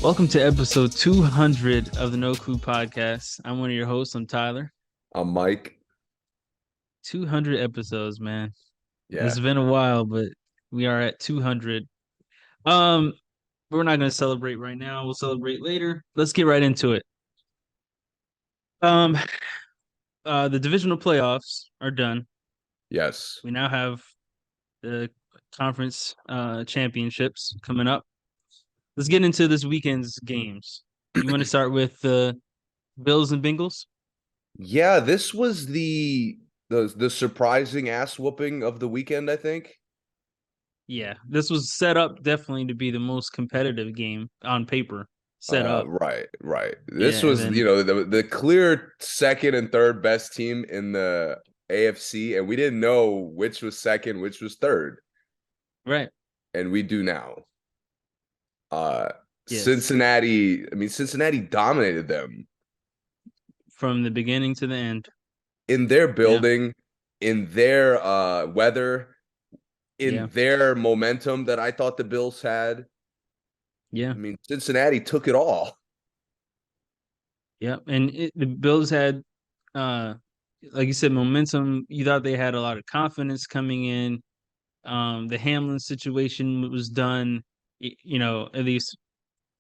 Welcome to episode 200 of the No Clue Podcast. I'm one of your hosts. I'm Tyler. I'm Mike. 200 episodes, man. It's Yeah. been a while, but we are at 200. Um, we're not going to celebrate right now. We'll celebrate later. Let's get right into it. Um, the divisional playoffs are done. Yes. We now have the conference championships coming up. Let's get into this weekend's games. You want to start with the Bills and Bengals? Yeah, this was the surprising ass whooping of the weekend, I think. Yeah, this was set up definitely to be the most competitive game on paper. Set up. Right. Yeah, This and was, then the clear second and third best team in the AFC, and we didn't know which was second, which was third, right. and we do now. Uh Yes. Cincinnati dominated them From the beginning to the end. in their Yeah. building, in their weather, Yeah. in their momentum that I thought the Bills had. Yeah. I mean, Cincinnati took it all. Yeah. And the Bills had like you said, momentum. You thought they had a lot of confidence coming in. The Hamlin situation was done, at least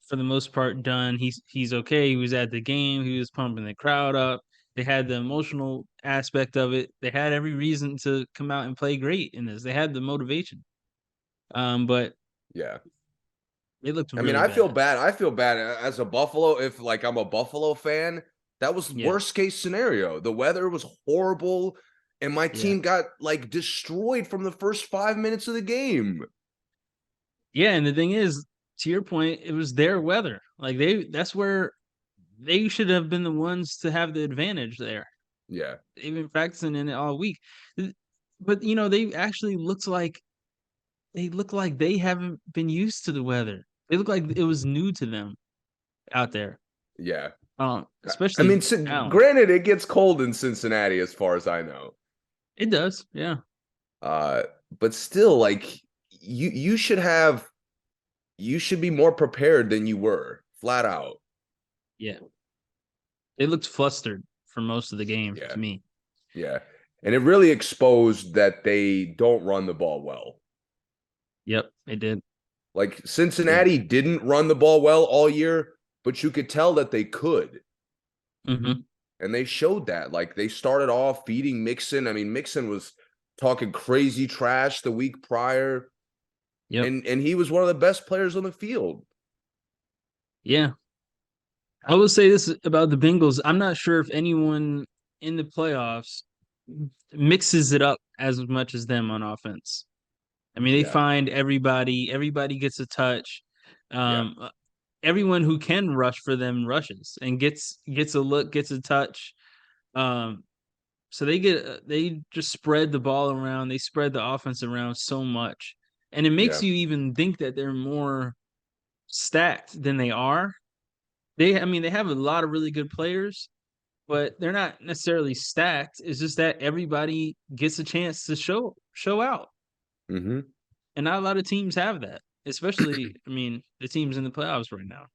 for the most part done. He's okay. He was at the game. He was pumping the crowd up. They had the emotional aspect of it. They had every reason to come out and play great in this. They had the motivation. But Yeah. they looked I mean, really I feel bad. bad. I feel bad as a Buffalo. If like I'm a Buffalo fan, that was Yeah, worst case scenario. The weather was horrible, and my yeah, team got like destroyed from the first 5 minutes of the game. yeah. And the thing is, to your point, it was their weather. Like that's where they should have been the ones to have the advantage there. Yeah. They've been practicing in it all week, but they actually look like they haven't been used to the weather. They look like it was new to them out there. Yeah. I Especially mean, Allen. granted, it gets cold in Cincinnati as far as I know. It does, yeah, Uh, but still, like you you should be more prepared than you were, flat out. yeah. They looked flustered for most of the game Yeah. to me. Yeah. And it really exposed that they don't run the ball well. Yep, they did. Like They did. Cincinnati didn't run the ball well all year, but you could tell that they could. Mm-hmm. And they showed that. Like they started off feeding Mixon. I mean, Mixon was talking crazy trash the week prior, Yep. and he was one of the best players on the field. Yeah. I will say this about the Bengals. I'm not sure if anyone in the playoffs mixes it up as much as them on offense. I mean, they Yeah. find everybody gets a touch. Yeah. Um, Everyone who can rush for them rushes and gets a look, gets a touch. Um, so they just spread the ball around. They spread the offense around so much, and it makes Yeah. you even think that they're more stacked than they are. I mean, they have a lot of really good players, but they're not necessarily stacked. It's just that everybody gets a chance to show out, Mm-hmm. and not a lot of teams have that. Especially, I mean, the teams in the playoffs right now.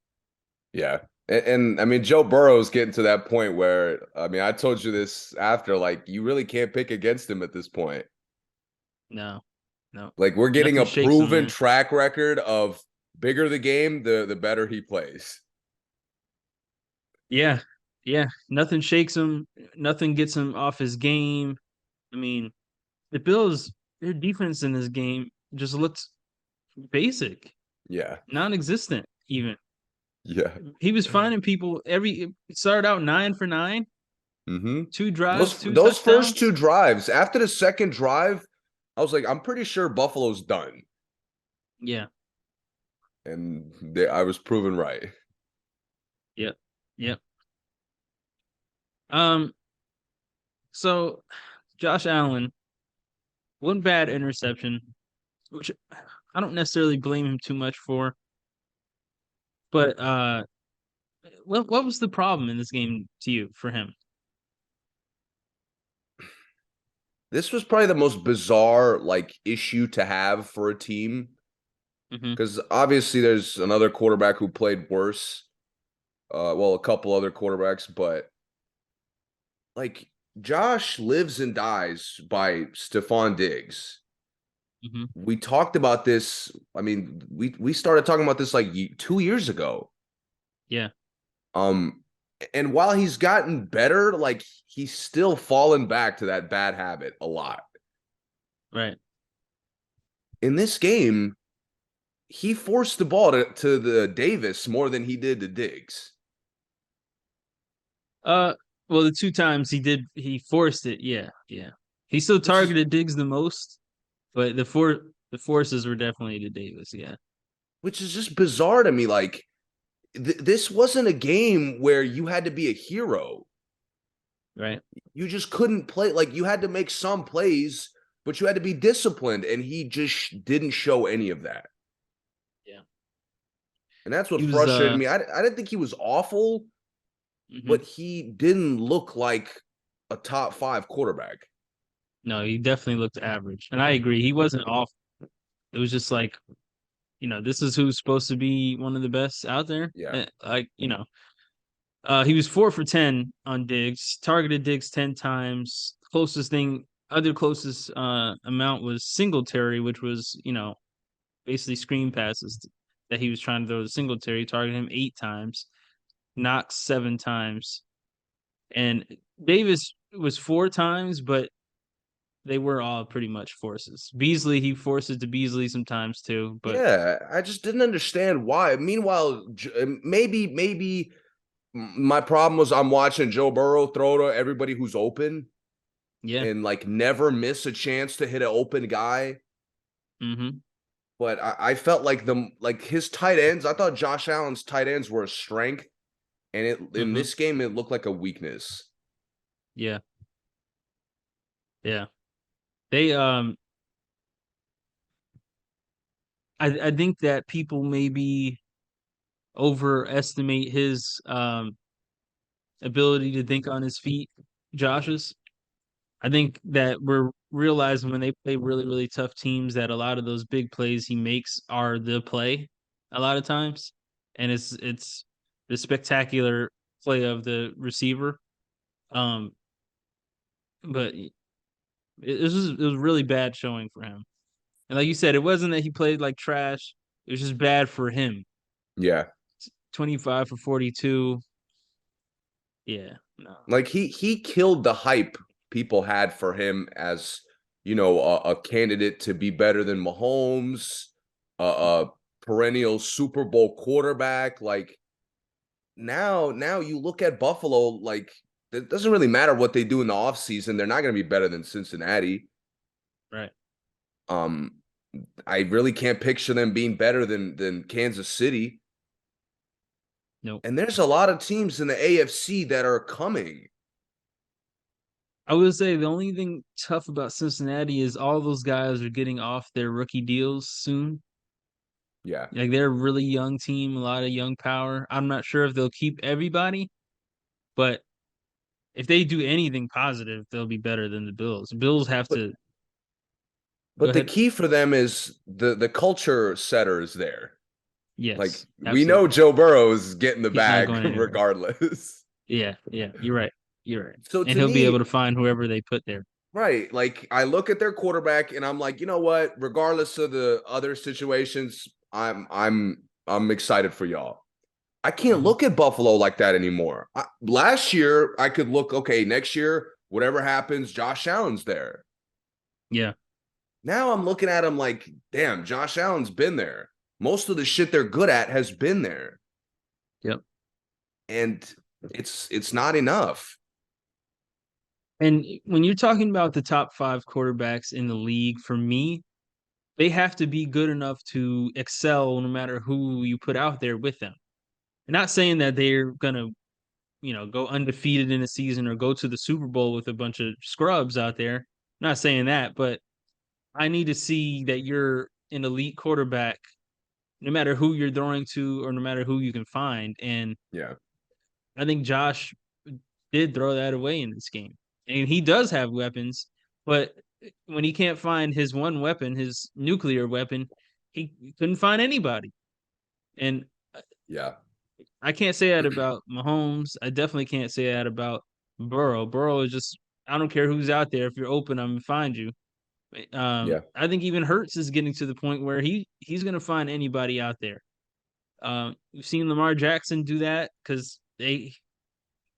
Yeah. And I mean, Joe Burrow's getting to that point where, I mean, I told you this after, like, you really can't pick against him at this point. No, no, Like, we're getting nothing a shakes them, proven man. track record of bigger the game, the better he plays. Yeah, yeah, nothing shakes him. Nothing gets him off his game. I mean, the Bills, their defense in this game just looked basic, Yeah. non-existent. Even Yeah. he was finding people every. It started out 9 for 9, Mm-hmm. two drives, two Those first two touchdowns. drives, after the second drive, I was like, I'm pretty sure Buffalo's done. Yeah, And I was proven right. yep, yep. Um, so Josh Allen, one bad interception, which I don't necessarily blame him too much for, but what was the problem in this game to you for him? This was probably the most bizarre like issue to have for a team. Mhm. Because obviously there's another quarterback who played worse. Well, a couple other quarterbacks, but like Josh lives and dies by Stephon Diggs. Mhm. We talked about this. I mean, we started talking about this like 2 years ago. Yeah. Um, and while he's gotten better, like he's still fallen back to that bad habit a lot. Right. In this game, he forced the ball to the Davis more than he did to Diggs. Uh, well, the 2 times he forced it, yeah, yeah. He still Which is targeted Diggs the most, but the forces were definitely to Davis, yeah. which is just bizarre to me. Like this wasn't a game where you had to be a hero. Right. You just couldn't play. Like you had to make some plays, but you had to be disciplined, and he just didn't show any of that. Yeah. And that's what He was frustrated me. I didn't think he was awful, mhm. but he didn't look like a top five quarterback. No, he definitely looked average. And I agree, he wasn't off. It was just like, this is who's supposed to be one of the best out there. Yeah. Like, he was 4 for 10 on Diggs, targeted Diggs 10 times. Other closest amount was Singletary, which was, basically screen passes that he was trying to throw to Singletary, targeted him 8 times, Knox 7 times. And Davis was 4 times, but they were all pretty much forces. Beasley, he forces to Beasley sometimes too, but Yeah, I just didn't understand why. Meanwhile, maybe my problem was I'm watching Joe Burrow throw to everybody who's open yeah. and like never miss a chance to hit an open guy. Mm-hmm. But I felt like his tight ends. I thought Josh Allen's tight ends were a strength, and it in Mm-hmm. this game it looked like a weakness. Yeah. Yeah. They I think that people maybe overestimate his ability to think on his feet, Josh's. I think that we're realizing when they play really, really tough teams that a lot of those big plays he makes are the play a lot of times. And it's the spectacular play of the receiver. Um, but it was really bad showing for him. And like you said, it wasn't that he played like trash. It was just bad for him. Yeah, 25 for 42. Yeah, no. like he killed the hype people had for him as a candidate to be better than Mahomes, a perennial Super Bowl quarterback. Like now you look at Buffalo, like it doesn't really matter what they do in the offseason. They're not going to be better than Cincinnati. Right. Um, I really can't picture them being better than Kansas City. Nope. And there's a lot of teams in the AFC that are coming. I would say the only thing tough about Cincinnati is all those guys are getting off their rookie deals soon. Yeah. Like they're a really young team, a lot of young power. I'm not sure if they'll keep everybody, but if they do anything positive, they'll be better than the Bills. Bills have But to go but the ahead. key for them is the culture setter is there. Like Yes, we know absolutely. Joe Burrow is getting the He's not bag going anywhere. regardless. Yeah, yeah, you're right. You're right. So And to he'll be able to me, find whoever they put there. right, like I look at their quarterback and I'm like, you know what? Regardless of the other situations, I'm excited for y'all. I can't Mhm. look at Buffalo like that anymore. Last year, I could look, okay, next year, whatever happens, Josh Allen's there. Yeah. Now I'm looking at him like, damn, Josh Allen's been there. Most of the shit they're good at has been there. Yep. And it's not enough. And when you're talking about the top 5 quarterbacks in the league, for me, they have to be good enough to excel no matter who you put out there with them. I'm not saying that they're gonna, go undefeated in a season or go to the Super Bowl with a bunch of scrubs out there. I'm not saying that, but I need to see that you're an elite quarterback, no matter who you're throwing to or no matter who you can find. And Yeah. I think Josh did throw that away in this game. And he does have weapons, but when he can't find his one weapon, his nuclear weapon, he couldn't find anybody. And Yeah. I can't say that about Mahomes. I definitely can't say that about Burrow. Burrow is just, I don't care who's out there. If you're open, I'm gonna find you. Yeah. I think even Hurts is getting to the point where he's gonna find anybody out there. We've seen Lamar Jackson do that because they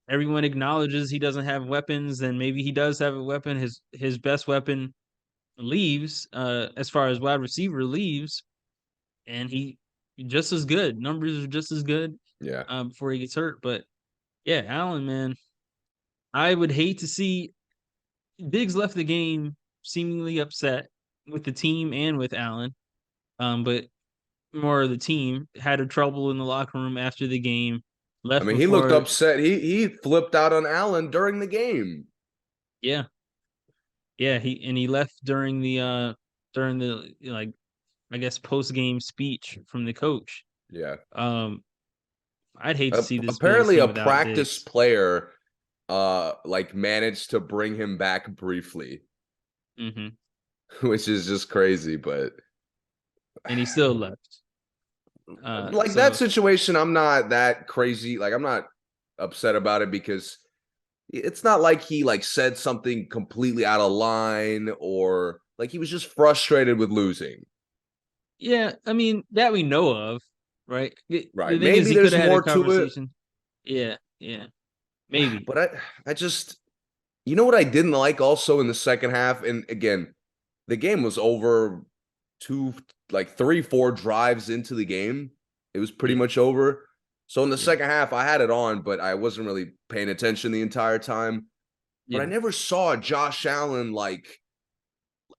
everyone acknowledges he doesn't have weapons, and maybe he does have a weapon. His best weapon leaves, as far as wide receiver leaves, and he just as good. Numbers are just as good Yeah. before he gets hurt. But yeah, Allen, man, I would hate to see Diggs left the game seemingly upset with the team and with Allen. But more of the team had a trouble in the locker room after the game, I left mean, he looked before. upset. He flipped out on Allen during the game. Yeah, yeah, he left during the like, I guess, post game speech from the coach. Yeah. Um, I'd hate to see this Bills Apparently team a without practice Diggs. player like managed to bring him back briefly, Hmm. which is just crazy, but And he still left. like that So situation, I'm not that crazy. Like I'm not upset about it because it's not like he like said something completely out of line or like he was just frustrated with losing. yeah, I mean that we know of, right? The Right. thing is, Maybe he could there's have had a more to it, conversation. Yeah, yeah, maybe. but I just you know what I didn't like also in the second half, and again, the game was over two, like 3, 4 drives into the game. It was pretty Yeah, much over. So in the yeah, second half, I had it on, but I wasn't really paying attention the entire time. But I yeah, never saw Josh Allen like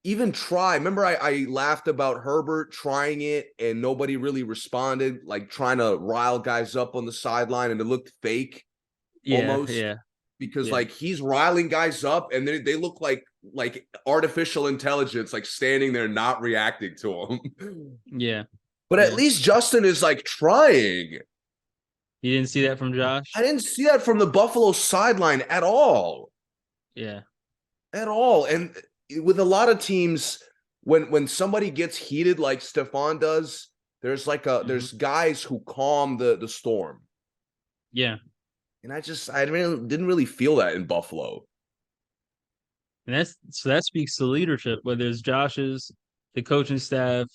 even try. Remember, I laughed about Herbert trying it and nobody really responded, like trying to rile guys up on the sideline, and it looked fake yeah, almost yeah, because yeah, like he's riling guys up and they look like artificial intelligence, like standing there not reacting to him. yeah, But at yeah. least Justin is like trying. You didn't see that from I Josh? didn't see that from the Buffalo sideline at all. Yeah. At all. And with a lot of teams, when somebody gets heated like Stefan does, there's like Hmm. there's guys who calm the storm. Yeah. And I really didn't really feel that in Buffalo. And that speaks to leadership, whether it's Josh's, the coaching staff,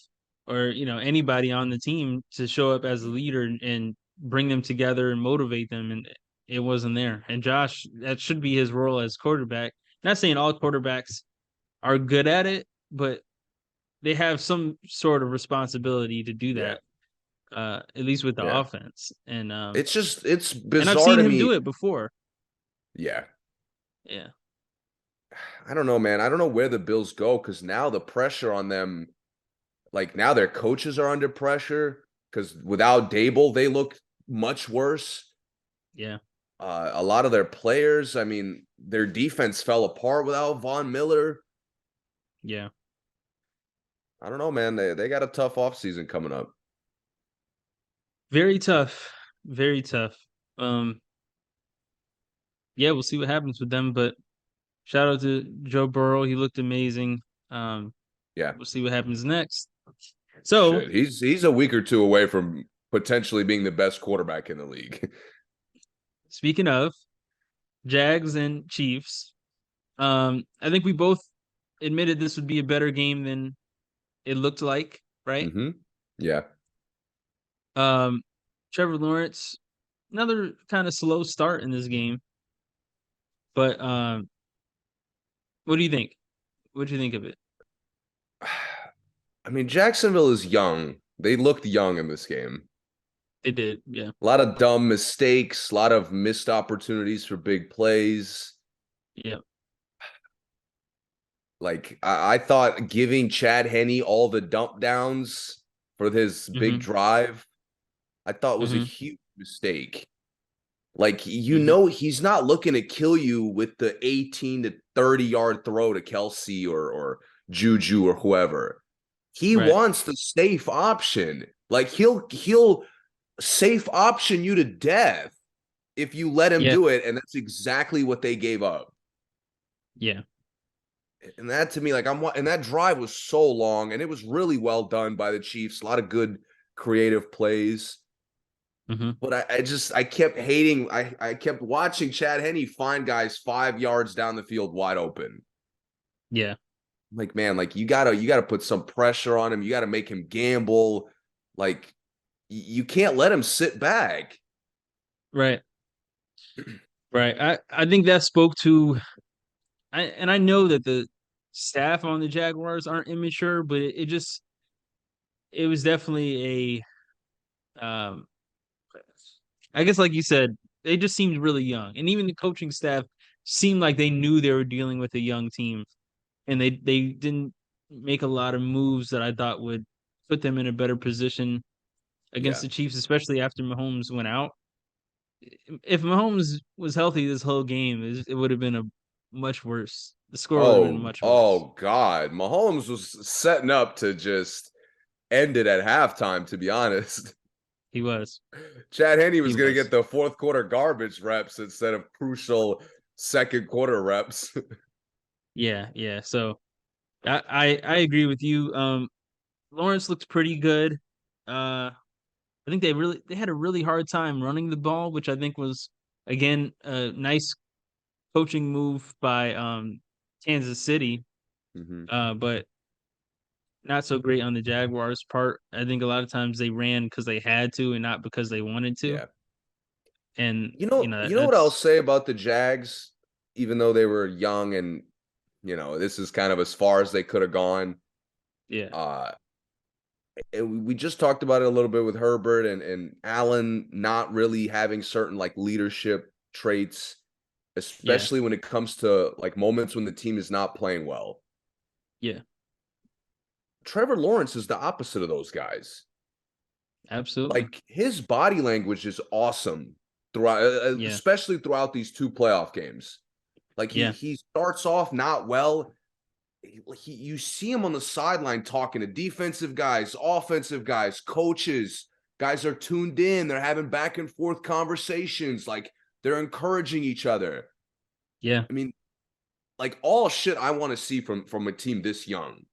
or anybody on the team to show up as a leader and bring them together and motivate them. And it wasn't there. And Josh, that should be his role as quarterback. Not saying all quarterbacks are good at it, but they have some sort of responsibility to do Yeah. that. At least with the Yeah. offense. And It's I've bizarre seen to him do me. it before. Yeah. Yeah. I don't know, man. I don't know where the Bills go because now the pressure on them, like now their coaches are under pressure because without Dable, they look much worse. Yeah. A lot of their players, I mean, their defense fell apart without Von Miller. Yeah. I don't know, man. They got a tough offseason coming up. Very tough. Very tough. Um, yeah, we'll see what happens with them. But shout out to Joe Burrow. He looked amazing. Um, Yeah, we'll see what happens next. So shit. He's a week or two away from potentially being the best quarterback in the league. speaking of Jags and Chiefs, I think we both admitted this would be a better game than it looked like, right? Hmm. Yeah. Um, Trevor Lawrence, another kind of slow start in this game. But what do you think? What do you think of it? I mean, Jacksonville is young. They looked young in this game. They did, yeah. A lot of dumb mistakes, a lot of missed opportunities for big plays. Yeah. Like I thought giving Chad Henne all the dump downs for his big Hmm. drive, I thought was a Hmm. huge mistake. Like Hmm. he's not looking to kill you with the 18 to 30-yard throw to Kelsey or Juju or whoever. He Right. wants the safe option. Like he'll safe option you to death if you let him Yeah. do it, and that's exactly what they gave up. Yeah. And that to me, like and that drive was so long, and it was really well done by the Chiefs. A lot of good creative plays. Mhm. But I kept hating. I kept watching Chad Henne find guys 5 yards down the field wide open. Yeah. Like, man, like you gotta put some pressure on him. You gotta make him gamble. Like, you can't let him sit back. Right. Right. I think that spoke to I know that the staff on the Jaguars aren't immature, but it just it was definitely a I guess like you said, they just seemed really young. And even the coaching staff seemed like they knew they were dealing with a young team and they didn't make a lot of moves that I thought would put them in a better position against Yeah. the Chiefs, especially after Mahomes went out. If Mahomes was healthy this whole game, it would have been a much worse. The score would have been much worse. Oh God. Mahomes was setting up to just end it at halftime, to be honest. He was. Chad Henne He was gonna was. get the fourth quarter garbage reps instead of crucial second quarter reps. Yeah, yeah. So I agree with you. Lawrence looked pretty good. I think they had a really hard time running the ball, which I think was again a nice coaching move by Kansas City. Mhm. But not so great on the Jaguars' part. I think a lot of times they ran because they had to and not because they wanted to. Yeah. And You know what I'll that's say about the Jags, even though they were young and this is kind of as far as they could have gone. yeah, Uh we just talked about it a little bit with Herbert and Allen not really having certain like leadership traits, yeah, especially when it comes to like moments when the team is not playing well. yeah, Trevor Lawrence is the opposite of those guys. absolutely, Like his body language is awesome throughout, yeah, especially throughout these two playoff games. Like he yeah, he starts off not well. You see him on the sideline talking to defensive guys, offensive guys, coaches. Guys are tuned in. They're having back and forth conversations. Like they're encouraging each other. yeah, I mean, like all shit I want to see from a team this young.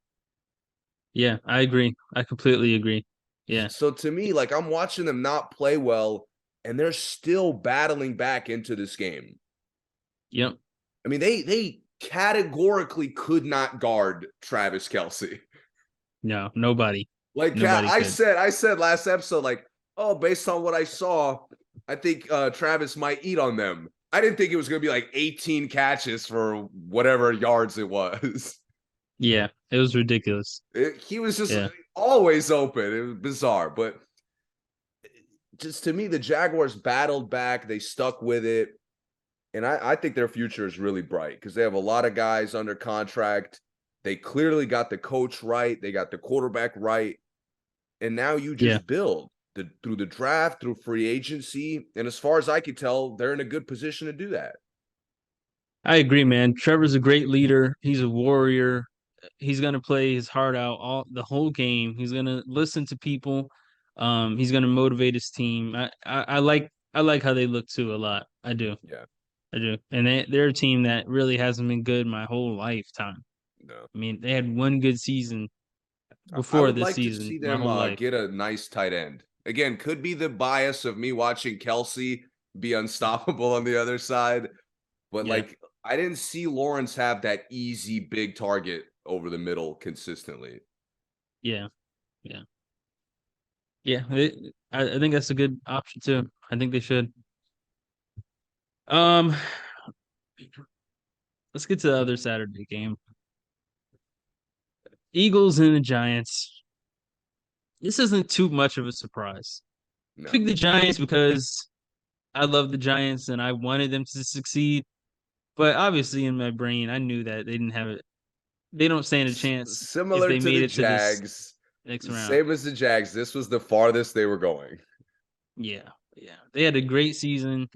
yeah. I agree. I completely agree. Yeah, So to me, like I'm watching them not play well, and they're still battling back into this game. yep. I mean, they categorically could not guard Travis Kelsey. No, nobody, Like nobody could. I said last episode, like, oh, based on what I saw, I think Travis might eat on them. I didn't think it was gonna be like 18 catches for whatever yards it was. Yeah, it was ridiculous. He was just Yeah, always open. It was bizarre, but just to me, the Jaguars battled back. They stuck with it. And I think their future is really bright because they have a lot of guys under contract. They clearly got the coach right. They got the quarterback right. And now you yeah. just build through the draft, through free agency. And as far as I can tell, they're in a good position to do that. I agree, man. Trevor's a great leader. He's a warrior. He's gonna play his heart out all the whole game. He's gonna listen to people. He's gonna motivate his team. I like how they look too a lot. I do. Yeah. I do. And they're a team that really hasn't been good my whole lifetime. No. I mean, they had one good season I before would this like to season, see my them whole life. get a nice tight end. Again, could be the bias of me watching Kelsey be unstoppable on the other side. But Yeah. like I didn't see Lawrence have that easy big target over the middle consistently. Yeah. Yeah. Yeah. I think that's a good option too. I think they should. Um, let's get to the other Saturday game. Eagles and the Giants. This isn't too much of a surprise. I No. picked the Giants because I love the Giants and I wanted them to succeed. But obviously, in my brain, I knew that they didn't have it. They don't stand a chance if Similar they to made the it to this Jags, next round. same as the Jags, this was the farthest they were going. Yeah, yeah. They had a great season.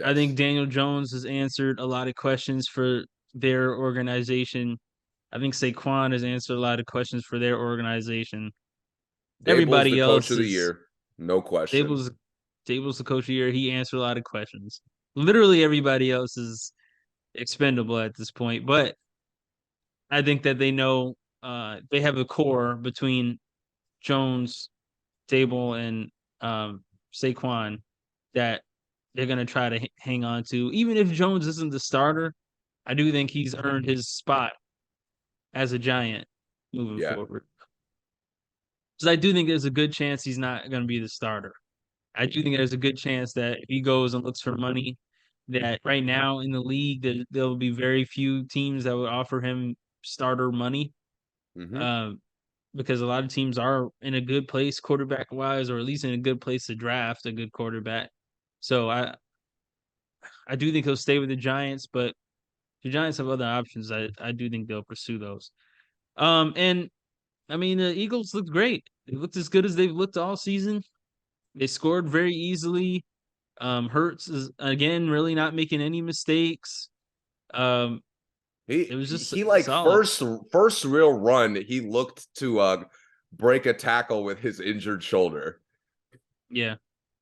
I think Yes. Daniel Jones has answered a lot of questions for their organization. I think Saquon has answered a lot of questions for their organization. Dable's the Everybody coach else of the is year. No question. Dable's Dable's the coach of the year. He answered a lot of questions. Literally everybody else is expendable at this point. But I think that they know they have a core between Jones, Table, and Saquon that they're gonna try to hang on to. Even if Jones isn't the starter, I do think he's earned his spot as a Giant moving Yeah. forward. Because I do think there's a good chance he's not gonna be the starter. I do think there's a good chance that if he goes and looks for money, that right now in the league, there will be very few teams that would offer him starter money. Hmm. Um, because a lot of teams are in a good place quarterback wise, or at least in a good place to draft a good quarterback. So I do think he'll stay with the Giants, but the Giants have other options. I do think they'll pursue those. And I mean the Eagles looked great. They looked as good as they've looked all season. They scored very easily. Hurts is again really not making any mistakes. Um, it was just He like solid. first real run, he looked to break a tackle with his injured shoulder. Yeah,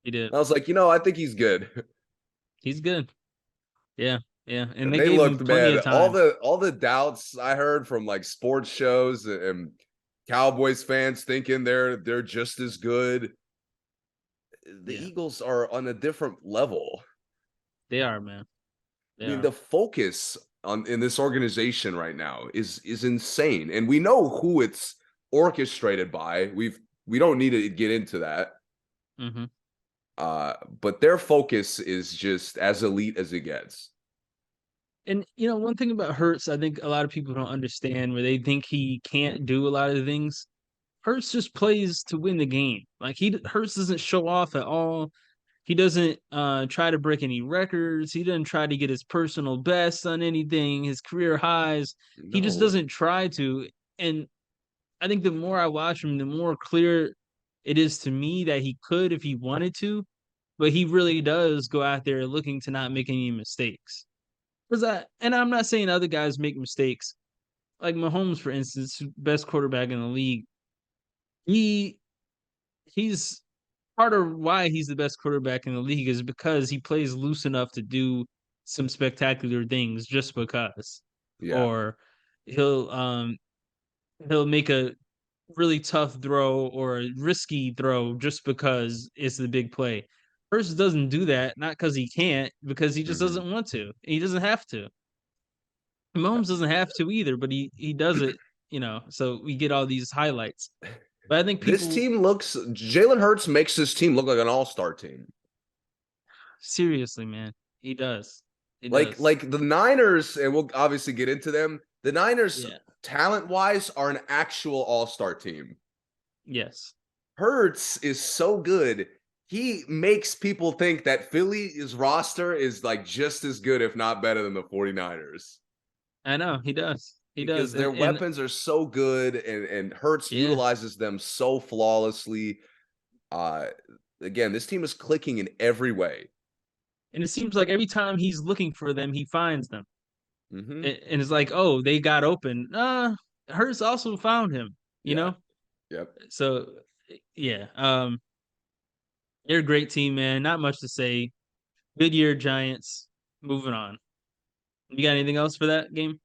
he did. I was like, I think he's good. He's good. Yeah, yeah, and And they they gave him looked, plenty man, of time. all the doubts I heard from like sports shows and Cowboys fans thinking they're just as good. The Yeah, Eagles are on a different level. they are, man. I They mean, are. the focus on in this organization right now is insane. And we know who it's orchestrated by. We don't need to get into that. Hmm. But their focus is just as elite as it gets. And one thing about Hurts, I think a lot of people don't understand where they think he can't do a lot of things. Hurts just plays to win the game. Like Hurts doesn't show off at all. He doesn't try to break any records. He doesn't try to get his personal best on anything, his career highs. He just No. doesn't try to. And I think the more I watch him, the more clear it is to me that he could if he wanted to, but he really does go out there looking to not make any mistakes. And I'm not saying other guys make mistakes. Like Mahomes, for instance, best quarterback in the league. He he's part of why he's the best quarterback in the league is because he plays loose enough to do some spectacular things just because. Yeah. Or he'll he'll make a really tough throw or a risky throw just because it's the big play. Hurst doesn't do that, not because he can't, because he just Mhm. doesn't want to. He doesn't have to. Mahomes doesn't have to either, but he does it, so we get all these highlights. But I think This people team looks Jalen Hurts makes this team look like an all-star team. seriously, man, he does. He Like does. the Niners, and we'll obviously get into them. The Niners, Yeah. talent-wise, are an actual all-star team. Yes. Hurts is so good. He makes people think that Philly's roster is like just as good, if not better, than the 49ers. I know, he does. He does. Because their And weapons are so good and Hurts yeah. utilizes them so flawlessly. Uh Again, this team is clicking in every way. And it seems like every time he's looking for them, he finds them. Mhm. And it's like, oh, they got open. Hurts also found him, you Yeah. know? Yep. So yeah. They're a great team, man. Not much to say. Good year, Giants. Moving on. You got anything else for that game?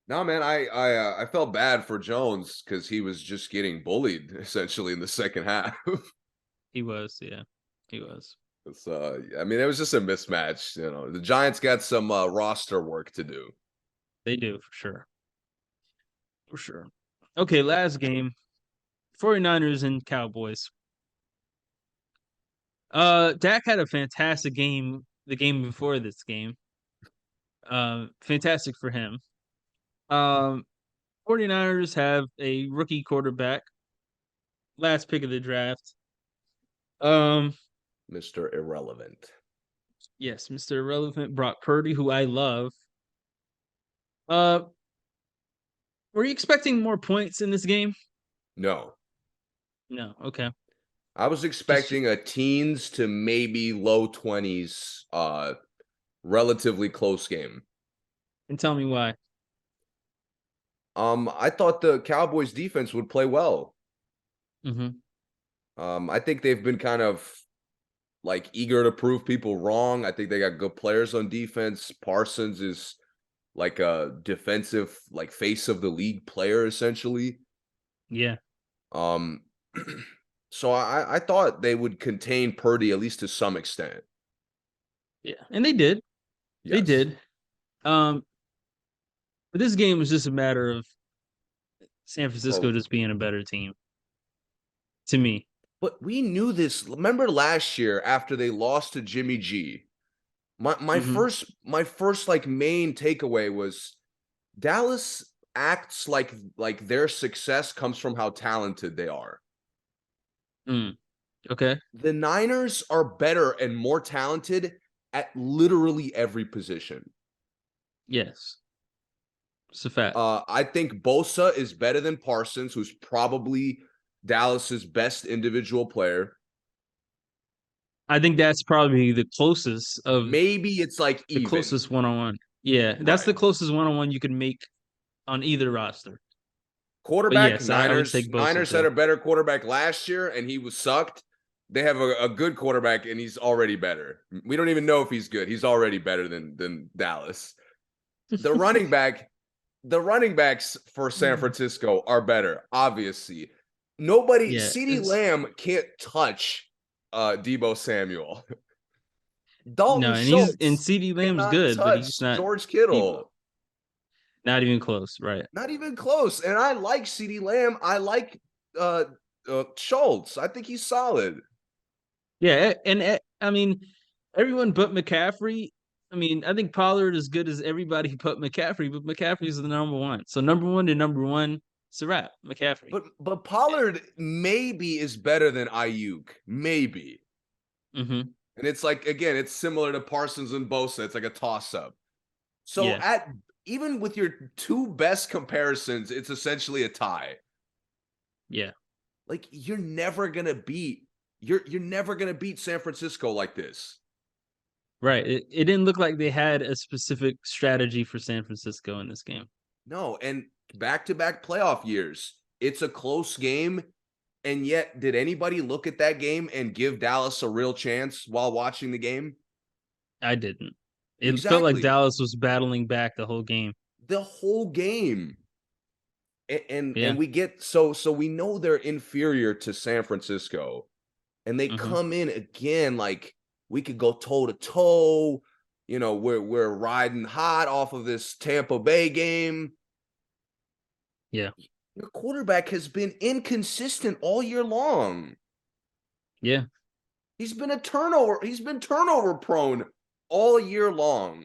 No, man, I felt bad for Jones because he was just getting bullied essentially in the second half. He was, yeah. He was. So I mean, it was just a mismatch. The Giants got some roster work to do. They do, for sure. For sure. Okay, last game. 49ers and Cowboys. Dak had a fantastic game the game before this game. Fantastic for him. Um 49ers have a rookie quarterback, last pick of the draft. Um Mr. Irrelevant. yes, Mr. Irrelevant, Brock Purdy, who I love. Uh were you expecting more points in this game? No. No, okay. I was Just expecting a teens to maybe low 20s relatively close game. and tell me why. I thought the Cowboys defense would play well. Mhm. I think they've been kind of like eager to prove people wrong. I think they got good players on defense. Parsons is like a defensive, like face of the league player essentially. Yeah. Um, so I thought they would contain Purdy at least to some extent. Yeah. And they did. They Yes. did. Um, but this game was just a matter of San Francisco Bro, just being a better team to me. but we knew this. Remember last year after they lost to Jimmy G? My Hmm. first like main takeaway was Dallas acts like their success comes from how talented they are. Mm, okay. The Niners are better and more talented at literally every position. Yes. It's a fact. I think Bosa is better than Parsons, who's probably Dallas's best individual player. I think that's probably Maybe it's like the even. closest one on one. Yeah, that's the Right. closest one on one you can make on either roster. But Quarterback, yes, I would Niners. take Bosa Niners had too. a better quarterback last year, and he was sucked. They have a good quarterback, and he's already better. We don't even know if he's good. He's already better than Dallas. The running back, the running backs for San Francisco are better, obviously. Nobody, Yeah, CeeDee it's Lamb can't touch Debo Samuel. Dalton no, and he's and Schultz CD Lamb's cannot good, but he's touch not George Debo. Kittle. Not even close, right? Not even close. And I like CeeDee Lamb. I like uh, Schultz. I think he's solid. Yeah, and I mean, everyone but McCaffrey. I mean, I think Pollard is good as everybody but McCaffrey, but McCaffrey's the number one. So number one to number one, it's a wrap. McCaffrey. But Pollard maybe is better than Ayuk. Maybe. Mm-hmm. And it's like, again, it's similar to Parsons and Bosa. It's like a toss-up. So Yeah, at even with your two best comparisons, it's essentially a tie. yeah, Like you're never gonna beat San Francisco like this. right. It didn't look like they had a specific strategy for San Francisco in this game. No, and back-to-back playoff years. It's a close game. And yet, did anybody look at that game and give Dallas a real chance while watching the game? I didn't. It felt like Exactly. Dallas was battling back the whole game. The whole game. And Yeah. we get so we know they're inferior to San Francisco. And they Mm-hmm. come in again like we could go toe to toe. You know, we're riding hot off of this Tampa Bay game. Yeah. Your quarterback has been inconsistent all year long. Yeah. He's been turnover prone all year long.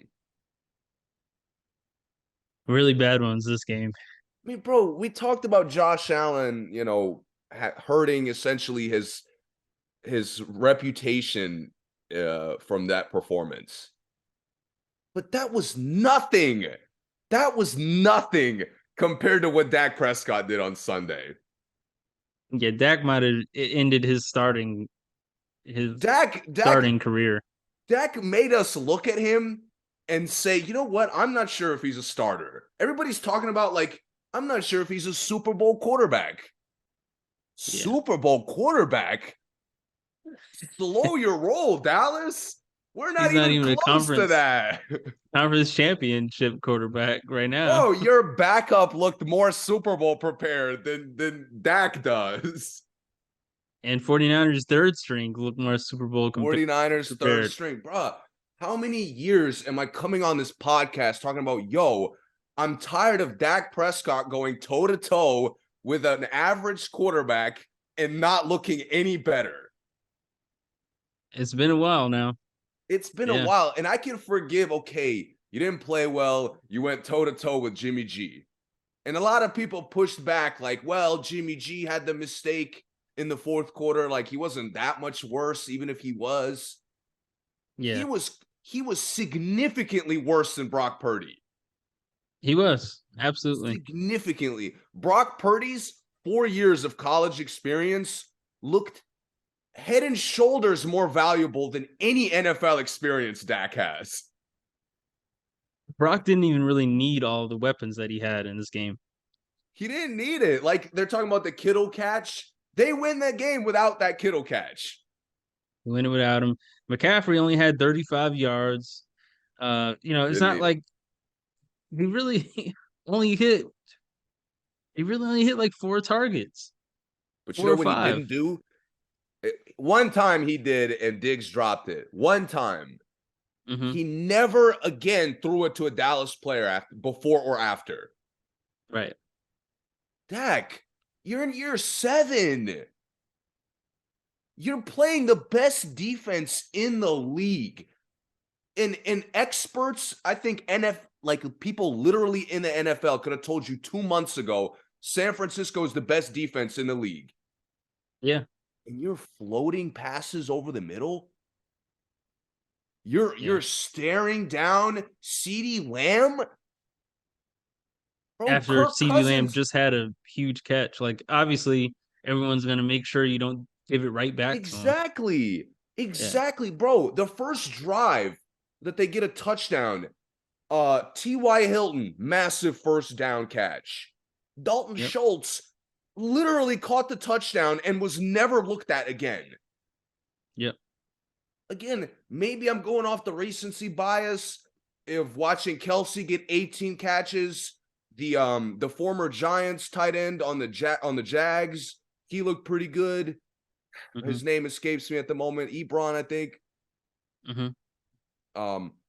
Really bad ones this game. I mean, bro, we talked about Josh Allen, hurting essentially his reputation from that performance. But that was nothing. That was nothing compared to what Dak Prescott did on Sunday. Yeah, Dak might have ended his Dak Dak starting career. Dak made us look at him and say, you know what? I'm not sure if he's a starter. Everybody's talking about like, I'm not sure if he's a Super Bowl quarterback. Yeah. Super Bowl quarterback? Slow your roll, Dallas. We're not He's not even even a close to that. conference championship quarterback right now. Bro, your backup looked more Super Bowl prepared than Dak does. And 49ers third string look more Super Bowl 49ers third prepared. string. Bruh, how many years am I coming on this podcast talking about, I'm tired of Dak Prescott going toe to toe with an average quarterback and not looking any better? It's been a while now. It's been a Yeah. while, and I can forgive, okay, you didn't play well. You went toe to toe with Jimmy G. And a lot of people pushed back, like, well, Jimmy G had the mistake in the fourth quarter. Like, he wasn't that much worse, even if he was. He Yeah. was he was significantly worse than Brock Purdy. He was. Absolutely. Significantly. Brock Purdy's 4 years of college experience looked head and shoulders more valuable than any NFL experience Dak has. Brock didn't even really need all the weapons that he had in this game. He didn't need it. Like, they're talking about the Kittle catch. They win that game without that Kittle catch. He went without him. McCaffrey only had 35 yards. It's Didn't not need him. like he really only hit he really only hit like 4 targets, But you 4 know or what he 5. didn't do? One time he did, and Diggs dropped it. One time. Mhm. He never again threw it to a Dallas player before or after. Right. Dak, you're in year 7. You're playing the best defense in the league. And experts, I think like people literally in the NFL could have told you 2 months ago San Francisco is the best defense in the league. Yeah. And you're floating passes over the middle? You're Yeah. staring down CeeDee Lamb? Bro, After Kirk CeeDee Lamb Cousins. just had a huge catch, like, obviously, everyone's gonna make sure you don't give it right back to him. Exactly. Yeah. Exactly, bro. The first drive that they get a touchdown, T.Y. Hilton, massive first down catch. Dalton Yep. Schultz literally caught the touchdown and was never looked at again. Yep. Again, maybe I'm going off the recency bias of watching Kelsey get 18 catches. The former Giants tight end on the Jags, he looked pretty good. Mhm. His name escapes me at the moment. Ebron, I think. Mhm. Um,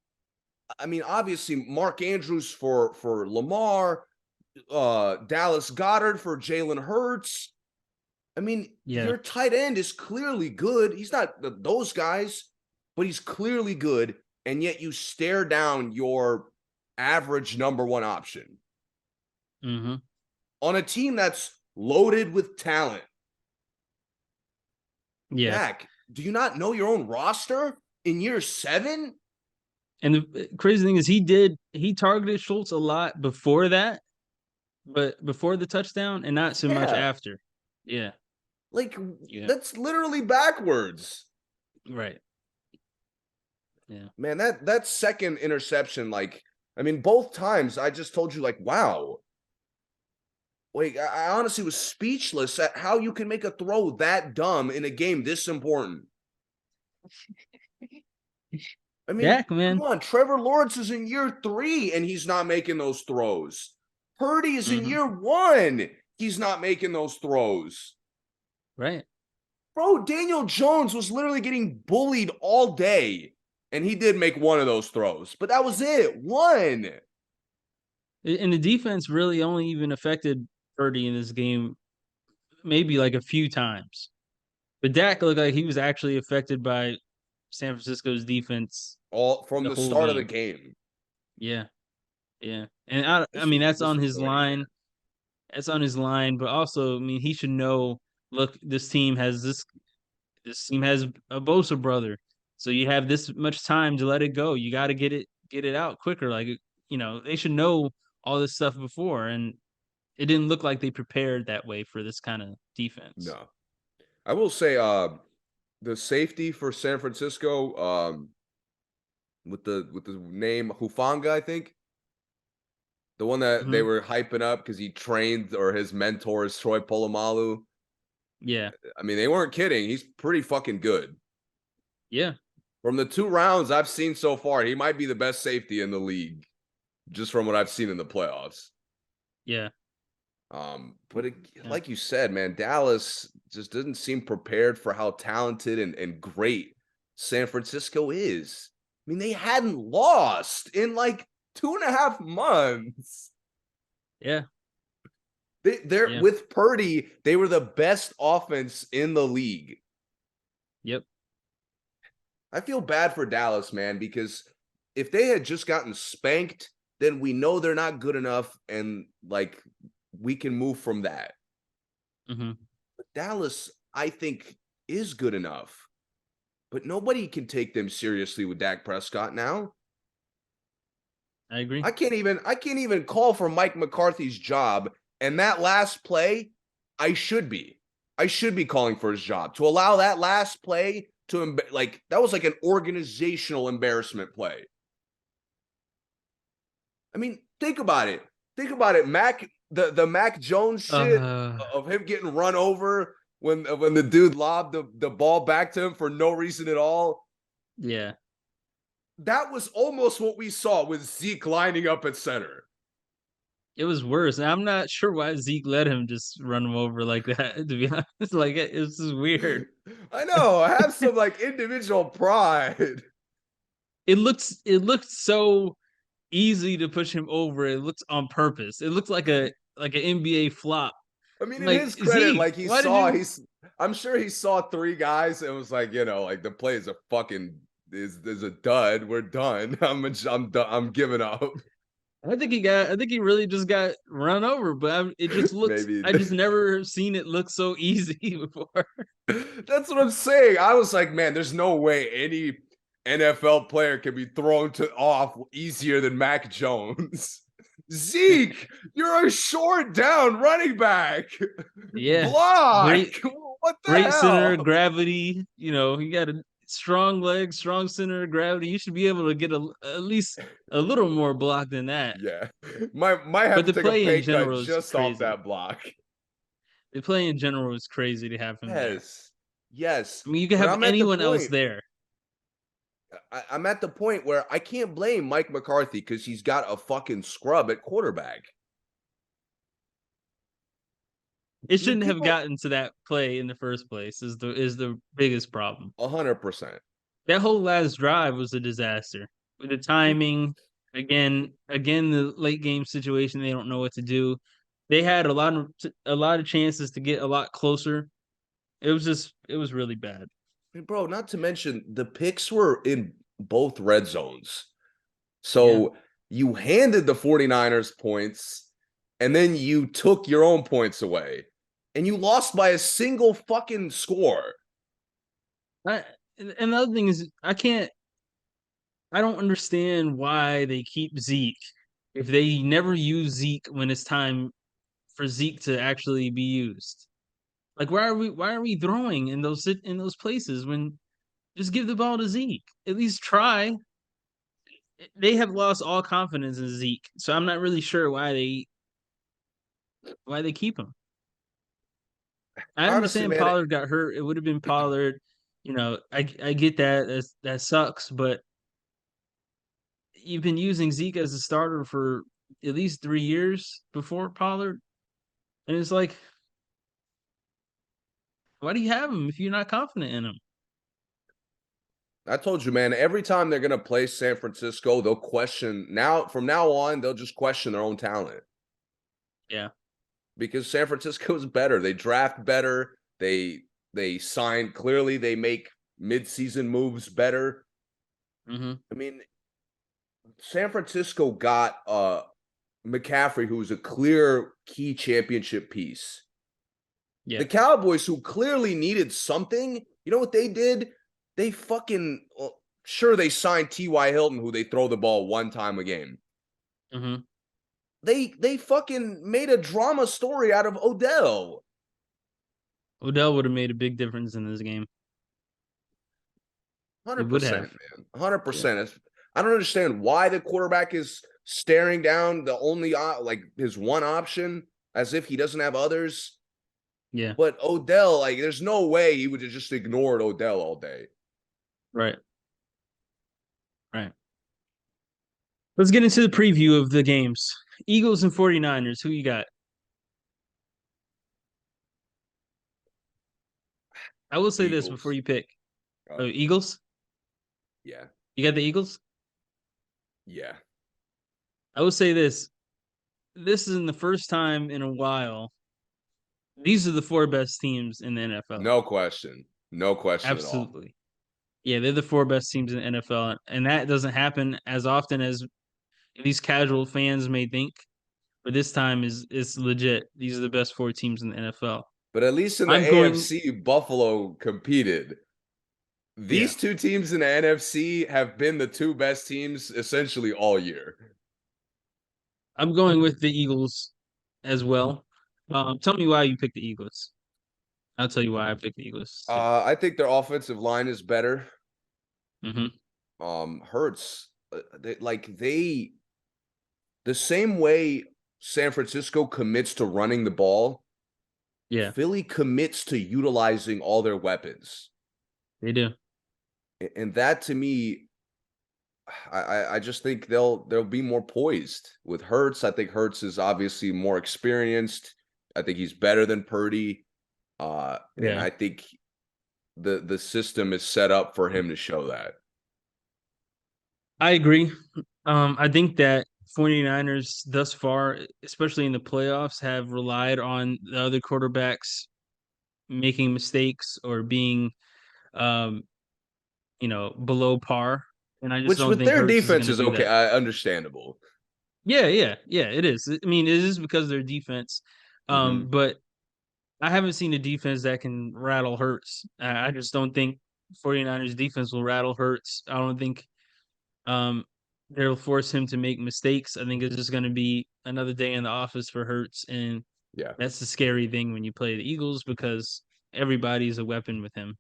I mean, obviously, Mark Andrews for Lamar, Dallas Goddard for Jalen Hurts. I mean, Yeah. your tight end is clearly good. He's not those guys, but he's clearly good. And yet you stare down your average number one option Mhm. on a team that's loaded with talent. Yeah. Dak, do you not know your own roster in year 7? And the crazy thing is he targeted Schultz a lot before that, but before the touchdown and not so much Yeah. after. Yeah. Like, Yeah. that's literally backwards. Right. Yeah. Man, that second interception, like, I mean, both times I just told you, like, wow. Wait, I honestly was speechless at how you can make a throw that dumb in a game this important. I mean, Dak, come man. on, Trevor Lawrence is in year 3 and he's not making those throws. Purdy is in Mhm. year 1. He's not making those throws. Right. Bro, Daniel Jones was literally getting bullied all day, and he did make one of those throws, but that was it. One. And the defense really only even affected Purdy in this game maybe like a few times. But Dak looked like he was actually affected by San Francisco's defense All from the the whole start of the game. game. Yeah. Yeah. And I This mean was that's this on was his winning, man. line. That's on his line, but also, I mean, he should know, look, this team has a Bosa brother. So you have this much time to let it go. You got to get it out quicker. Like, they should know all this stuff before, and it didn't look like they prepared that way for this kind of defense. No. I will say the safety for San Francisco with the name Hufanga, I think. The one that they Mhm. were hyping up because he trained or his mentor is Troy Polamalu. Yeah. I mean, they weren't kidding. He's pretty fucking good. Yeah. From the 2 rounds I've seen so far, he might be the best safety in the league, just from what I've seen in the playoffs. Yeah. But Yeah. like you said, man, Dallas just didn't seem prepared for how talented and great San Francisco is. I mean, they hadn't lost in like 2.5 months. Yeah. They're Yeah. with Purdy, they were the best offense in the league. Yep. I feel bad for Dallas, man, because if they had just gotten spanked, then we know they're not good enough, and like we can move from that. Mhm. But Dallas, I think, is good enough. But nobody can take them seriously with Dak Prescott now. I agree. I can't even call for Mike McCarthy's job. And that last play, I should be. I should be calling for his job. To allow that last play to like that was like an organizational embarrassment play. I mean, think about it. Think about it. The Mac Jones shit Uh, of him getting run over when the dude lobbed the ball back to him for no reason at all. yeah. That was almost what we saw with Zeke lining up at center. it was worse. And I'm not sure why Zeke let him just run him over like that. To be honest, like it's just weird. I know. I have some like individual pride. It looked so easy to push him over. It looks on purpose. It looks like an NBA flop. I mean, in Like his credit, Zeke, like why did you? I'm sure he saw three guys and was like, like the play is a fucking is a dud. We're done. I'm done. I'm giving up. I think he really just got run over. But it just looks. Maybe I just never seen it look so easy before. that's what I'm saying. I was like, man, there's no way any NFL player can be thrown to off easier than Mac Jones. Zeke, you're a short down running back. Yeah, Block. great, What the great center hell? of gravity. He got a strong leg, strong center of gravity. You should be able to get at least a little more block than that. Yeah. Might have But to the take a play in pay cut general is just off crazy. that block. The play in general is crazy to have him there. Yes. Yes. I mean, you could But have anyone else there. I'm at the point where I can't blame Mike McCarthy because he's got a fucking scrub at quarterback. It I mean, shouldn't have people gotten to that play in the first place. Is the biggest problem. 100%. That whole last drive was a disaster. With the timing, again, the late game situation, they don't know what to do. They had a lot of chances to get a lot closer. It was really bad. And bro, not to mention the picks were in both red zones. Yeah. So you handed the 49ers points and then you took your own points away. And you lost by a single fucking score. And the other thing is, I don't understand why they keep Zeke if they never use Zeke when it's time for Zeke to actually be used. Like, why are we throwing in those places when just give the ball to Zeke? At least try. They have lost all confidence in Zeke, so I'm not really sure why they keep him. I Honestly, understand man, Pollard got hurt. It would have been Pollard. I get that sucks, but you've been using Zeke as a starter for at least 3 years before Pollard, and it's like, why do you have him if you're not confident in him? I told you, man, every time they're going to play San Francisco, they'll question now from now on, they'll just question their own talent Yeah. because San Francisco is better. They draft better. They sign clearly, they make midseason moves better. Mm-hmm. I mean, San Francisco got McCaffrey, who's a clear key championship piece. Yeah. The Cowboys, who clearly needed something, you know what they did? They fucking sure they signed T.Y. Hilton, who they throw the ball one time a game. Mm-hmm. They fucking made a drama story out of Odell. Odell would have made a big difference in this game. It would 100%, have. man. Yeah. 100%. I don't understand why the quarterback is staring down the only like his one option as if he doesn't have others. Yeah. But Odell, like, there's no way he would have just ignored Odell all day. Right. Right. Let's get into the preview of the games. Eagles and 49ers. Who you got? I will say this before Eagles. you pick. Uh, Oh, Eagles? yeah. You got the Eagles? Yeah. I will say this. This isn't the first time in a while. These are the four best teams in the NFL. No question. No question at all. Absolutely. Yeah, they're the four best teams in the NFL. And that doesn't happen as often as these casual fans may think. But this time is legit. These are the best four teams in the NFL. But at least in the I'm going, AFC, Buffalo competed. yeah, These two teams in the NFC have been the two best teams essentially all year. I'm going with the Eagles as well. Tell me why you picked the Eagles. I'll tell you why I picked the Eagles too. I think their offensive line is better. Mm-hmm. Hurts the same way San Francisco commits to running the ball, Yeah, Philly commits to utilizing all their weapons. they do. And that to me, I just think they'll be more poised with Hurts. I think Hurts is obviously more experienced. I think he's better than Purdy, and Yeah. I think the system is set up for him to show that. I agree. I think that 49ers thus far, especially in the playoffs, have relied on the other quarterbacks making mistakes or being, um, below par. And I just Which don't with think their Hurts is defense going to is do okay, that. understandable. Yeah, yeah, yeah. It is. I mean, it is because of their defense. Mhm. But I haven't seen a defense that can rattle Hurts. I just don't think 49ers defense will rattle Hurts. I don't think Um, they'll force him to make mistakes. I think it's just going to be another day in the office for Hurts, and Yeah. that's the scary thing when you play the Eagles because everybody's a weapon with him.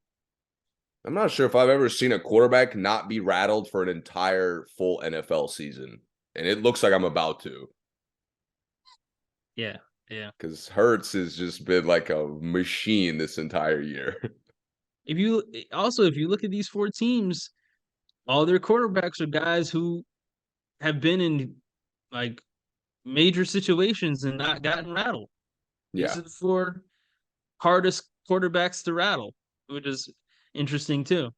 I'm not sure if I've ever seen a quarterback not be rattled for an entire full NFL season, and it looks like I'm about to, Yeah, yeah. because Hurts has just been like a machine this entire year. If you look at these four teams, all their quarterbacks are guys who have been in like major situations and not gotten rattled. These Yeah, are the four hardest quarterbacks to rattle, which is interesting too.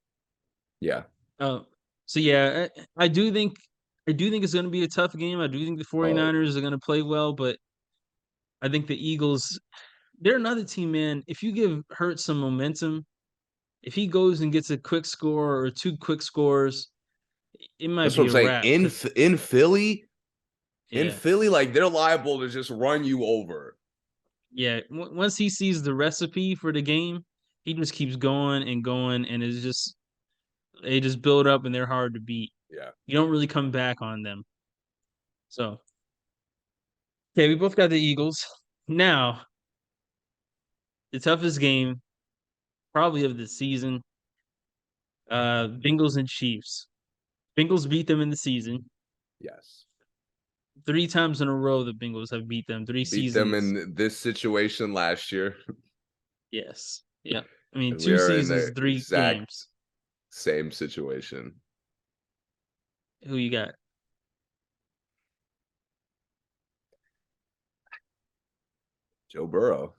yeah. Uh, so yeah, I do think it's going to be a tough game. I do think the Oh, 49ers are going to play well, but I think the Eagles, they're another team, man. If you give Hurts some momentum, if he goes and gets a quick score or two quick scores, it might that's what be I'm a saying. wrap. In Because in Philly, in yeah, Philly, like they're liable to just run you over. yeah. Once he sees the recipe for the game, he just keeps going and going, and it's just they just build up and they're hard to beat. Yeah. You don't really come back on them. So okay, we both got the Eagles. Now, the toughest game probably of the season. Bengals and Chiefs. Bengals beat them in the season. Yes. Three times in a row, the Bengals have beat them. Three Beat them seasons. in this situation last year, Yes. Yeah. I mean, and we two are in seasons, the three exact games. same situation. Who you got? Joe Burrow.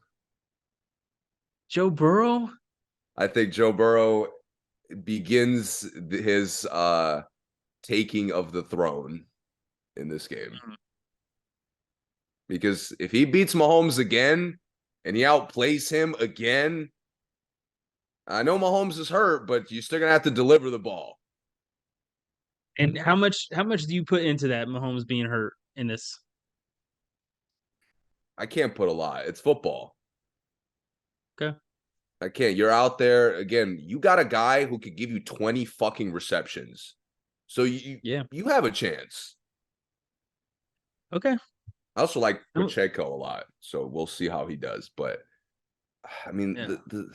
Joe Burrow? I think Joe Burrow begins his taking of the throne in this game. Mm, Because if he beats Mahomes again and he outplays him again, I know Mahomes is hurt, but you're still gonna have to deliver the ball. And how much do you put into that Mahomes being hurt in this? I can't put a lot. It's football. Okay. I can't. You're out there again. You got a guy who could give you 20 fucking receptions. So Yeah. you have a chance. Okay. I also like Oh, Pacheco a lot, so we'll see how he does. But I mean, yeah. the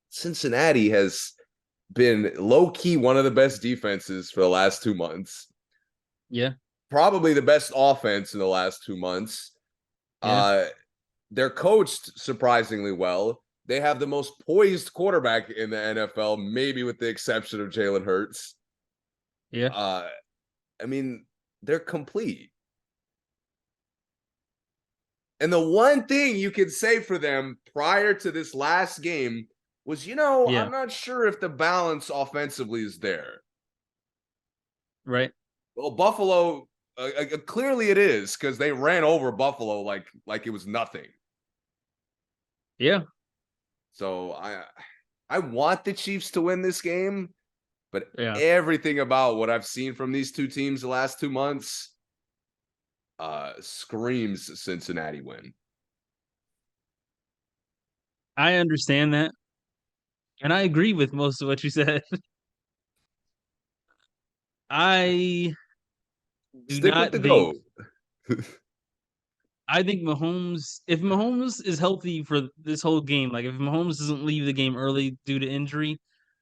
Cincinnati has been low key one of the best defenses for the last 2 months. Yeah. Probably the best offense in the last 2 months. Yeah. Uh, they're coached surprisingly well. They have the most poised quarterback in the NFL, maybe with the exception of Jalen Hurts. Yeah. Uh, I mean, they're complete. And the one thing you could say for them prior to this last game was, Yeah. I'm not sure if the balance offensively is there. Right. Well, Buffalo, clearly it is because they ran over Buffalo like it was nothing. Yeah. So I want the Chiefs to win this game, but Yeah. everything about what I've seen from these two teams the last 2 months screams Cincinnati win. I understand that. And I agree with most of what you said. I do Stick with the not think GOAT. I think if Mahomes is healthy for this whole game, like if Mahomes doesn't leave the game early due to injury,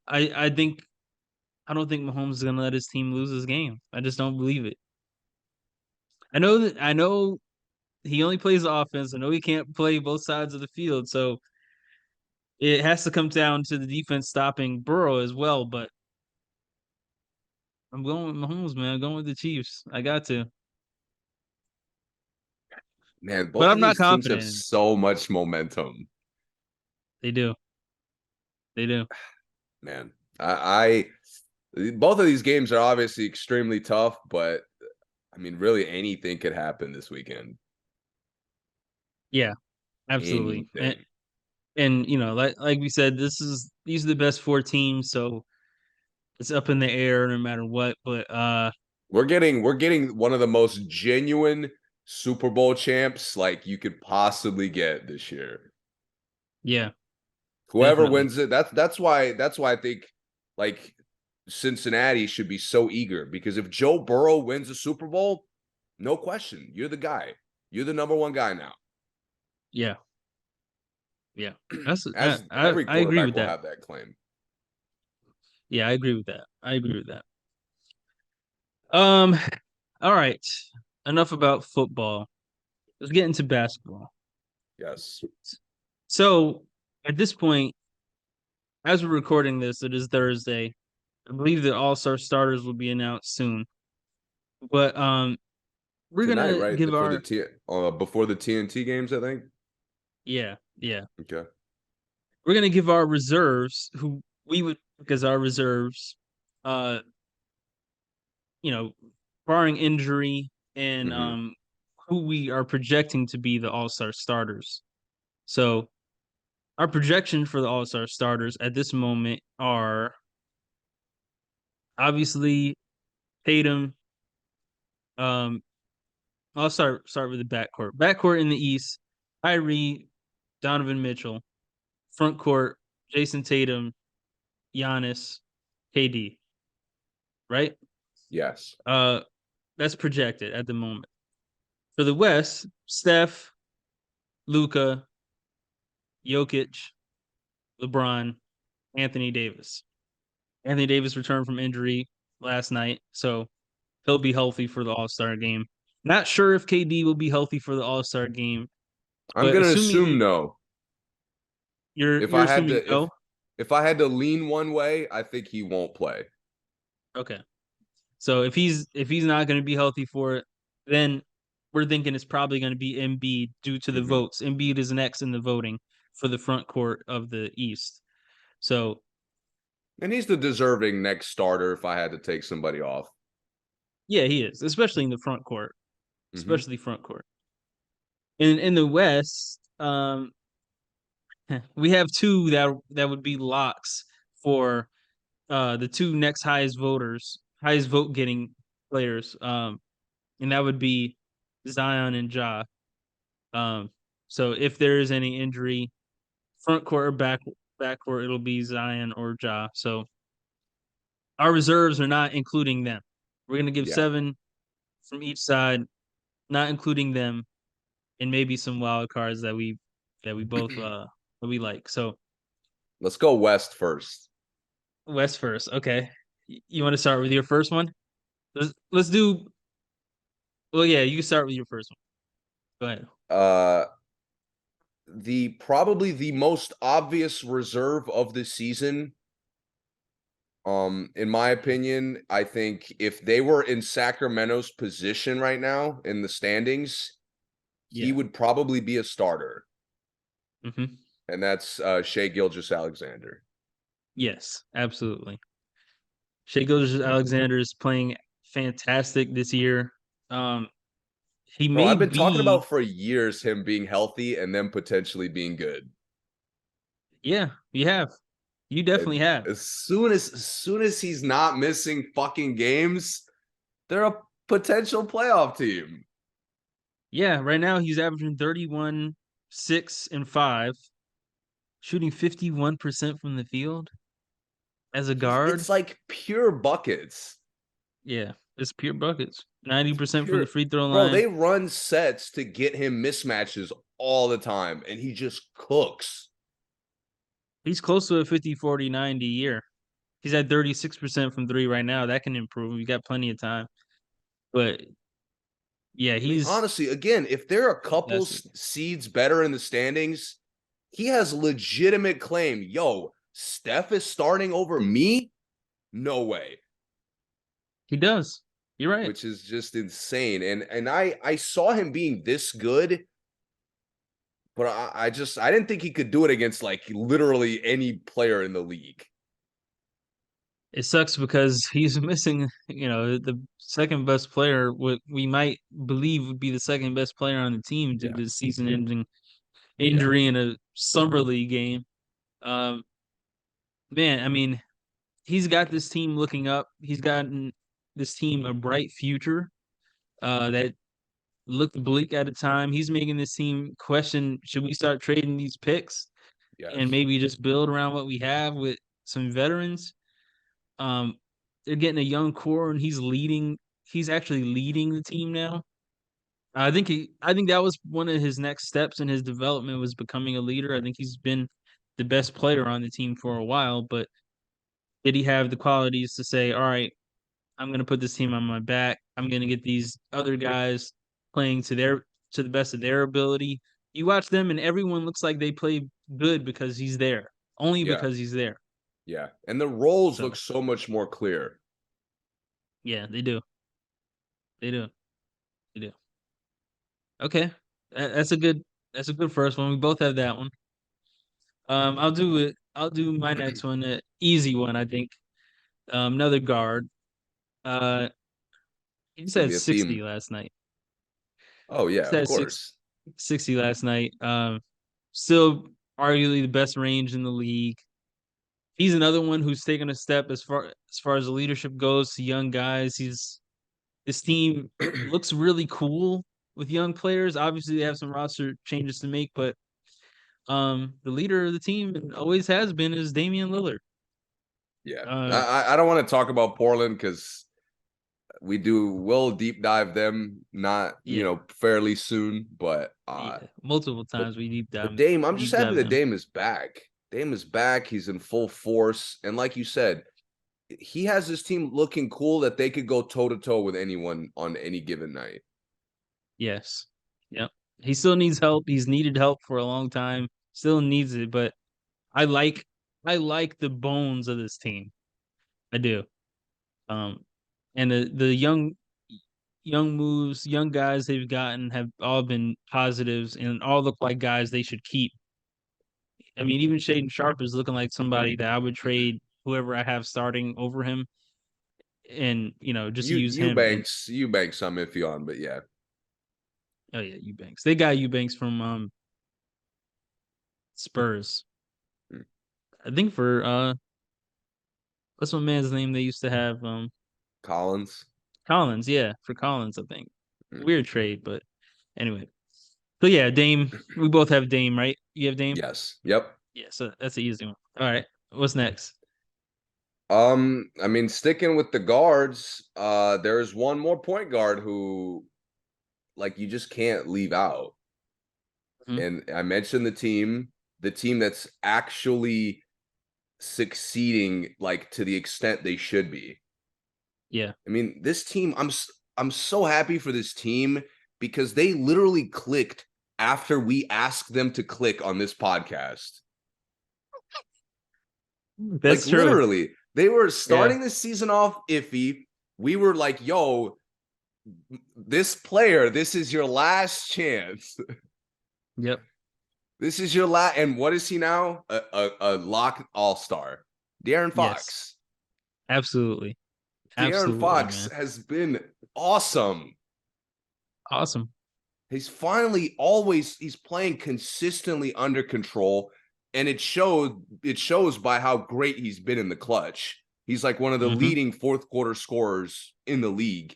I don't think Mahomes is gonna let his team lose this game. I just don't believe it. I know he only plays offense. I know he can't play both sides of the field, so it has to come down to the defense stopping Burrow as well. But I'm going with Mahomes, man. I'm going with the Chiefs. I got to, Man, but both of I'm not these teams have confident. so much momentum. They do. They do. Man, I both of these games are obviously extremely tough, but I mean, really anything could happen this weekend. Yeah, absolutely. Anything. And like we said, these are the best four teams, so it's up in the air no matter what. But We're getting one of the most genuine Super Bowl champs like you could possibly get this year. yeah, Whoever definitely. wins it, that's why I think like Cincinnati should be so eager because if Joe Burrow wins the Super Bowl, no question, you're the guy. You're the number one guy now. Yeah, yeah. That's As every I agree quarterback with will that. have that claim. Yeah, I agree with that. I agree with that. Um, all right. Enough about football. Let's get into basketball. Yes. So at this point, as we're recording this, it is Thursday. I believe the All-Star starters will be announced soon. But we're Tonight, gonna right? give For the our T before the TNT games, I think. yeah, yeah. Okay. We're gonna give our reserves who we would because our reserves, uh, you know, barring injury and Hmm. who we are projecting to be the All-Star starters. So our projection for the All-Star starters at this moment are obviously Tatum. Um, I'll start with the backcourt. Backcourt in the East: Kyrie, Donovan Mitchell. Front court: Jason Tatum, Giannis, KD. Right? Yes. Uh, that's projected at the moment. For the West: Steph, Luca, Jokic, LeBron, Anthony Davis. Anthony Davis returned from injury last night, so he'll be healthy for the All Star game. Not sure if KD will be healthy for the All Star game, I'm but gonna assuming assume no. If you're I had assuming to no. if I had to lean one way, I think he won't play. Okay, so if he's not going to be healthy for it, then we're thinking it's probably going to be Embiid due to the Hmm. votes. Embiid is next in the voting for the front court of the East. So And he's the deserving next starter if I had to take somebody off. yeah, he is, especially in the front court, Hmm. especially front court. In the West, we have two that would be locks for the two next highest vote getting players. And that would be Zion and Ja. Um, so if there is any injury, front court or back court, it'll be Zion or Ja. So our reserves are not including them. We're gonna give Yeah. seven from each side, not including them, and maybe some wild cards that we both that we like. So Let's go West first. West first, okay. You want to start with your first one? Let's do. Well, yeah, you can start with your first one. Go ahead. Uh the probably the most obvious reserve of the season. In my opinion, I think if they were in Sacramento's position right now in the standings, he Yeah. would probably be a starter. Hmm. And that's Shea Gilgeous-Alexander. Yes, absolutely. Shea Gilgeous-Alexander is playing fantastic this year. Um, he Bro, may I've been talking be, about for years him being healthy and then potentially being good. yeah, you have. You definitely And have. as soon as he's not missing fucking games, they're a potential playoff team. Yeah, right now he's averaging 31, 6, and 5, shooting 51% from the field as a guard. It's like pure buckets. Yeah, it's pure buckets. 90% from the Pure free throw Bro, line. they run sets to get him mismatches all the time and he just cooks. He's close to a 50-40-90 year. He's at 36% from three right now. That can improve. You got plenty of time. But yeah, I mean, he's honestly, again, if they're a couple fantastic. seeds better in the standings, he has legitimate claim. Yo, Steph is starting over me? No way. He does. You're right. which is just insane. And I saw him being this good, but I didn't think he could do it against like literally any player in the league. It sucks because he's missing, the second best player, what we might believe would be the second best player on the team due Yeah, to season-ending yeah, injury in a summer league game. Um, man, I mean, he's got this team looking up. He's gotten this team a bright future that looked bleak at a time. He's making this team question, should we start trading these picks and yes, maybe just build around what we have with some veterans? Um, they're getting a young core, and he's actually leading the team now. I think that was one of his next steps in his development, was becoming a leader. I think he's been the best player on the team for a while, but did he have the qualities to say, all right, I'm gonna put this team on my back. I'm gonna get these other guys playing to the best of their ability. You watch them and everyone looks like they play good because he's there. Only yeah, because he's there. yeah. And the roles look So so much more clear. yeah, they do. They do. They do. Okay. That's a good first one. We both have that one. I'll do it. I'll do my next one, an easy one, I think. Another guard. Uh, he just Gonna had be a 60 theme. last night. Oh He yeah, just of had course. 60 last night. Still arguably the best range in the league. He's another one who's taken a step as far as the leadership goes to young guys. This team looks really cool with young players. Obviously, they have some roster changes to make, but the leader of the team always has been is Damian Lillard. Yeah. Uh, I don't want to talk about Portland because we'll deep dive them not, yeah, fairly soon, but yeah. Multiple but times we but Dame, I'm just deep happy dive that them. Dame is back. Dame is back. He's in full force. And like you said, he has this team looking cool that they could go toe to toe with anyone on any given night. Yes. Yep. He still needs help. He's needed help for a long time. Still needs it, but I like I like the bones of this team. I do. Um, and the young moves, young guys they've gotten have all been positives and all look like guys they should keep. I mean, even Shaden Sharp is looking like somebody that I would trade whoever I have starting over him, and just You use him. And Eubanks I'm iffy on, but yeah. oh yeah, Eubanks. They got Eubanks from Spurs. Mm. I think for what's my man's name they used to have? Collins. Collins, yeah, for Collins, I think. Mm. Weird trade, but anyway. So yeah, Dame. We both have Dame, right? You have Dame? Yes. Yep. Yeah, so that's an easy one. All right. What's next? I mean, sticking with the guards, there's one more point guard who like you just can't leave out. Mhm. And I mentioned the team that's actually succeeding like to the extent they should be. Yeah. I mean, this team, I'm so happy for this team because they literally clicked after we asked them to click on this podcast. Like That's true. literally, they were Yeah. starting the season off iffy. We were like, "Yo, this player, this is your last chance. Yep. This is your last." And what is he now? A lock all-star. De'Aaron Yes. Fox. Absolutely. De'Aaron Absolutely, Fox man. has been awesome. Awesome. He's finally he's playing consistently under control, and it shows by how great he's been in the clutch. He's like one of the Hmm. leading fourth quarter scorers in the league.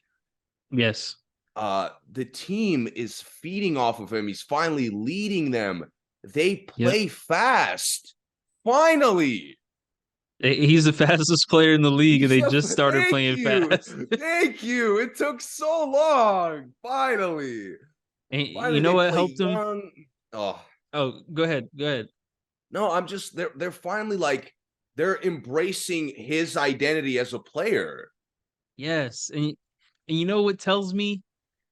Yes. The team is feeding off of him. He's finally leading them. They Yep. play fast. Finally. He's the fastest player in the league, and they just started Thank playing you. fast. Thank you. It took so long. Finally. And Finally, you know they what play helped him? young. Oh, Oh, go ahead. Go ahead. no, I'm just they're finally like they're embracing his identity as a player. Yes. And you know what tells me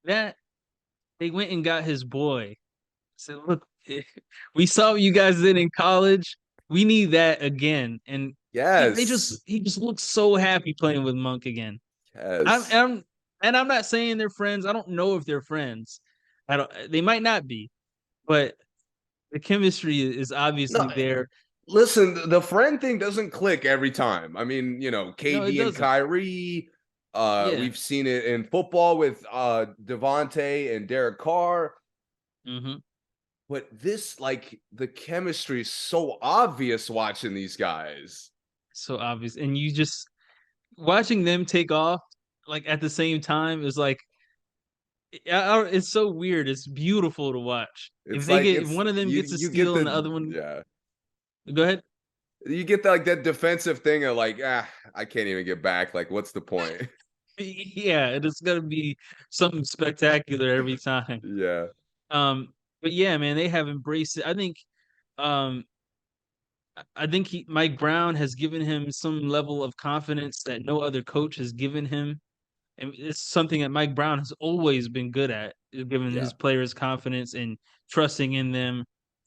that they went and got his boy. So look, we saw what you guys did in college. We need that again. And Yes. he just looks so happy playing with Monk again. I'm, Yes. I'm and I'm not saying they're friends. I don't know if they're friends. I don't. They might not be, but the chemistry is obviously No, there. listen, the friend thing doesn't click every time. I mean, No, it KD and doesn't. Kyrie. Yeah. We've seen it in football with Devontae and Derek Carr. Hmm. But this, like, the chemistry is so obvious watching these guys. So obvious, and you just watching them take off like at the same time is like it's so weird. It's beautiful to watch. It's like If one of them gets a you get steal and the the other one, yeah. go ahead. You get like that defensive thing of like, I can't even get back. Like, what's the point? Yeah, and it's gonna be something spectacular every time. Yeah. Um, but yeah, man, they have embraced it. Um, I think Mike Brown has given him some level of confidence that no other coach has given him. And it's something that Mike Brown has always been good at, giving Yeah. his players confidence and trusting in them.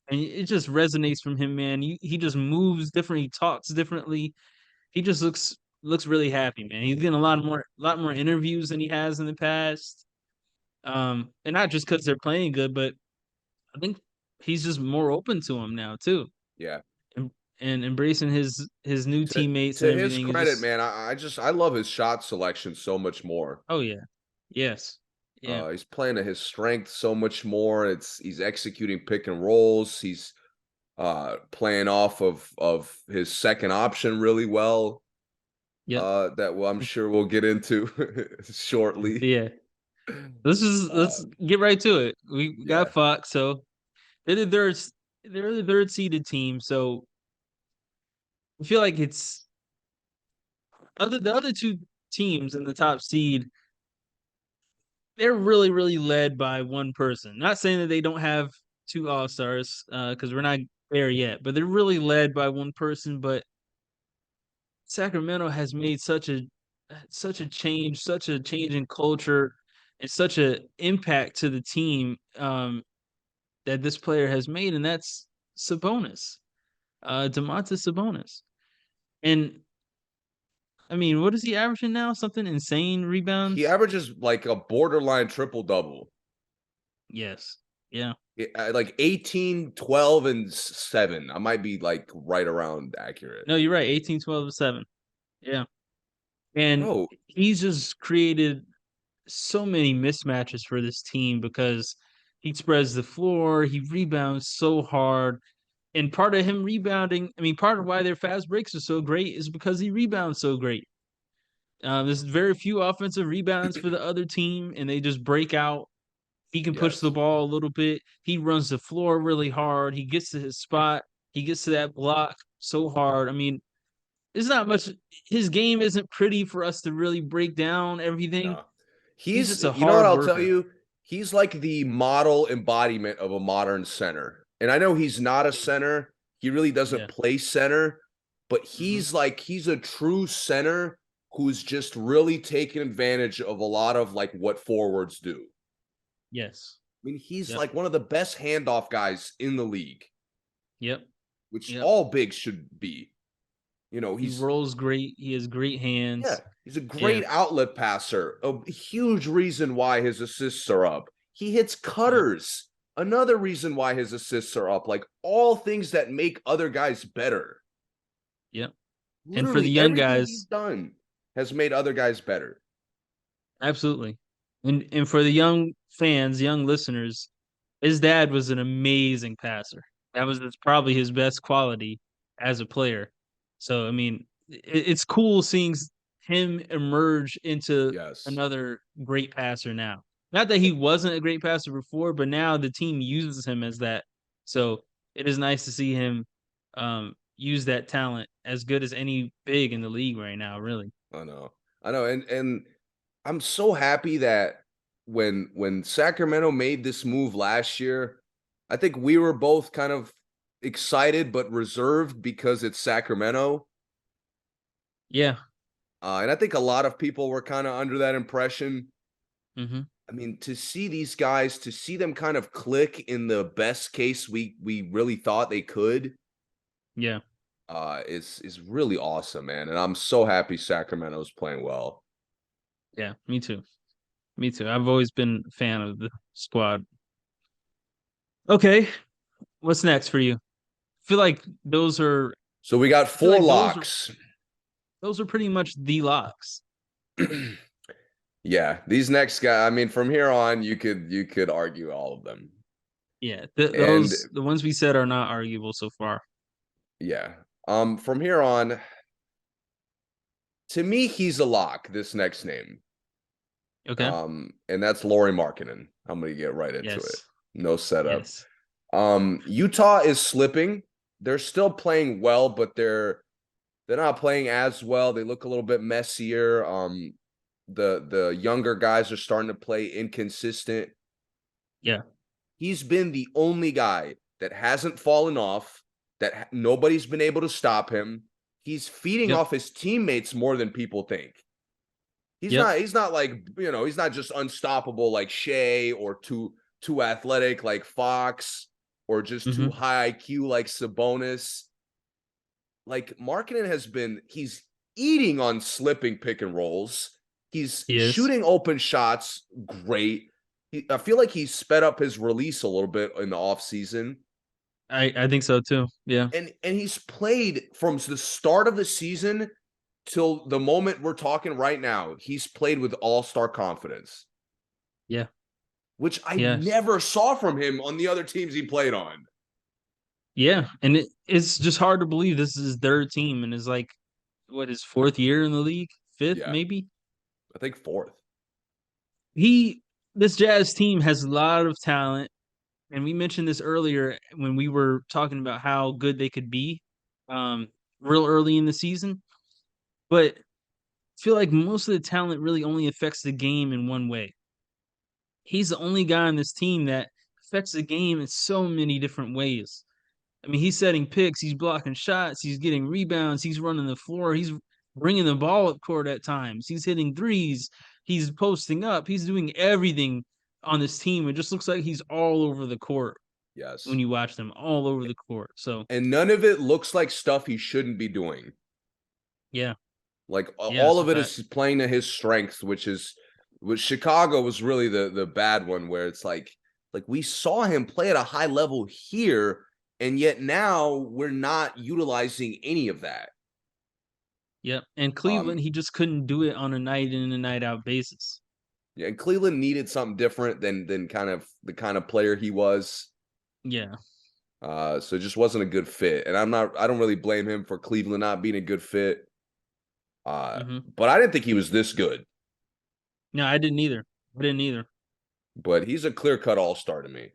And it just resonates from him, man. He just moves different. He talks differently. He just looks really happy, man. He's getting a lot more interviews than he has in the past. And not just because they're playing good, but I think he's just more open to him now too, Yeah. and, and embracing his new To teammates and to his everything is credit, just man, I love his shot selection so much more. oh yeah, yes, yeah, He's playing to his strength so much more. He's executing pick and rolls. He's playing off of his second option really well. yep, That I'm sure we'll get into shortly. yeah. Let's Uh, get right to it. We got yeah, Fox, so they're the third they're the third seeded team. So I feel like it's the other two teams in the top seed. They're really led by one person. Not saying that they don't have two all stars, because we're not there yet, but they're really led by one person. But Sacramento has made such a change in culture, and such a impact to the team. That this player has made, and that's Sabonis, Domantas Sabonis. And I mean, what is he averaging now? Something insane he rebounds. averages like a borderline triple double. Yes, yeah. Like 18, 12, and 7. I might be like right around accurate. No, you're right. 18, 12, and 7. Yeah, and Bro, he's just created so many mismatches for this team because he spreads the floor. He rebounds so hard. And part of him rebounding, I mean, part of why their fast breaks are so great is because he rebounds so great. There's very few offensive rebounds for the other team, and they just break out. He can push the yes. ball a little bit. He runs the floor really hard. He gets to his spot. He gets to that block so hard. I mean, it's not much. His game isn't pretty for us to really break down everything. No. He's He's just a you know what hard I'll tell worker. you? He's like the model embodiment of a modern center. And I know he's not a Yes. center. He really doesn't Yeah. play center, but Hmm. he's a true center who's just really taking advantage of a lot of like what forwards do. Yes. I mean, he's Yep. like one of the best handoff guys in the league, Yep. which Yep. all bigs should be. He He's rolls great. He has great yeah, hands. he's a Yeah. great outlet passer. A huge reason why his assists are up. He hits Yep. cutters. Another reason why his assists are up. Like all things that make other guys better. Yep. And for the Literally young everything he's guys, done has made other guys better. absolutely. And for the young fans, young listeners, his dad was an amazing passer. That was probably his best quality as a player. So I mean, it's cool seeing him emerge into Yes. another great passer now. Not that he wasn't a great passer before, but now the team uses him as that. So it is nice to see him use that talent as good as any big in the league right now, really. I know. I know. And I'm so happy that when Sacramento made this move last year, I think we were both kind of excited but reserved because it's Sacramento. Yeah. And I think a lot of people were kind of under that impression. Hmm. I mean, to see these guys, to see them kind of click in the best case we really thought they could, Yeah. is really awesome, man. And I'm so happy Sacramento's playing well. Yeah, me too. Me too. I've always been a fan of the squad. Okay, what's next for you? Feel like those are So we got I feel four like locks. those are pretty much the locks. Yeah, these next guys, I mean, from here on, you could argue all of them. Yeah, And the ones we said are not arguable so far. yeah, from here on, to me, he's a lock, this next name. Okay. And that's Laurie Markkinen. I'm gonna get right into it. Yes. No setup. Yes. Utah is slipping. They're still playing well, but they're not playing as well. They look a little bit messier. The younger guys are starting to play inconsistent. Yeah. He's been the only guy that hasn't fallen off, that nobody's been able to stop him. He's feeding Yep. off his teammates more than people think. He's Yep. not he's not like, he's not just unstoppable like Shea or too athletic like Fox or just too Hmm. high IQ like Sabonis. Like Markkinen he's eating on slipping pick and rolls. He's He is. shooting open shots great. I feel like he sped up his release a little bit in the offseason. I think so too. Yeah. And he's played from the start of the season till the moment we're talking right now. He's played with all-star confidence, Yeah. which I Yes. never saw from him on the other teams he played on. Yeah. And it's just hard to believe this is their team and is like what his fourth year in the league, fifth Yeah, maybe. I think fourth. He this Jazz team has a lot of talent, and we mentioned this earlier when we were talking about how good they could be, um, real early in the season. But I feel like most of the talent really only affects the game in one way. He's the only guy on this team that affects the game in so many different ways. I mean, he's setting picks, he's blocking shots, he's getting rebounds, he's running the floor, he's bringing the ball up court at times, he's hitting threes, he's posting up, he's doing everything on this team. It just looks like he's all over the court when Yes. you watch them, all over the court. So, And none of it looks like stuff he shouldn't be doing. yeah, Like yeah, all it's a of it fact. is playing to his strengths, which Chicago was really the bad one where it's like we saw him play at a high level here, and yet now we're not utilizing any of that. Yep. And Um, Cleveland, he just couldn't do it on a night in and night out basis. yeah, and Cleveland needed something different than kind of the kind of player he was. Yeah. So it just wasn't a good fit. And I don't really blame him for Cleveland not being a good fit. Hmm. But I didn't think he was this good. No, I didn't either. I didn't either. But he's a clear-cut all-star to me.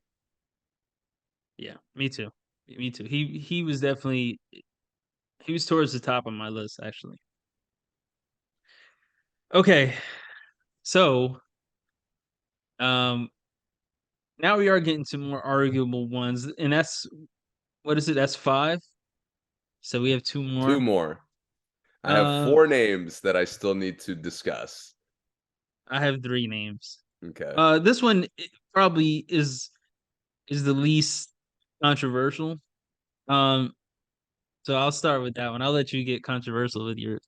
Yeah, me too. Me too. He was definitely he was towards the top of my list actually. Okay, so um now we are getting to more arguable ones, and that's what is it? That's five. So we have two Two more. more. I have Uh, four names that I still need to discuss. I have three names. Okay. This one probably is the least controversial. Um, so I'll start with that one. I'll let you get controversial with yours.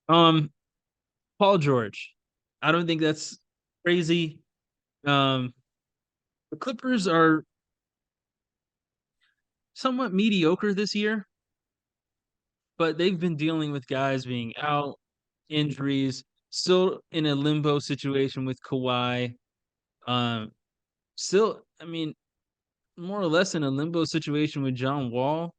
Um, Paul George. I don't think that's crazy. Um, the Clippers are somewhat mediocre this year, but they've been dealing with guys being out, injuries, still in a limbo situation with Kawhi. Um, still, I mean, more or less in a limbo situation with John Wall,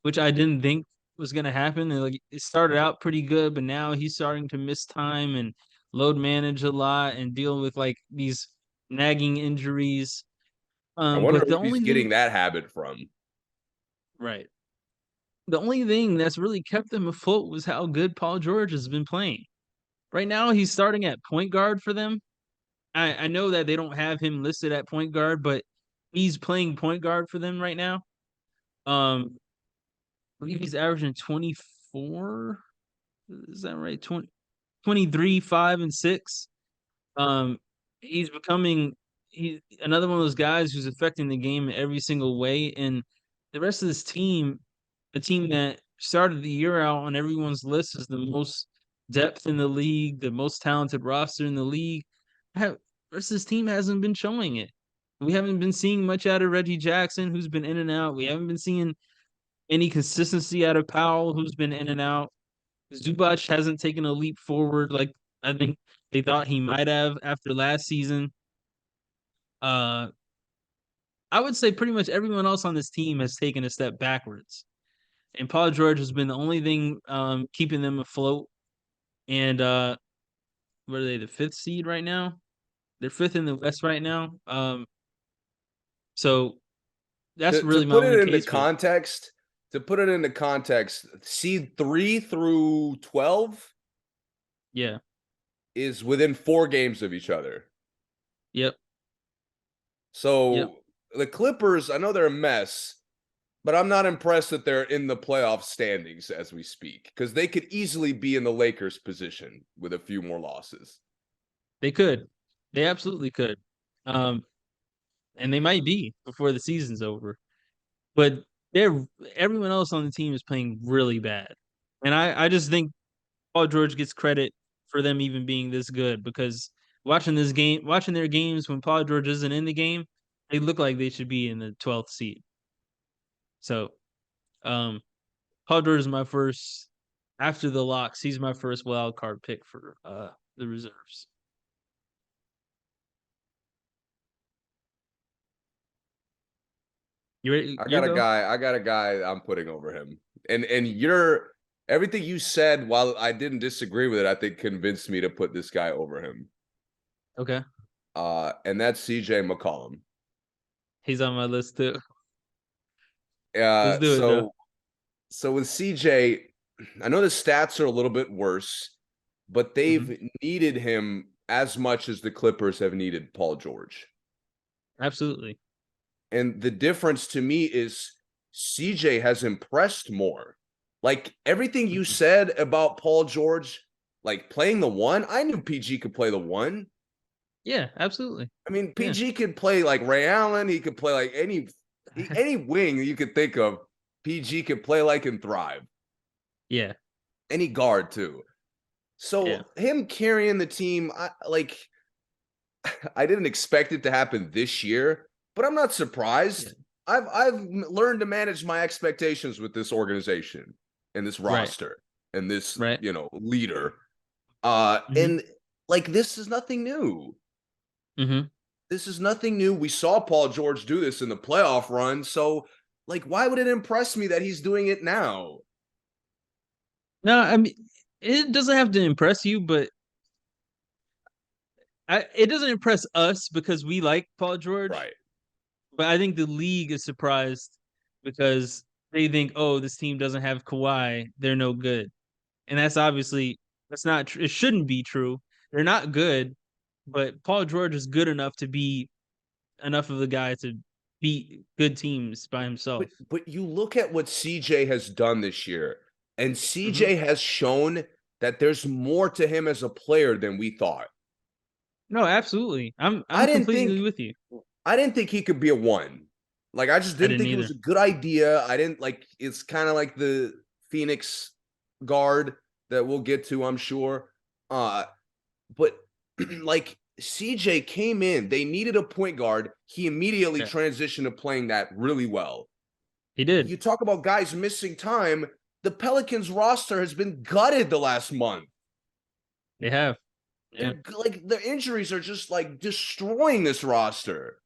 which I didn't think was gonna happen. And like it started out pretty good, but now he's starting to miss time and load manage a lot and deal with like these nagging injuries. I wonder But where the he's only getting thing, that habit from. right? The only thing that's really kept them afloat was how good Paul George has been playing. Right now, he's starting at point guard for them. I know that they don't have him listed at point guard, but he's playing point guard for them right now. I believe he's averaging 24. Is that right? 23, 5, and 6. Um, he's becoming he's another one of those guys who's affecting the game in every single way. And the rest of this team, the team that started the year out on everyone's list is the most. depth in the league, the most talented roster in the league. Versus team hasn't been showing it. We haven't been seeing much out of Reggie Jackson, who's been in and out. We haven't been seeing any consistency out of Powell, who's been in and out. Zubac hasn't taken a leap forward like I think they thought he might have after last season. Uh, I would say pretty much everyone else on this team has taken a step backwards, and Paul George has been the only thing keeping them afloat. And what are they? The fifth seed right now. They're fifth in the West right now. So that's To really my put it only into case. But context, seed 3 through 12 yeah, is within 4 games of each other. yep, yep. So the Clippers, I know they're a mess, but I'm not impressed that they're in the playoff standings as we speak because they could easily be in the Lakers' position with a few more losses. They could, they absolutely could, and they might be before the season's over. But they're everyone else on the team is playing really bad, and I just think Paul George gets credit for them even being this good because watching their games when Paul George isn't in the game, they look like they should be in the 12th seed. So, um, Paul George is my first after the locks. He's my first wild card pick for the reserves. You ready? I You got a go. guy, I got a guy I'm putting over him. And you're everything you said, while I didn't disagree with it, I think convinced me to put this guy over him. Okay, And that's CJ McCollum. he's on my list too. Let's Uh do it though. so so with CJ, I know the stats are a little bit worse, but Hmm. they've needed him as much as the Clippers have needed Paul George. Absolutely. And the difference to me is CJ has impressed more. Like everything you Mhm. said about Paul George, like playing the one, I knew PG could play the one. Yeah, absolutely. I mean, Yeah. PG could play like Ray Allen. He could play like any wing you could think of. PG could play like and thrive. Yeah. Any guard too. Yeah. So him carrying the team, I didn't expect it to happen this year, but I'm not Yeah. surprised. I've learned to manage my expectations with this organization and this Right. roster and this, Right. leader. Hmm. And like this is nothing new. Hmm. This is nothing new. We saw Paul George do this in the playoff run. So, like, why would it impress me that he's doing it now? No, I mean it doesn't have to impress you, but it doesn't impress us because we like Paul George. Right. But I think the league is surprised because they think, oh, this team doesn't have Kawhi, they're no good, and that's not true. It shouldn't be true. They're not good, but Paul George is good enough to be enough of the guy to beat good teams by But himself. but you look at what CJ has done this year, and Hmm. CJ has shown that there's more to him as a player than we thought. No, absolutely. I I'm didn't completely think with you. I didn't think he could be a one. Like I just I didn't didn't think it was either. a good idea. I didn't like it's kind of like the Phoenix guard that we'll get to, I'm sure. But like CJ came in, they needed a point guard. He immediately Yeah, transitioned to playing that really well. he did. You talk about guys missing time. The Pelicans roster has been gutted the last month. They have. Yeah, They're like the injuries are just like destroying this roster.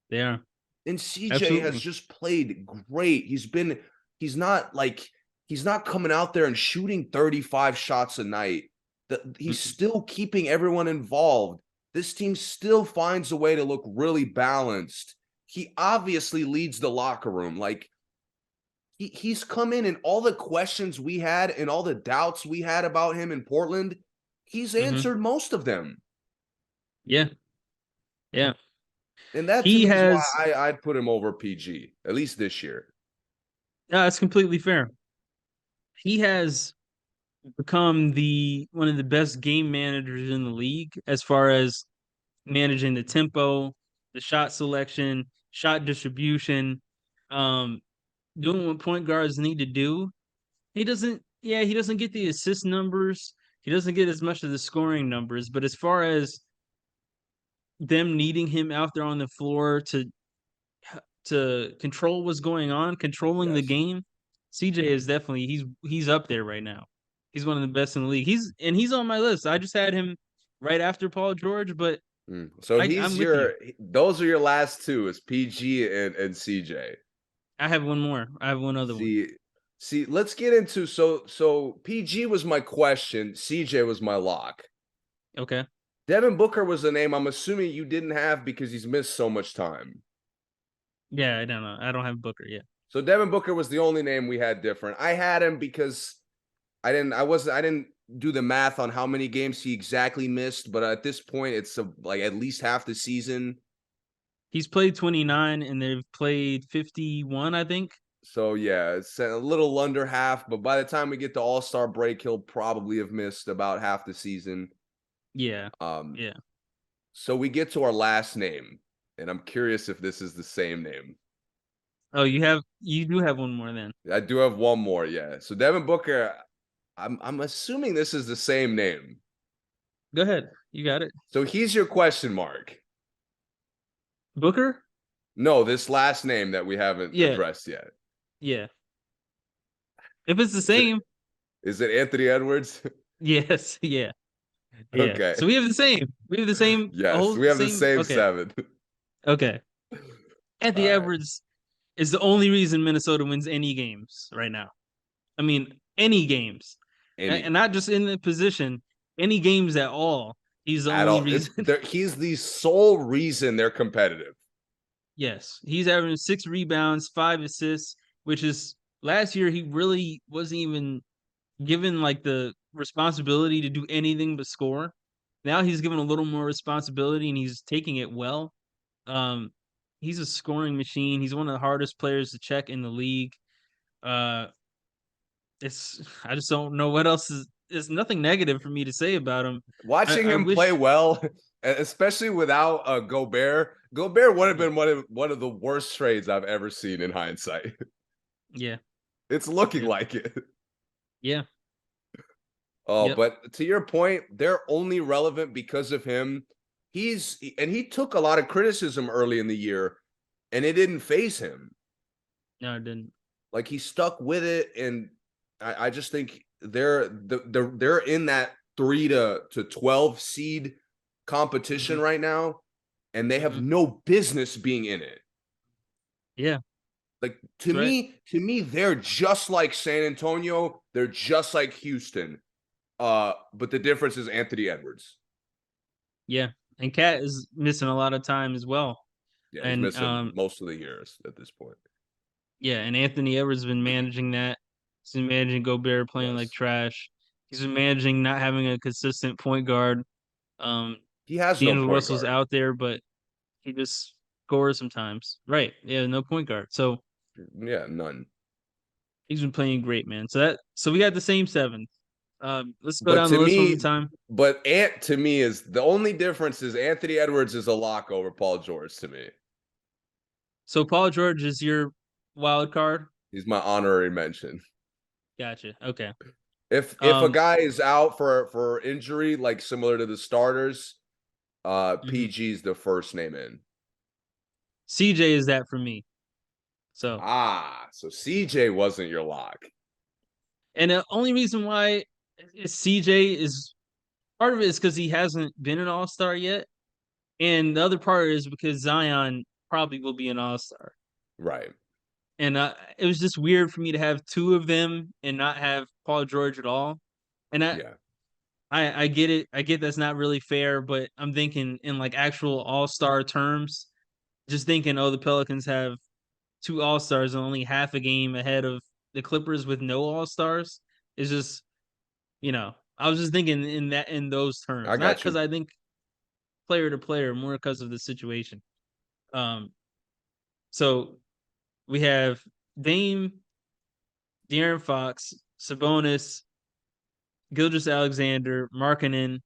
they are. And CJ has Absolutely. just played great. He's not like he's not coming out there and shooting 35 shots a night. He's Mm-mm. still keeping everyone involved. This team still finds a way to look really balanced. He obviously leads the locker room. Like he's come in and all the questions we had and all the doubts we had about him in Portland, he's Hmm. answered most of them. Yeah, yeah. And that to He me is why has. I'd put him over PG, at least this year. No, that's completely fair. He has become the one of the best game managers in the league as far as managing the tempo, the shot selection, shot distribution, um, doing what point guards need to do. He doesn't. Yeah, he doesn't get the assist numbers. he doesn't get as much of the scoring numbers, but as far as them needing him out there on the floor to control what's going on, controlling the Yes. game, CJ is definitely he's up there right now. He's one of the best in the league. He's on my list. I just had him right after Paul George, but So I'm with you. those are your last two is PG and CJ. I have one more. I have one other one. See, let's get into so PG was my question, CJ was my lock. Okay. Devin Booker was the name I'm assuming you didn't have because he's missed so much time. Yeah, I don't know. I don't have Booker yet. So Devin Booker was the only name we had different. I had him because I didn't do the math on how many games he exactly missed, but at this point it's like at least half the season. He's played 29 and they've played 51, I think. So yeah, it's a little under half, but by the time we get to All-Star break, he'll probably have missed about half the season. Yeah. Um, Yeah. so we get to our last name, and I'm curious if this is the same name. Oh, you do have one more then. I do have one more, yeah. So Devin Booker, I'm assuming this is the same name. Go ahead. You got it. So he's your question mark. Booker? No, this last name that we haven't Yeah. addressed yet. Yeah. If it's the Is it same, Anthony Edwards? yes. Yeah. Yeah. Okay. So we have the same. We have the same Yes, whole we have the same same okay. 7. Okay. All Anthony right. Edwards is the only reason Minnesota wins any games right now. I mean, any games. And Any not just in the position, any games at all. He's the at only all. reason. He's the sole reason they're competitive. Yes. He's averaging 6 rebounds, 5 assists, which is last year he really wasn't even given like the responsibility to do anything but score. Now he's given a little more responsibility and he's taking it well. Um, he's a scoring machine. He's one of the hardest players to check in the league. Uh, it's I just don't know what else is. There's nothing negative for me to say about him. Watching I him play wish, well, especially without Gobert. Gobert would have yeah, been one of the worst trades I've ever seen in hindsight. yeah, It's looking yeah, like it. yeah, Oh, yep, but to your point, they're only relevant because of him. He took a lot of criticism early in the year, and it didn't phase him. no, it didn't. Like he stuck with it, and I just think they're in that 3 to 12 seed competition Hmm. right now, and they have Hmm. no business being in it. Yeah, Like that's right. to me, they're just like San Antonio. They're just like Houston. But the difference is Anthony Edwards. Yeah, and Cat is missing a lot of time as well. Yeah, he's And missing most of the years at this point. yeah, and Anthony Edwards has been managing that. He's been managing Gobert playing like Yes, trash. He's been managing not having a consistent point guard. Um, he has no D'Angelo point Russell's guard. out there, but he just scores sometimes. Right? Yeah, no point guard. So Yeah, none. he's been playing great, man. So we got the same 7. Let's go But down to the list one more me, time. Ant to me is the only difference is Anthony Edwards is a lock over Paul George to me. So Paul George is your wild card. He's my honorary mention. Gotcha. Okay. If a Um. guy is out for injury, like similar to the starters, Mhm. PG's the first name in. CJ is that for me. So, So CJ wasn't your lock. and the only reason why is CJ is part of it is because he hasn't been an All Star yet, and the other part is because Zion probably will be an All Star. Right. And it was just weird for me to have 2 of them and not have Paul George at all. And Yeah. I get it. I get that's not really fair, but I'm thinking in like actual All Star terms. Just thinking, oh, the Pelicans have 2 All Stars and only half a game ahead of the Clippers with no All Stars is just, I was just thinking in those I terms, not got because you. I think player to player, more because of the situation. Um, so we have Dame, De'Aaron Fox, Sabonis, Gilgeous Alexander, Markkinen,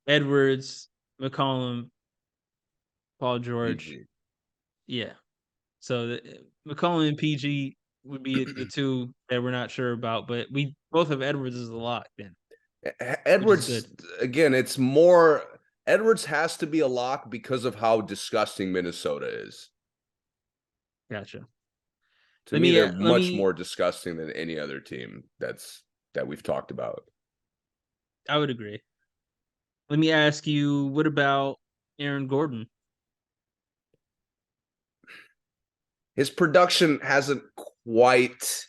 Edwards, McCollum, Paul George. PG. Yeah. So McCollum and PG would be the 2 that we're not sure about, but we both have Edwards as a lock then. which is good. Edwards, again, it's more Edwards has to be a lock because of how disgusting Minnesota is. Gotcha. To me, they're Let much me. more disgusting than any other team that we've talked about. I would agree. Let me ask you, what about Aaron Gordon? His production hasn't quite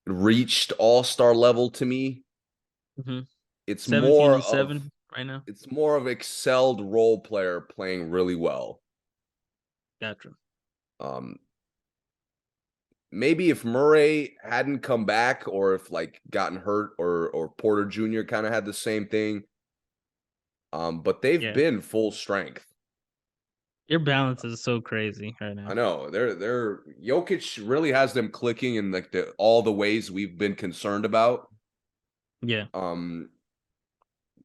reached all-star level to me. Mm-hmm. It's 17 more and of 7 right now. it's more of excelled role player playing really well. Gotcha. Um, Maybe if Murray hadn't come back, or if like gotten hurt, or Porter Jr. kind of had the same thing. But they've Yeah. been full strength. Your balance is so crazy right I now. know they're Jokic really has them clicking in like all the ways we've been concerned about. Yeah. Um,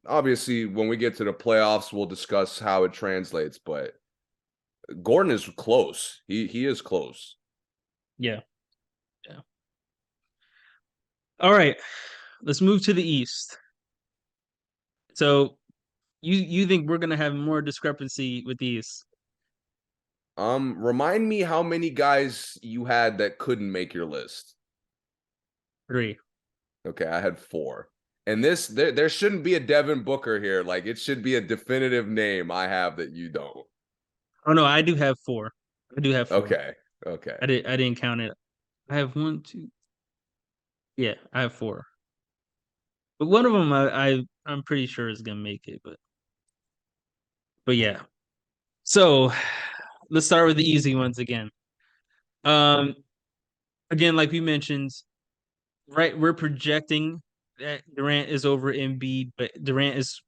Obviously, when we get to the playoffs, we'll discuss how it translates. But Gordon is close. He is close. Yeah. Yeah. All right. Let's move to the East. So you think we're gonna have more discrepancy with these? Remind me how many guys you had that couldn't make your list. 3. Okay, I had 4. And there shouldn't be a Devin Booker here. Like it should be a definitive name I have that you don't. Oh no, I do have 4. I do have 4. Okay. Okay. I didn't count it. I have one, two. Yeah, I have 4. But one of them I'm pretty sure is gonna make it. But yeah. So let's start with the easy ones again. Um, Again, like we mentioned, right? We're projecting that Durant is over Embiid, but Durant is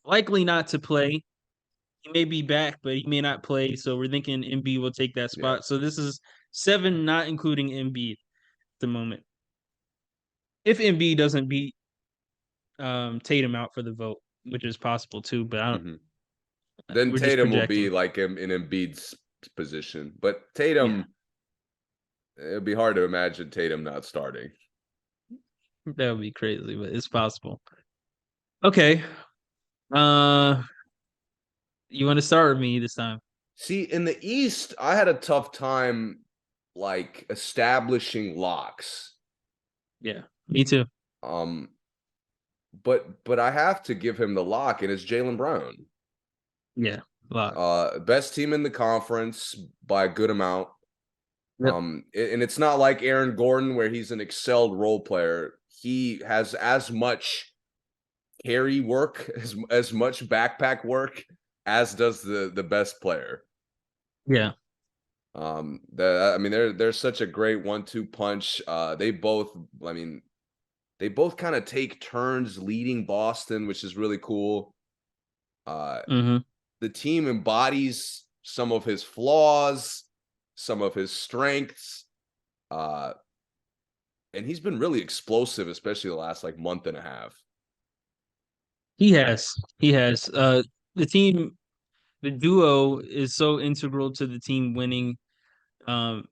likely not to play. He may be back, but he may not play. So we're thinking Embiid will take that Yeah. spot. So this is 7, not including Embiid at the moment. If Embiid doesn't beat Tatum out for the vote, which is possible too, but I don't. Hmm. Then We're just Tatum will be projecting. like in Embiid's position. But Yeah, Tatum, it'd be hard to imagine Tatum not starting. that would be crazy, but it's possible. Okay. Uh, you want to start with me this time? See, in the East, I had a tough time like establishing locks. Yeah, me too. Um, but I have to give him the lock, and it's Jalen Brown. Yeah, lock. Best team in the conference by a good amount. Yep. And it's not like Aaron Gordon where he's an excelled role player. He has as much carry work, as much backpack work as does the best player. Yeah. I mean, they're such a great 1-2 punch. They both, I mean, they both kind of take turns leading Boston, which is really cool. Uh, Mm-hmm. the team embodies some of his flaws, some of his strengths. Uh, and he's been really explosive, especially the last like month and a half. He has. He has. The team, the duo is so integral to the team winning. Um,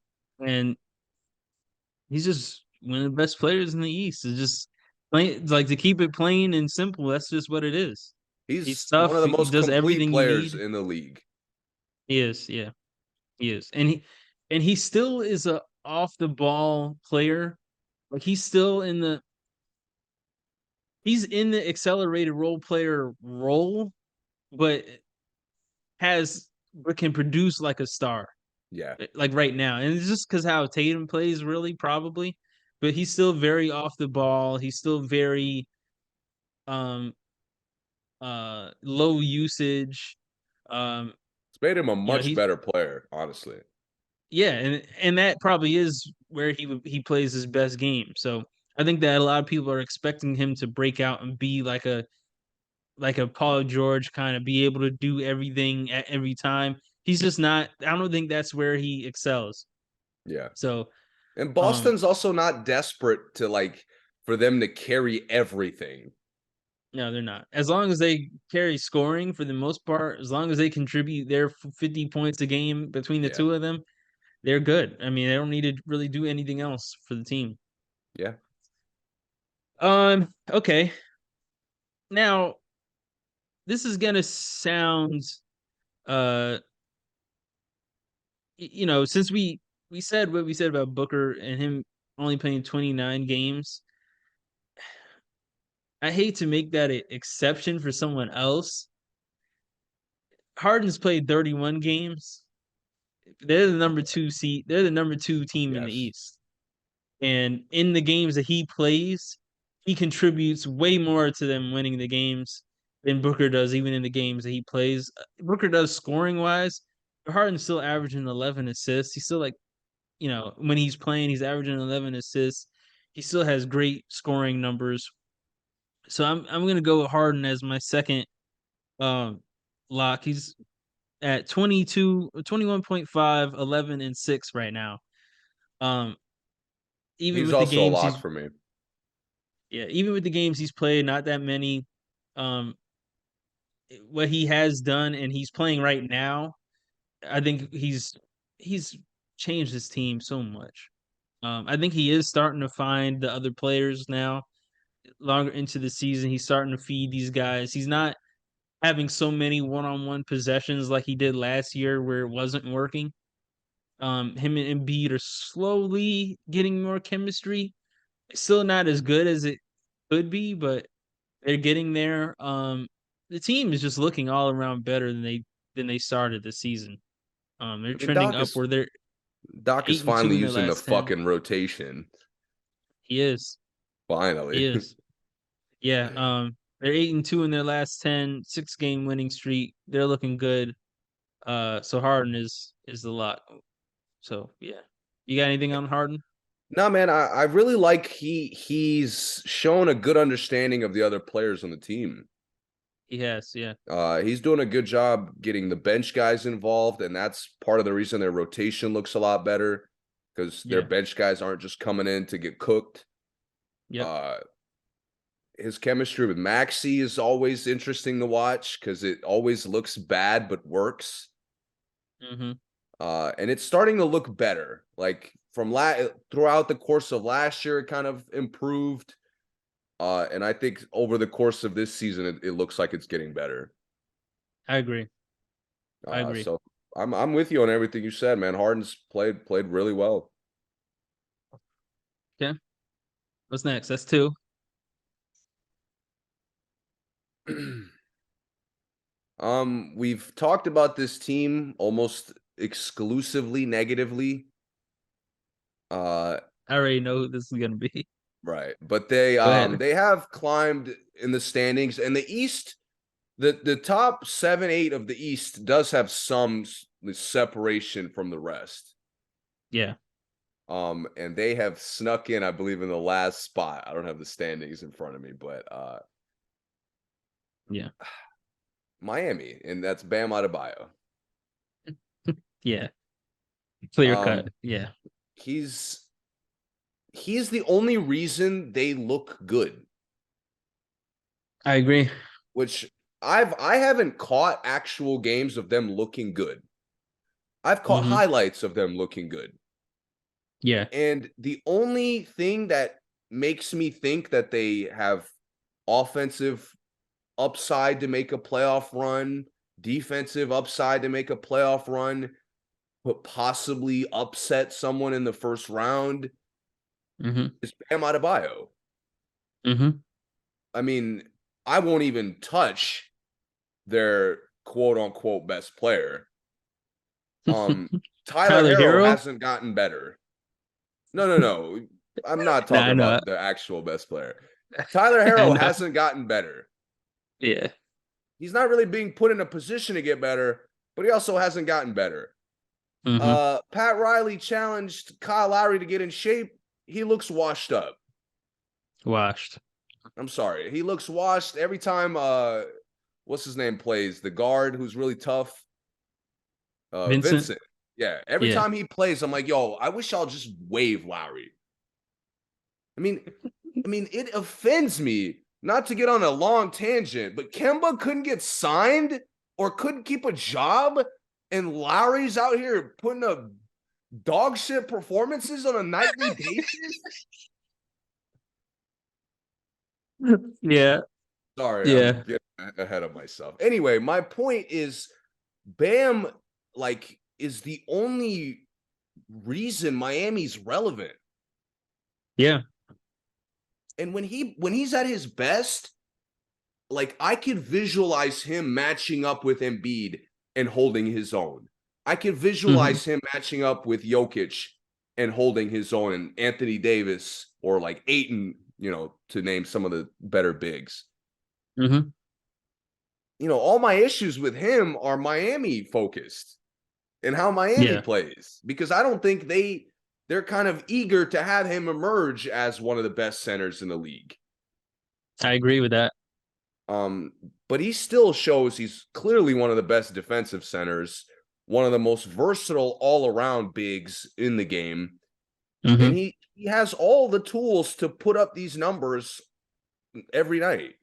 and he's just one of the best players in the East. It's just plain, like to keep it plain and simple. That's just what it is. He's He's one of tough. the He most does complete everything you players need. in the league. He is. Yeah, he is. And he still is a off the ball player. Like he's in the accelerated role player role, but can produce like a star, Yeah. like right now. And it's just because how Tatum plays, really, probably. But he's still very off the ball. He's still very um low usage. Um, It's made him a you know, much he's better player, honestly. yeah, and that probably is where he plays his best game. So I think that a lot of people are expecting him to break out and be like a Paul George, kind of be able to do everything at every time. He's just not. I don't think that's where he excels. Yeah. So, And um, Boston's also not desperate to like for them to carry everything. no, they're not. As long as they carry scoring for the most part, as long as they contribute their 50 points a game between the Yeah. two of them, they're good. I mean, they don't need to really do anything else for the team. Yeah. Okay. Now, this is gonna sound, uh, since we said what we said about Booker and him only playing 29 games, I hate to make that an exception for someone else. Harden's played 31 games. They're the number 2 seed. They're the number 2 team in the Yes. East. And in the games that he plays, he contributes way more to them winning the games than Booker does, even in the games that he plays. Booker does scoring wise, but Harden's still averaging 11 assists. He's still like, when he's playing, he's averaging 11 assists. He still has great scoring numbers. So I'm gonna go with Harden as my second um lock. He's at 21.5, 11 and 6 right now. Um, even He's with the also a games lock he's for me. Yeah, even with the games he's played, not that many. Um, what he has done and he's playing right now, I think he's changed his team so much. I think he is starting to find the other players now. Longer into the season, he's starting to feed these guys. He's not having so many one-on-one possessions like he did last year where it wasn't working. Him and Embiid are slowly getting more chemistry. Still not as good as it could be, but they're getting there. The team is just looking all around better than they started the season. They're I mean, trending upward. They're Doc is 8-2 finally in their using the last 10. fucking rotation. He is. Finally. He is. Yeah. They're 8-2 in their last 10, 6-game winning streak. They're looking good. So Harden is the lot. So yeah. You got anything on Harden? No, man, I really like he's shown a good understanding of the other players on the team. He has, yeah. He's doing a good job getting the bench guys involved, and that's part of the reason their rotation looks a lot better because their Yeah. bench guys aren't just coming in to get cooked. Yep. Uh, his chemistry with Maxey is always interesting to watch because it always looks bad but works. Mm-hmm. And it's starting to look better. Like from throughout the course of last year, it kind of improved. And I think over the course of this season, it looks like it's getting better. I agree. I agree. So I'm with you on everything you said, man. Harden's played really well. Okay. What's next? That's two. We've talked about this team almost exclusively negatively. I already know who this is gonna be. Right. But they Go ahead. they have climbed in the standings, and the East, the top 7, 8 of the East does have some separation from the rest. Yeah. And they have snuck in, I believe, in the last spot. I don't have the standings in front of me, but Yeah. Miami, and that's Bam Adebayo. Yeah. Clear cut. Um, Yeah. he's the only reason they look good, I agree. which I haven't caught actual games of them looking good. I've caught Mm-hmm. highlights of them looking good. Yeah. And the only thing that makes me think that they have offensive upside to make a playoff run, defensive upside to make a playoff run, but possibly upset someone in the first round Mm-hmm. is Bam Adebayo. Mm-hmm. I mean, I won't even touch their quote unquote best player. Tyler Tyler Hero Hero? hasn't gotten better. No. I'm not Nah, I talking know. about the actual best player. Tyler I Hero know. hasn't gotten better. Yeah. He's not really being put in a position to get better, but he also hasn't gotten better. Mm-hmm. Pat Riley challenged Kyle Lowry to get in shape. He looks washed up. Washed. I'm sorry. He looks washed every time what's his name plays, the guard who's really tough. Vincent? Vincent. Yeah. Every Yeah. time he plays, I'm like, yo, I wish y'all just wave Lowry. I mean, it offends me not to get on a long tangent, but Kemba couldn't get signed or couldn't keep a job, and Lowry's out here putting up dog shit performances on a nightly basis. Yeah. Sorry, I'm Yeah. getting ahead of myself. Anyway, my point is Bam like is the only reason Miami's relevant. Yeah. And when he's at his best, like I could visualize him matching up with Embiid and holding his own. I could Mhm. visualize him matching up with Jokic and holding his own, and Anthony Davis or like Aiton, to name some of the better bigs. Mhm. All my issues with him are Miami focused and how Miami Yeah. plays, because I don't think they're kind of eager to have him emerge as one of the best centers in the league. I agree with that. Um, but he still shows he's clearly one of the best defensive centers, one of the most versatile all-around bigs in the game, and Mhm. he has all the tools to put up these numbers every night.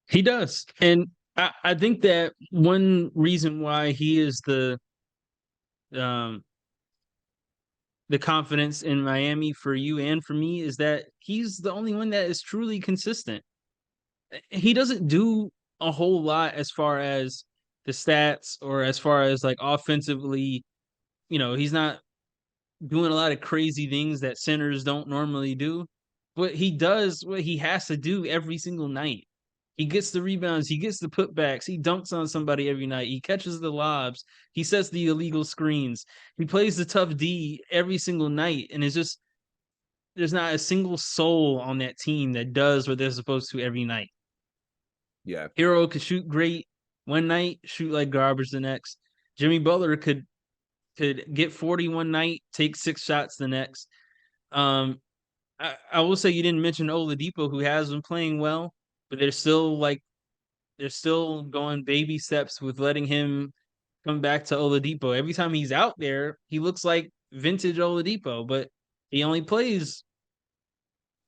He does. And I think that one reason why he is um the confidence in Miami for you and for me is that he's the only one that is truly consistent. He doesn't do a whole lot as far as the stats or as far as like offensively, he's not doing a lot of crazy things that centers don't normally do, but he does what he has to do every single night. He gets the rebounds, he gets the putbacks, he dunks on somebody every night, he catches the lobs, he sets the illegal screens, he plays the tough D every single night, and it's just there's not a single soul on that team that does what they're supposed to every night. Yeah. Hero could shoot great one night, shoot like garbage the next. Jimmy Butler could get 40 one night, take 6 shots the next. Um, I will say you didn't mention Oladipo, who has been playing well, but they're still going baby steps with letting him come back to Oladipo. Every time he's out there, he looks like vintage Oladipo, but he only plays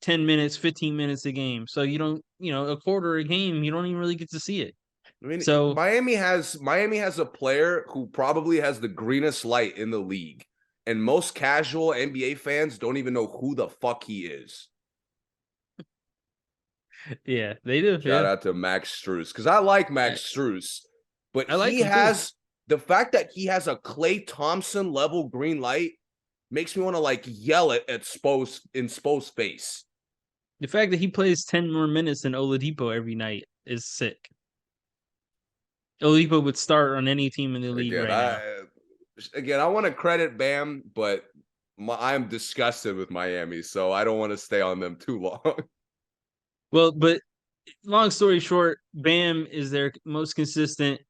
10 minutes, 15 minutes a game. So you don't, a quarter a game, you don't even really get to see it. I mean, So Miami has a player who probably has the greenest light in the league, and most casual NBA fans don't even know who the fuck he is. yeah, they do. Shout Yeah. out to Max Strus, because I like I, Max Strus, but I like he him too. has the fact that he has a Klay Thompson level green light makes me want to like yell it at Spo's face. The fact that he plays 10 more minutes than Oladipo every night is sick. Oladipo would start on any team in the league Again, right now. I want to credit Bam, but I'm disgusted with Miami, so I don't want to stay on them too long. Well, but long story short, Bam is their most consistent,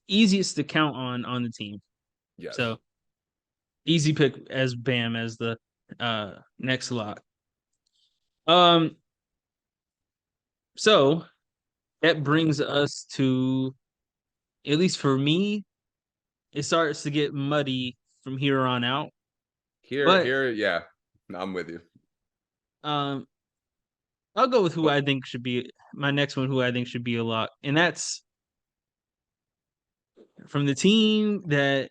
easiest to count on the team. Yes. So easy pick as Bam as the next lock. Um, so that brings us to, at least for me, it starts to get muddy from here on out. But Yeah, I'm with you. um, I'll go with who But I think should be my next one. Who I think should be a lock, and that's from the team that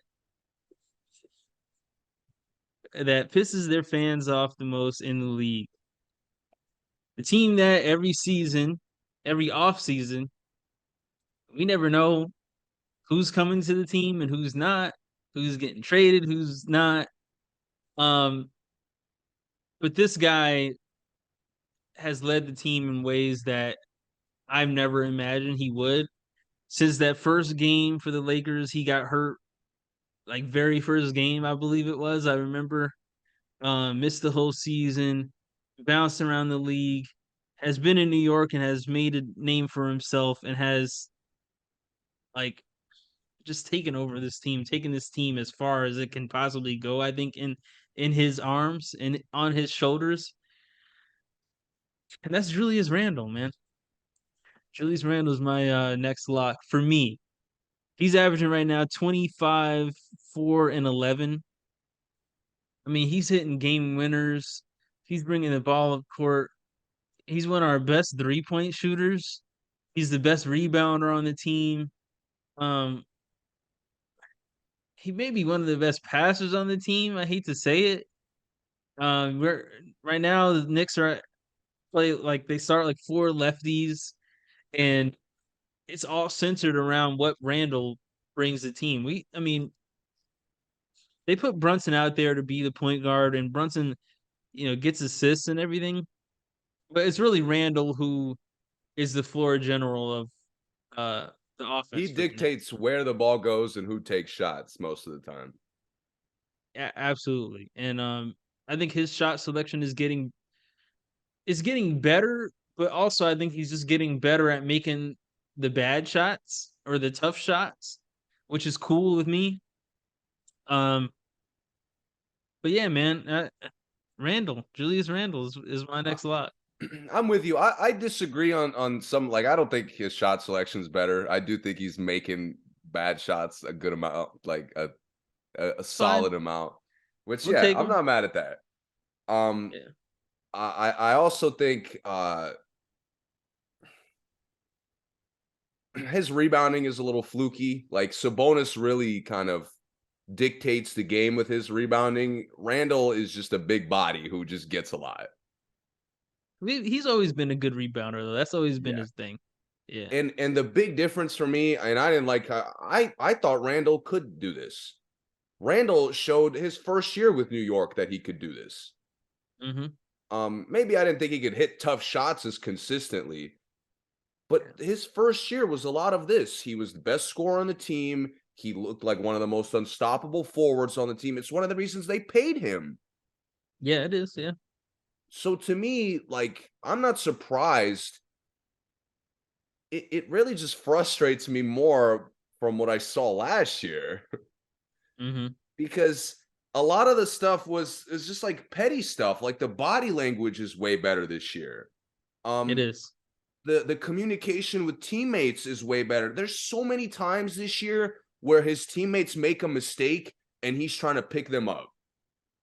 pisses their fans off the most in the league. The team that every season, every off season, we never know who's coming to the team and who's not, who's getting traded, who's not. Um, but this guy has led the team in ways that I've never imagined he would. Since that first game for the Lakers, he got hurt, like very first game, I believe it was. I remember missed the whole season, bounced around the league, has been in New York and has made a name for himself and has like just taken over this team, taken this team as far as it can possibly go, I think, in his arms and on his shoulders. And that's Julius Randle, man. Julius Randle's my next lock for me. He's averaging right now 25, 4, and 11. I mean, he's hitting game winners. He's bringing the ball up court. He's one of our best 3-point shooters. He's the best rebounder on the team. Um, he may be one of the best passers on the team. I hate to say it. We're right now the Knicks are play like they start like four lefties, and it's all centered around what Randall brings the team. I mean, they put Brunson out there to be the point guard, and Brunson, gets assists and everything, but it's really Randall who is the floor general of the He offense for them. dictates where the ball goes and who takes shots most of the time. Absolutely, and I think his shot selection is getting better, but also I think he's just getting better at making the bad shots or the tough shots, which is cool with me. Um, but yeah, man, Julius Randle is my Uh, next lot. I'm with you. I disagree on some, like, I don't think his shot selection is better. I do think he's making bad shots a good amount, like a It's fine. solid amount. Which, We'll yeah, take I'm him. not mad at that. Um, Yeah. I also think his rebounding is a little fluky. Like, Sabonis really kind of dictates the game with his rebounding. Randall is just a big body who just gets a lot. He's always been a good rebounder though. That's always been Yeah. his thing. Yeah. And the big difference for me, and I didn't like I thought Randall could do this. Randall showed his first year with New York that he could do this. Mm-hmm. Maybe I didn't think he could hit tough shots as consistently, but his first year was a lot of this. He was the best scorer on the team. He looked like one of the most unstoppable forwards on the team. It's one of the reasons they paid him. Yeah, it is. Yeah. So to me, like, I'm not surprised. It really just frustrates me more from what I saw last year Mm-hmm. because a lot of the stuff is just like petty stuff. Like, the body language is way better this year. It Um, is. the communication with teammates is way better. There's so many times this year where his teammates make a mistake and he's trying to pick them up.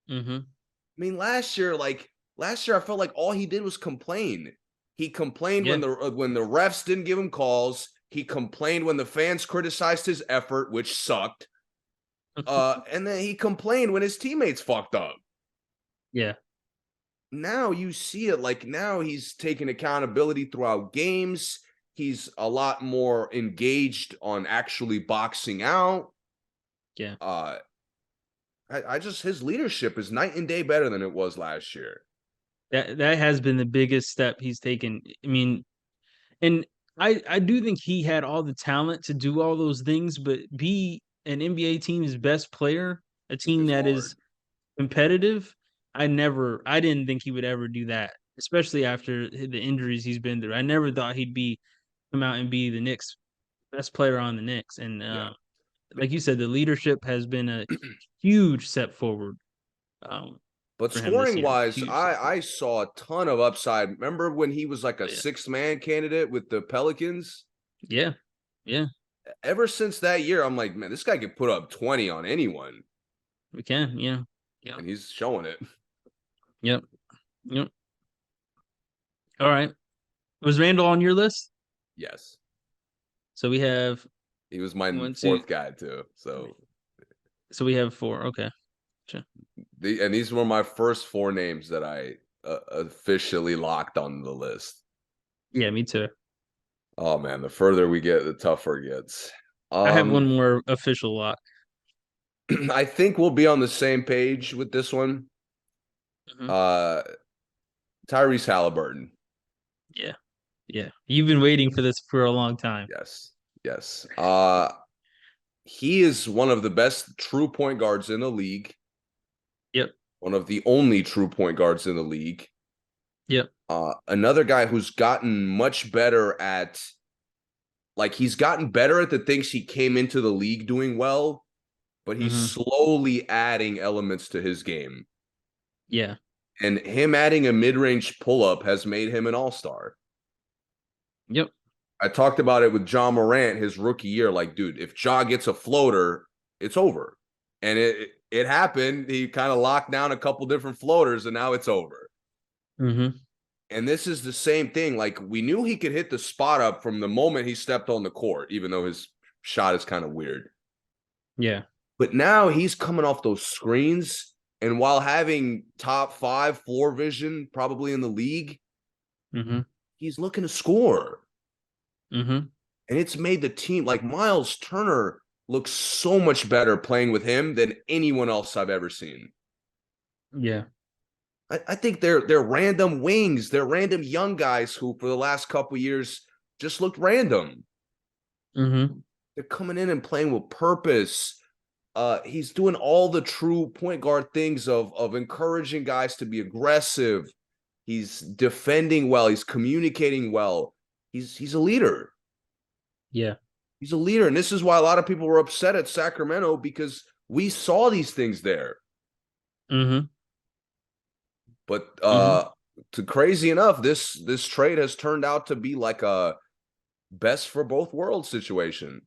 Mm-hmm. I mean, last year I felt like all he did was complain. He complained Yeah. when the refs didn't give him calls. He complained when the fans criticized his effort, which sucked. And then he complained when his teammates fucked up. Yeah. Now you see it, like, now he's taking accountability throughout games. He's a lot more engaged on actually boxing out. Yeah. Uh I just, his leadership is night and day better than it was last year. That has been the biggest step he's taken. I mean, and I do think he had all the talent to do all those things, but be an NBA team's best player, a team It's that hard. is competitive. I didn't think he would ever do that, especially after the injuries he's been through. I never thought he'd be come out and be the Knicks best player on the Knicks. And Yeah. like you said, the leadership has been a huge step forward um, But for him this scoring year. wise, Huge step forward. I saw a ton of upside. Remember when he was like a Yeah, sixth man candidate with the Pelicans? yeah, yeah. Ever since that year, I'm like, man, this guy could put up 20 on anyone, We can. Yeah, yeah, and he's showing it. yep, yep. All right. Was Randall on your list? Yes. So we have He was my one, two. fourth guy too. So So we have four. Okay. Gotcha. these were my first four names that I officially locked on the list. Yeah, me too. Oh man, the further we get, the tougher it gets. I have one Um, more official lock. I think we'll be on the same page with this one. Mhm. Uh, Tyrese Halliburton. Yeah, yeah. You've been waiting for this for a long time. Yes. Yes. He is one of the best true point guards in the league. Yep, One of the only true point guards in the league. yep. Another guy who's gotten much better at, like, he's gotten better at the things he came into the league doing well, but he's Hmm. slowly adding elements to his game. Yeah, And him adding a mid-range pull-up has made him an all-star. yep. I talked about it with John Morant his rookie year. Like, dude, if Ja gets a floater, it's over. And it happened. He kind of locked down a couple different floaters, and now it's over. Hmm. And this is the same thing. Like, we knew he could hit the spot up from the moment he stepped on the court, even though his shot is kind of weird. Yeah, But now he's coming off those screens, and while having top 5 floor vision probably in the league, Mhm. He's looking to score. Mhm. And it's made the team like Miles Turner looks so much better playing with him than anyone else I've ever seen. Yeah. I think they're random wings. They're random young guys who, for the last couple years, just looked random. Mhm. They're coming in and playing with purpose. He's doing all the true point guard things of encouraging guys to be aggressive. He's defending well. He's communicating well. He's a leader. Yeah. He's a leader, and this is why a lot of people were upset at Sacramento because we saw these things there. Mhm. But Mhm. to crazy enough, this trade has turned out to be like a best for both worlds situation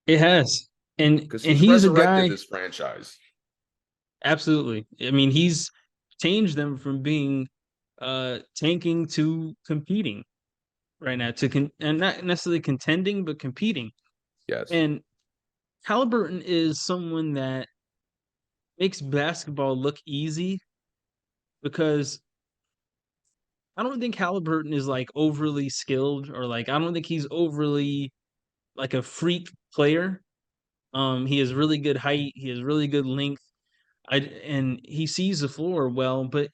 It has. because And he's he's a resurrected guy. this franchise. Absolutely. I mean, he's changed them from being tanking to competing right now and not necessarily contending but competing. Yes. And Halliburton is someone that makes basketball look easy because I don't think Halliburton is like overly skilled or like I don't think he's overly like a freak player. He has really good height, he has really good length. And he sees the floor well, but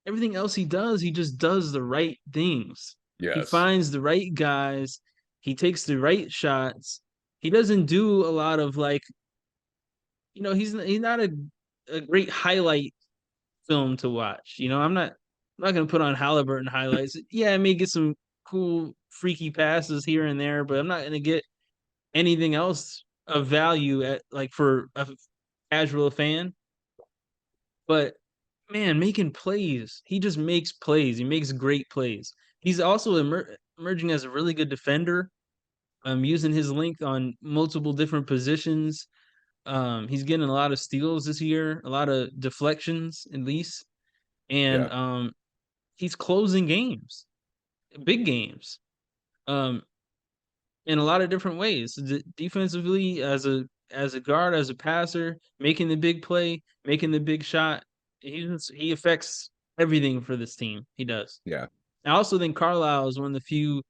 everything else he does, he just does the right things. He Yes. finds the right guys, he takes the right shots. He doesn't do a lot of like, he's not a great highlight film to watch. I'm not gonna put on Halliburton highlights. Yeah, I may get some cool freaky passes here and there, but I'm not gonna get anything else of value at like for a casual fan. But man, making plays, he just makes plays. He makes great plays. He's also emerging as a really good defender. Using his length on multiple different positions. He's getting a lot of steals this year, a lot of deflections at least, and Yeah. he's closing games, big games, um, in a lot of different ways. Defensively, as a guard, as a passer, making the big play, making the big shot. He affects everything for this team. He does. Yeah. I also think Carlisle is one of the few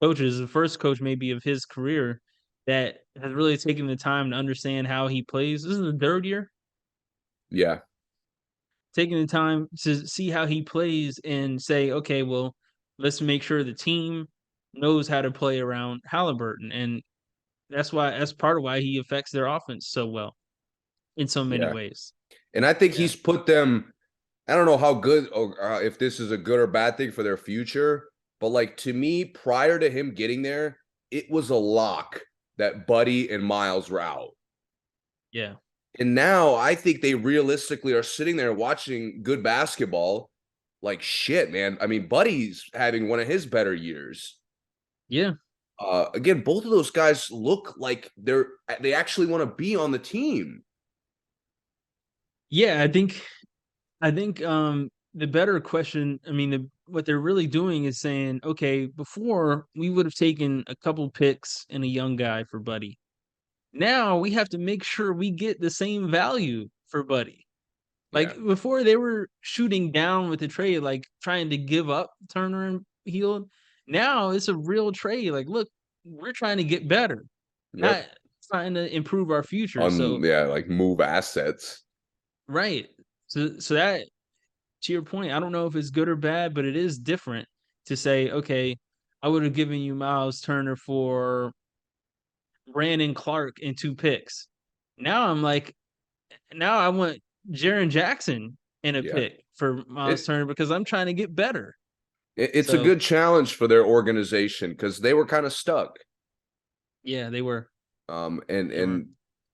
coaches, the first coach maybe of his career, that has really taken the time to understand how he plays. This is the third year, Yeah. taking the time to see how he plays and say, okay, well, let's make sure the team knows how to play around Halliburton. And that's part of why he affects their offense so well in so many Yeah. ways. And I think Yeah. he's put them. I don't know how good or if this is a good or bad thing for their future, but like to me, prior to him getting there, it was a lock that Buddy and Miles were out. Yeah. And now I think they realistically are sitting there watching good basketball. Like shit, man. I mean, Buddy's having one of his better years. Yeah. Again, both of those guys look like they actually want to be on the team. Yeah. I think the better question, I mean, what they're really doing is saying, okay, before we would have taken a couple picks and a young guy for Buddy. Now we have to make sure we get the same value for Buddy. Like Yeah. before they were shooting down with the trade, like trying to give up Turner and Heald. Now it's a real trade. Like, look, we're trying to get better, not Yep. trying to improve our future. On So yeah, like move assets. right. So that to your point, I don't know if it's good or bad, but it is different to say, okay, I would have given you Miles Turner for Brandon Clark and two picks. Now I'm like, now I want Jaron Jackson in a Yeah. pick for Miles It, Turner because I'm trying to get better. it's a So good challenge for their organization because they were kind of stuck. yeah, they were. And They were.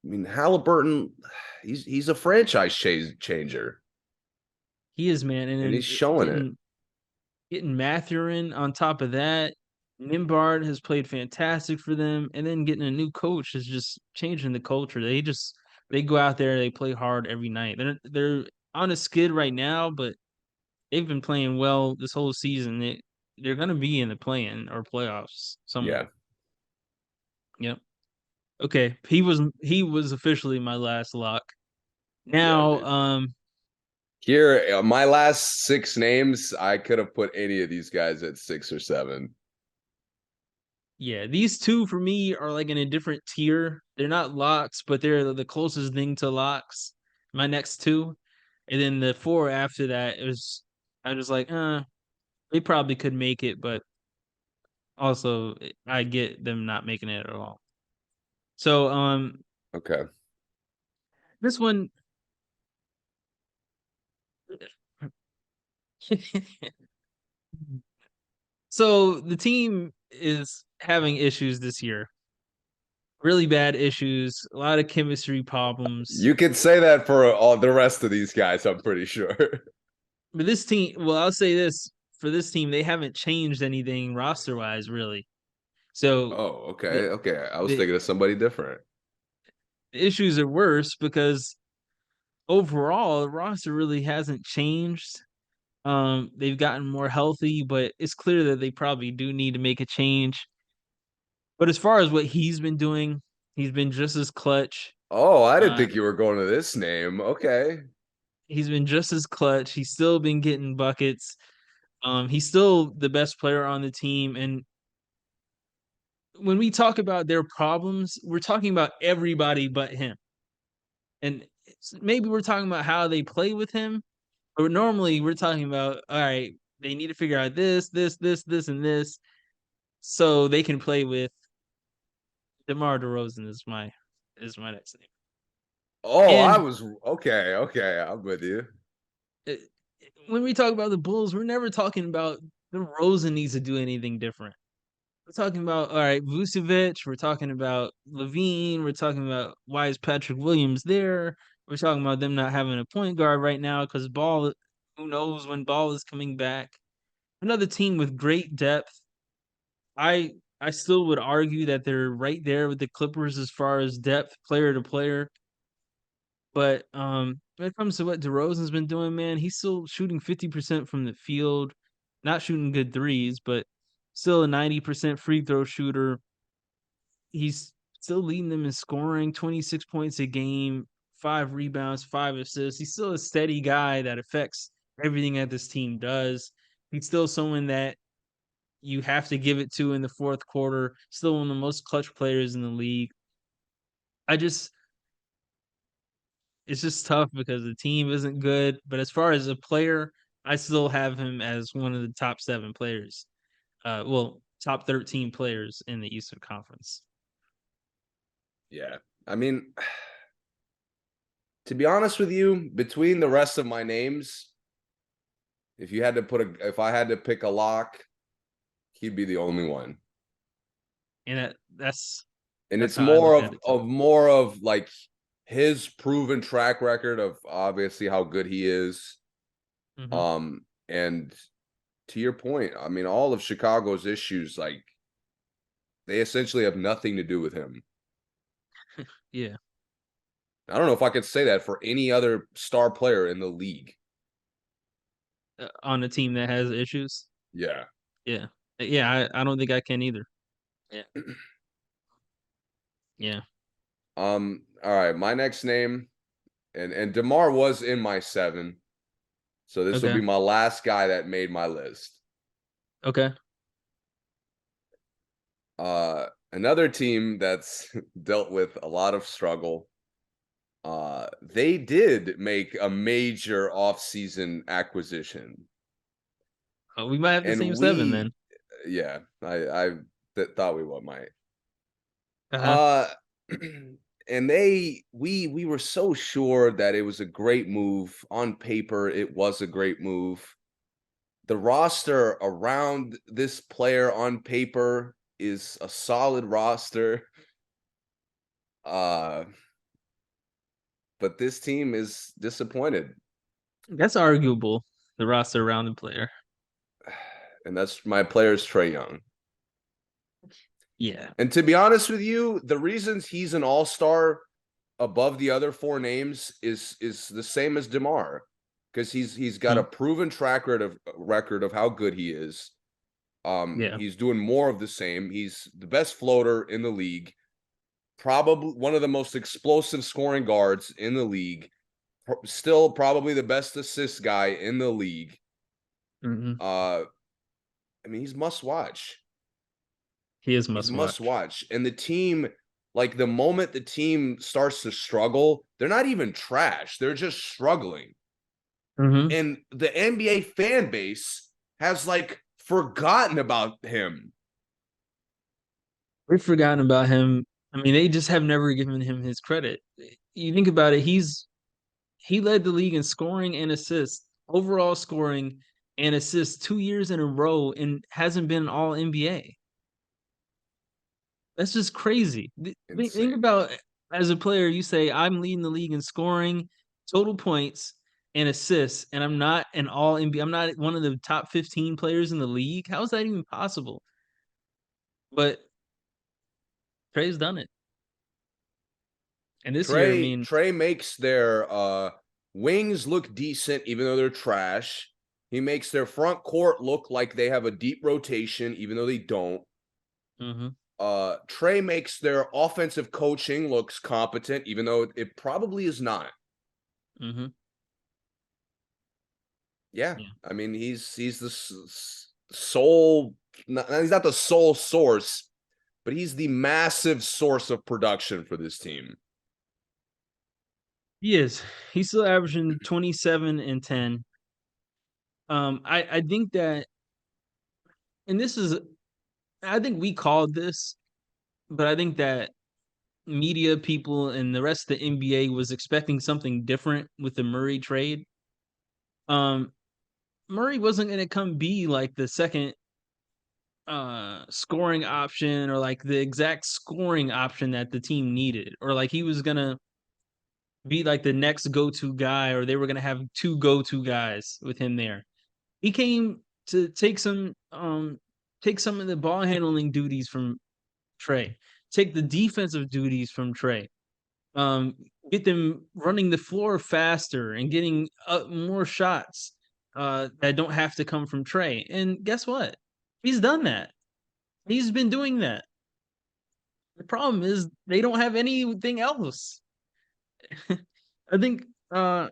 I mean Halliburton, he's a franchise changer, He is, man, and and then he's showing it. getting Mathurin on top of that. Nimbard has played fantastic for them, and then getting a new coach is just changing the culture. They go out there, they play hard every night. They're on a skid right now, but they've been playing well this whole season. They're gonna be in the play-in or playoffs somewhere. Yeah, Yep. Okay. He was officially my last lock. yeah, Now, dude. Here, my last 6 names, I could have put any of these guys at 6 or 7. Yeah, these two for me are like in a different tier. They're not locks, but they're the closest thing to locks. My next two, and then the four after that, it was I was like, they probably could make it, but also I get them not making it at all. So Okay. this one so the team is having issues this year. Really bad issues, a lot of chemistry problems. You could say that for all the rest of these guys, I'm pretty sure. But this team, well, I'll say this for this team, they haven't changed anything roster wise, really. So Oh, the, okay. Okay. I was the thinking of somebody different. issues are worse because overall the roster really hasn't changed. They've gotten more healthy, but it's clear that they probably do need to make a change. But as far as what he's been doing, he's been just as clutch. Oh, I didn't Uh, think you were going to this name. Okay. he's been just as clutch. He's still been getting buckets. He's still the best player on the team. And when we talk about their problems, we're talking about everybody but him. And maybe we're talking about how they play with him, but normally we're talking about, all right, they need to figure out this, and this, so they can play with DeMar DeRozan is my next name. Oh, I And was okay. Okay. I'm with you. uh, when we talk about the Bulls, we're never talking about DeRozan needs to do anything different. We're talking about, all right, Vucevic. We're talking about Levine. We're talking about why is Patrick Williams there. We're talking about them not having a point guard right now because Ball. Who knows when Ball is coming back? Another team with great depth. I still would argue that they're right there with the Clippers as far as depth, player to player. But when it comes to what DeRozan's been doing, man, he's still shooting 50% from the field, not shooting good threes, but still a 90% free throw shooter. He's still leading them in scoring, 26 points a game, 5 rebounds, 5 assists. He's still a steady guy that affects everything that this team does. He's still someone that you have to give it to in the fourth quarter. Still one of the most clutch players in the league. I just it's just tough because the team isn't good. But as far as a player, I still have him as one of the top 7 players. Well, top 13 players in the Eastern Conference. Yeah. I mean, to be honest with you, between the rest of my names, if I had to pick a lock, he'd be the only one. And that's And that's it's how I look at it too. more of like his proven track record of obviously how good he is. Hmm. And to your point, I mean, all of Chicago's issues, like they essentially have nothing to do with him. Yeah, I don't know if I could say that for any other star player in the league. on a team that has issues. Yeah. Yeah, yeah. I don't think I can either. Yeah, yeah. All right, my next name, and DeMar was in my 7. So this will Okay, be my last guy that made my list. okay. Another team that's dealt with a lot of struggle. They did make a major offseason acquisition. We might have the And same 7 then. yeah, I thought we would might. Uh huh. Uh and we were so sure that it was a great move. On paper, it was a great move. The roster around this player on paper is a solid roster. Uh, but this team is disappointed. That's arguable. The roster around the player. And that's my player's Trey Young. Yeah. And to be honest with you, the reasons he's an all-star above the other 4 names is the same as DeMar, because he's got Hmm. a proven track record of how good he is. Yeah. He's doing more of the same. He's the best floater in the league, probably one of the most explosive scoring guards in the league, Still probably the best assist guy in the league. Mhm. Uh, I mean, he's must watch. He is He's must must watch. watch. And the team, like the moment the team starts to struggle, they're not even trash. They're just struggling. Mhm. And the NBA fan base has like forgotten about him. We've forgotten about him. I mean, they just have never given him his credit. You think about it, he led the league in scoring and assists, overall scoring and assists 2 years in a row and hasn't been all NBA. That's just crazy. Think Insane. about as a player, you say, I'm leading the league in scoring, total points, and assists, and I'm not an all NBA. I'm not one of the top 15 players in the league. How is that even possible? But Trey's done it. And this year, I mean, Trey makes their wings look decent, even though they're trash. He makes their front court look like they have a deep rotation, even though they don't. mhm, Trey makes their offensive coaching looks competent, even though it probably is not. mhm, Yeah, yeah. I mean he's the sole. He's not the sole source, but he's the massive source of production for this team. He is. He's still averaging 27 and 10. I think that, and this is, I think we called this, but I think that media people and the rest of the NBA was expecting something different with the Murray trade. Um, Murray wasn't going to come be like the second scoring option or like the exact scoring option that the team needed, or like he was going to be like the next go-to guy, or they were going to have two go-to guys with him there. He came to take some of the ball handling duties from Trey, take the defensive duties from Trey, um, get them running the floor faster and getting more shots that don't have to come from Trey. And guess what? He's done that. He's been doing that. The problem is they don't have anything else. I think I'm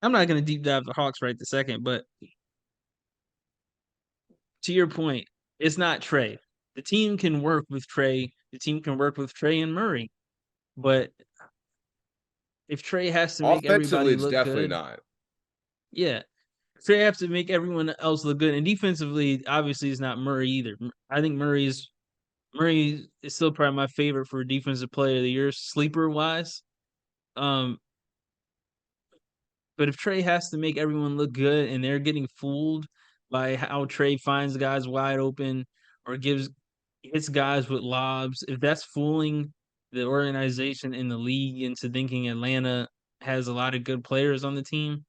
not going to deep dive the Hawks right this second, but to your point, it's not Trey. The team can work with Trey. The team can work with Trey and Murray. But if Trey has to make Offensively, everybody it's look definitely good, not. yeah, Trey have to make everyone else look good. And defensively, obviously, it's not Murray either. I think Murray is still probably my favorite for defensive player of the year, sleeper wise. Um, but if Trey has to make everyone look good and they're getting fooled by how Trey finds guys wide open or gives hits guys with lobs, if that's fooling the organization in the league into thinking Atlanta has a lot of good players on the team,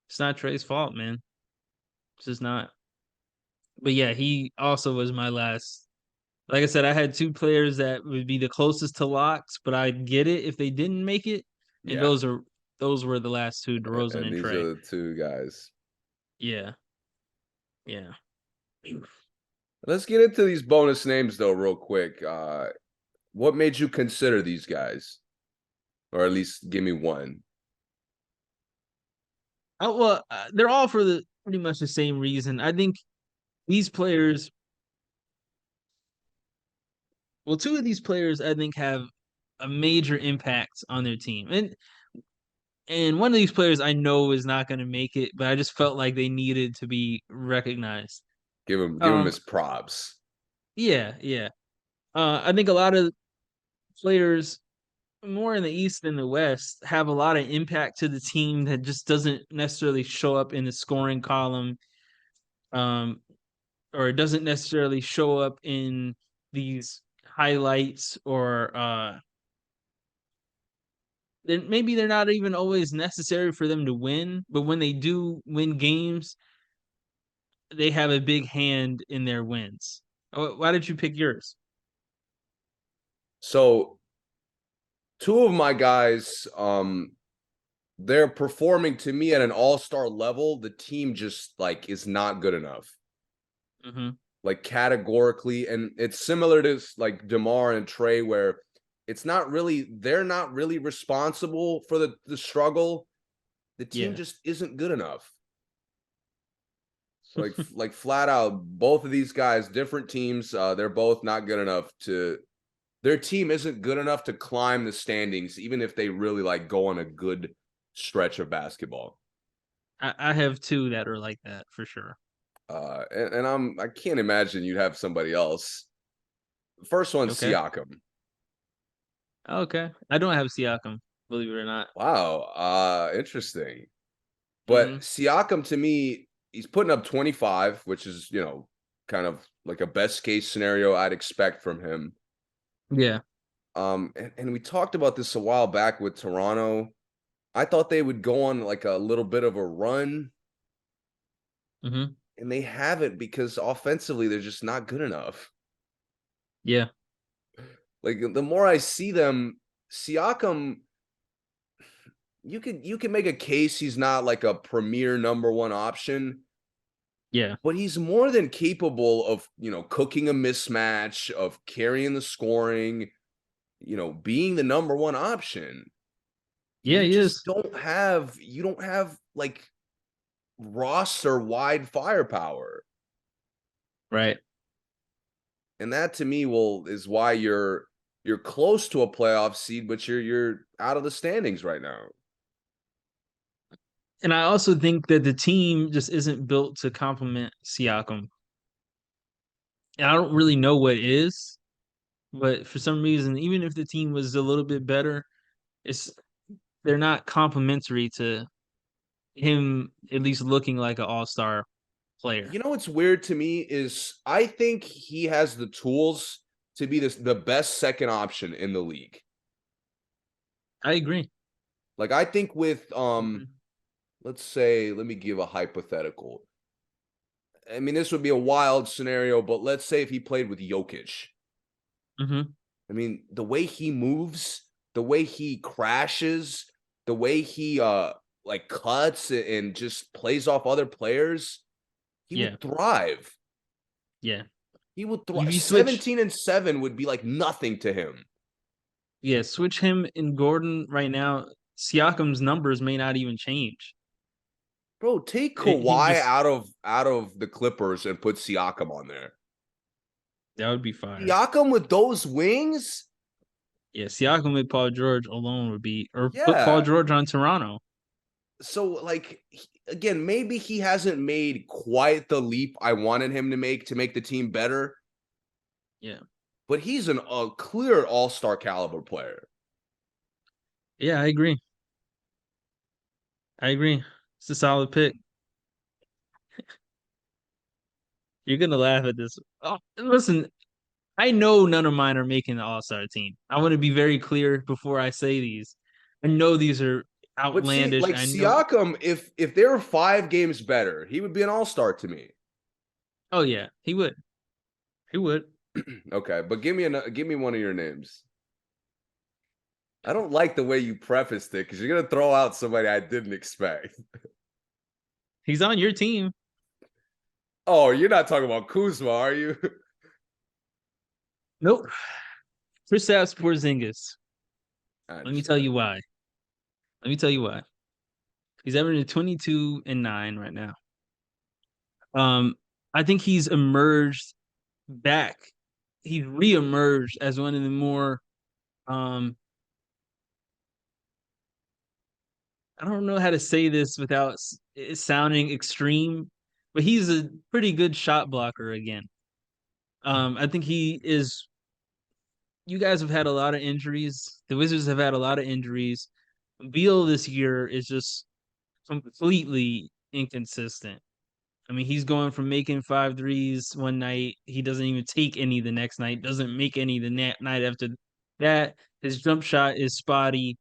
it's not Trey's fault, man. It's just not. But yeah, he also was my last. Like I said, I had two players that would be the closest to locks, but I'd get it if they didn't make it. And Yeah, those were the last two, DeRozan and and these Trey. are the two guys. Yeah, yeah. Let's get into these bonus names though, real quick. What made you consider these guys, or at least give me one? Well, they're all for the pretty much the same reason. I think these players, well, two of these players, I think have a major impact on their team, and one of these players I know is not going to make it, but I just felt like they needed to be recognized. Give him Um, his props. yeah, yeah. I think a lot of players more in the East than the West have a lot of impact to the team that just doesn't necessarily show up in the scoring column, um, or it doesn't necessarily show up in these highlights, or then maybe they're not even always necessary for them to win. But when they do win games, they have a big hand in their wins. Why did you pick yours? So two of my guys, they're performing to me at an all-star level. The team just like is not good enough, Hmm. like categorically. And it's similar to like DeMar and Trey, where It's not really they're not really responsible for the struggle. The team Yeah. just isn't good enough. Like flat out, both of these guys, different teams, they're both not good enough to their team isn't good enough to climb the standings, even if they really like go on a good stretch of basketball. I have 2 that are like that for sure. And I can't imagine you'd have somebody else. First one's Okay. Siakam. Okay. I don't have Siakam, believe it or not. Wow, interesting. But Mhm. Siakam to me, he's putting up 25, which is, kind of like a best case scenario I'd expect from him. Yeah. And we talked about this a while back with Toronto. I thought they would go on like a little bit of a run, Mhm. and they haven't because offensively they're just not good enough. Yeah. Like the more I see them, Siakam, you could make a case he's not like a premier number one option, Yeah. but he's more than capable of, cooking a mismatch, of carrying the scoring, being the number one option. Yeah, You he just is. don't have like roster wide firepower. Right. And that to me will is why you're close to a playoff seed, but you're out of the standings right now. And I also think that the team just isn't built to complement Siakam. And I don't really know what is, but for some reason, even if the team was a little bit better, it's they're not complementary to him at least looking like an all-star player. You know what's weird to me is I think he has the tools to be the best second option in the league. I agree. Like I think with Mhm. let's say, let me give a hypothetical. I mean, this would be a wild scenario, but let's say if he played with Jokic. Mhm. I mean, the way he moves, the way he crashes, the way he like cuts and just plays off other players, he Yeah. would thrive. Yeah. He would If thrive. you switch 17-7 would be like nothing to him. yeah, switch him and Gordon right now, Siakam's numbers may not even change. Bro, take He Kawhi just out of the Clippers and put Siakam on there. that would be fire. Siakam with those wings? Yeah, Siakam with Paul George alone would be or put Paul Yeah. George on Toronto. So like again, maybe he hasn't made quite the leap I wanted him to make the team better, Yeah. but he's a clear all-star caliber player. Yeah, I agree. I agree. It's a solid pick. You're gonna laugh at this. Oh, listen, I know none of mine are making the All-Star team. I want to be very clear before I say these. I know these are But see, outlandish. like I know. Siakam, if they were 5 games better, he would be an all-star to me. Oh yeah, he would. He would. Okay, but give me one of your names. I don't like the way you prefaced it because you're gonna throw out somebody I didn't expect. He's on your team. Oh, you're not talking about Kuzma, are you? Nope. Kristaps Porzingis. I Let me tell understand. you why. Let me tell you why. He's averaging 22 and 9 right now. Um, I think he's emerged back. He's reemerged as one of the more um I don't know how to say this without it sounding extreme, but he's a pretty good shot blocker again. I think he is. You guys have had a lot of injuries. The Wizards have had a lot of injuries. Beal this year is just completely inconsistent. I mean, he's going from making 5 threes one night. He doesn't even take any the next night, doesn't make any the night after that. His jump shot is spotty.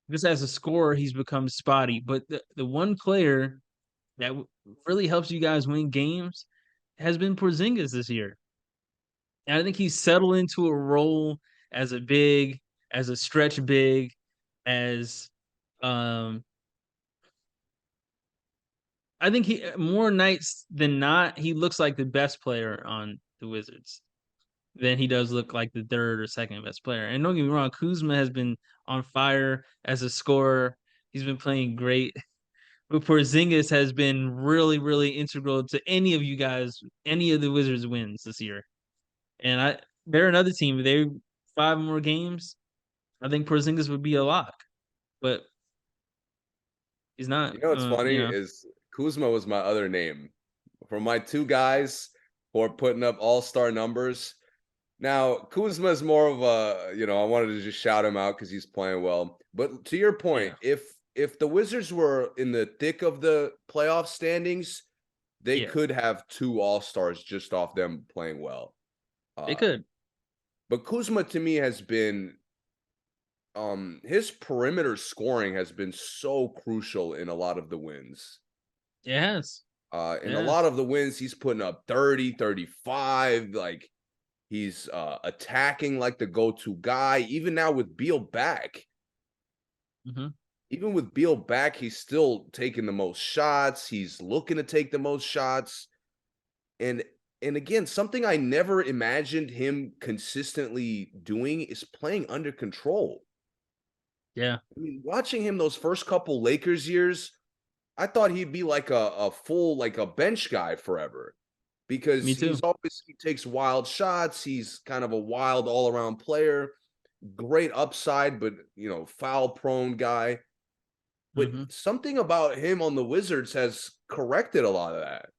Just as a scorer, he's become spotty. But the one player that really helps you guys win games has been Porzingis this year. And I think he's settled into a role as a big, as a stretch big, as um I think he more nights than not, he looks like the best player on the Wizards. then he does look like the third or second best player. And don't get me wrong, Kuzma has been on fire as a scorer. He's been playing great. But Porzingis has been really, really integral to any of you guys, any of the Wizards wins this year. And they're another team. If they 5 more games, I think Porzingis would be a lock. But he's not. You know what's funny You know, is Kuzma was my other name. For my two guys who are putting up all-star numbers. Now, Kuzma is more of a, I wanted to just shout him out because he's playing well. But to your point, yeah, if the Wizards were in the thick of the playoff standings, they yeah, could have two all-stars just off them playing well. they Uh, could. but Kuzma to me has been his perimeter scoring has been so crucial in a lot of the wins. Yes, In a lot yes. of the wins, he's putting up 30, 35. Like he's attacking like the go-to guy. Even now with Beal back, Hmm. he's still taking the most shots. He's looking to take the most shots. And and again, something I never imagined him consistently doing is playing under control. Yeah, I mean, watching him those first couple Lakers years, I thought he'd be like a full like a bench guy forever because me too. he takes wild shots. He's kind of a wild all-around player, great upside, but foul prone guy. But Hmm. something about him on the Wizards has corrected a lot of that.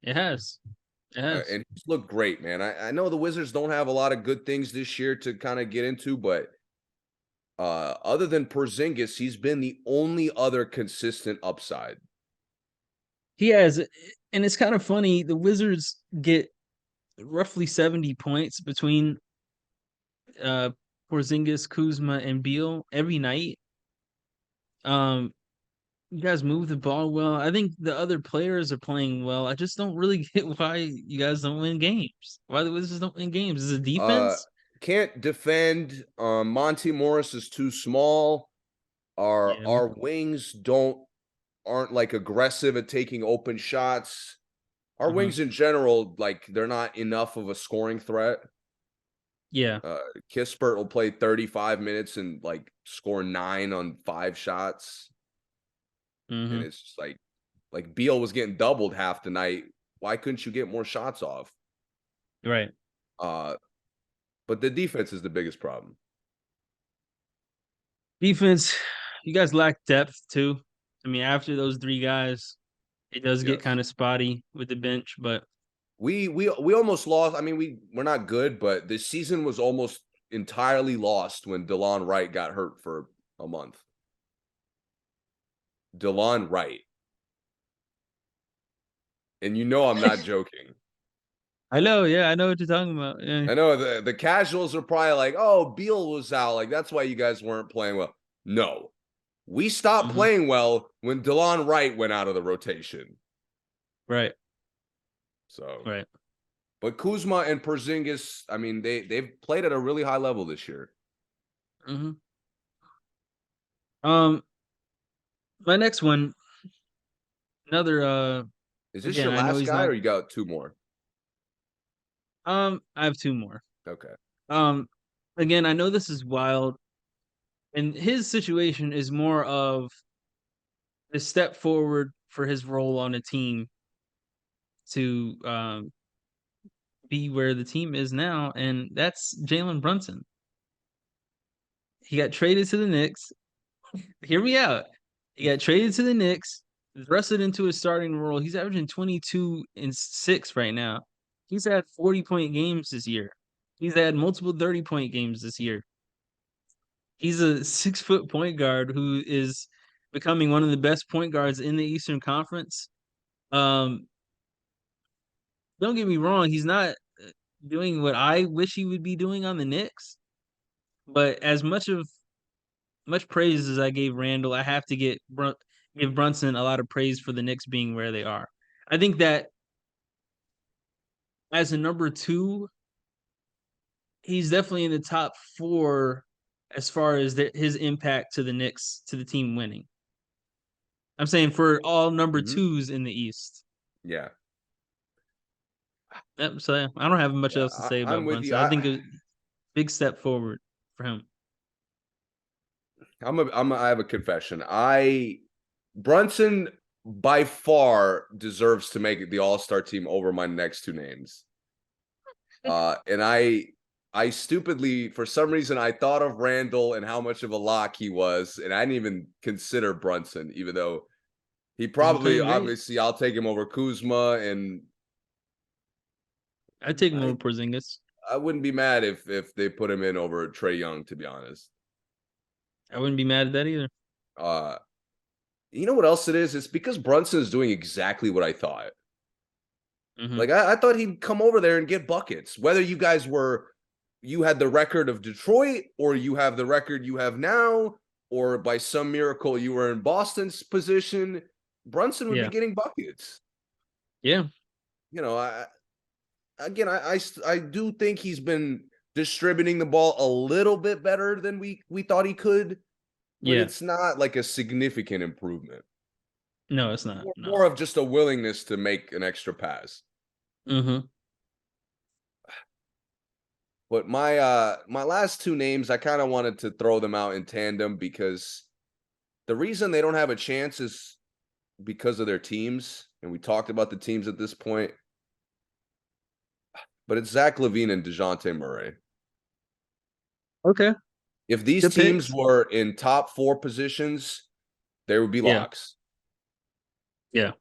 It has. It has. And he's looked great, man. I know the Wizards don't have a lot of good things this year to kind of get into, but other than Porzingis, he's been the only other consistent upside. He has, and it's kind of funny. The Wizards get roughly 70 points between uh Porzingis, Kuzma, and Beal every night. Um, you guys move the ball well. I think the other players are playing well. I just don't really get why you guys don't win games. Why the Wizards don't win games? Is it Uh, defense? can't defend. Monty Morris is too small. Our Yeah. our wings aren't like aggressive at taking open shots. Our Hmm. wings in general, like they're not enough of a scoring threat. Yeah. Uh, Kispert will play 35 minutes and like score 9 on 5 shots, and Hmm. it's just like Beal was getting doubled half the night. Why couldn't you get more shots off? Right. Uh, but the defense is the biggest problem. Defense, you guys lack depth too. I mean, after those three guys, it does get Yes. kind of spotty with the bench, but We almost lost. I mean, we're not good, but the season was almost entirely lost when DeLon Wright got hurt for a month. DeLon Wright. And I'm not joking. I know, yeah, I know what you're talking about. Yeah. I know the casuals are probably like, "Oh, Beal was out. Like that's why you guys weren't playing well." No. We stopped Hmm. playing well when DeLon Wright went out of the rotation. Right. So, Right. but Kuzma and Porzingis, I mean, they've played at a really high level this year. Hmm. Um, my next one, another Is this again, your I know last he's guy not or you got two more? I have two more. Okay. Um, again, I know this is wild, and his situation is more of a step forward for his role on a team to be where the team is now, and that's Jalen Brunson. He got traded to the Knicks. Hear me out. He got traded to the Knicks, thrusted into a starting role. He's averaging 22 and 6 right now. He's had 40-point games this year. He's had multiple 30-point games this year. He's a 6-foot point guard who is becoming one of the best point guards in the Eastern Conference. Um, don't get me wrong, he's not doing what I wish he would be doing on the Knicks, but as much praise as I gave Randall, I have to give Brunson a lot of praise for the Knicks being where they are. I think that as a number two, he's definitely in the top four as far as his impact to the Knicks to the team winning. I'm saying for all number Mhm. twos in the East. Yeah. Yep, so yeah, I don't have much Yeah, else to say I'm about with you. Brunson. I think a big step forward for him. I have a confession. Brunson by far deserves to make the All-Star team over my next two names. And I stupidly, for some reason, I thought of Randall and how much of a lock he was, and I didn't even consider Brunson, even though he He's been probably, playing great. obviously, I'll take him over Kuzma, and I'd take him over I Porzingis. I wouldn't be mad if they put him in over Trey Young, to be honest. I wouldn't be mad at that either. Uh, you know what else it is? It's because Brunson is doing exactly what I thought. Hmm. Like I thought he'd come over there and get buckets. Whether you had the record of Detroit, or you have the record you have now, or by some miracle you were in Boston's position, Brunson would be Yeah, getting buckets. yeah, You know, I do think he's been distributing the ball a little bit better than we thought he could, but yeah. it's not like a significant improvement. No, it's not. More No. of just a willingness to make an extra pass. Hmm. But my last two names, I kind of wanted to throw them out in tandem because the reason they don't have a chance is because of their teams, and we talked about the teams at this point. But it's Zach LaVine and DeJounte Murray. Okay, If these good teams picks. were in top four positions, they would be Yeah, locks. yeah.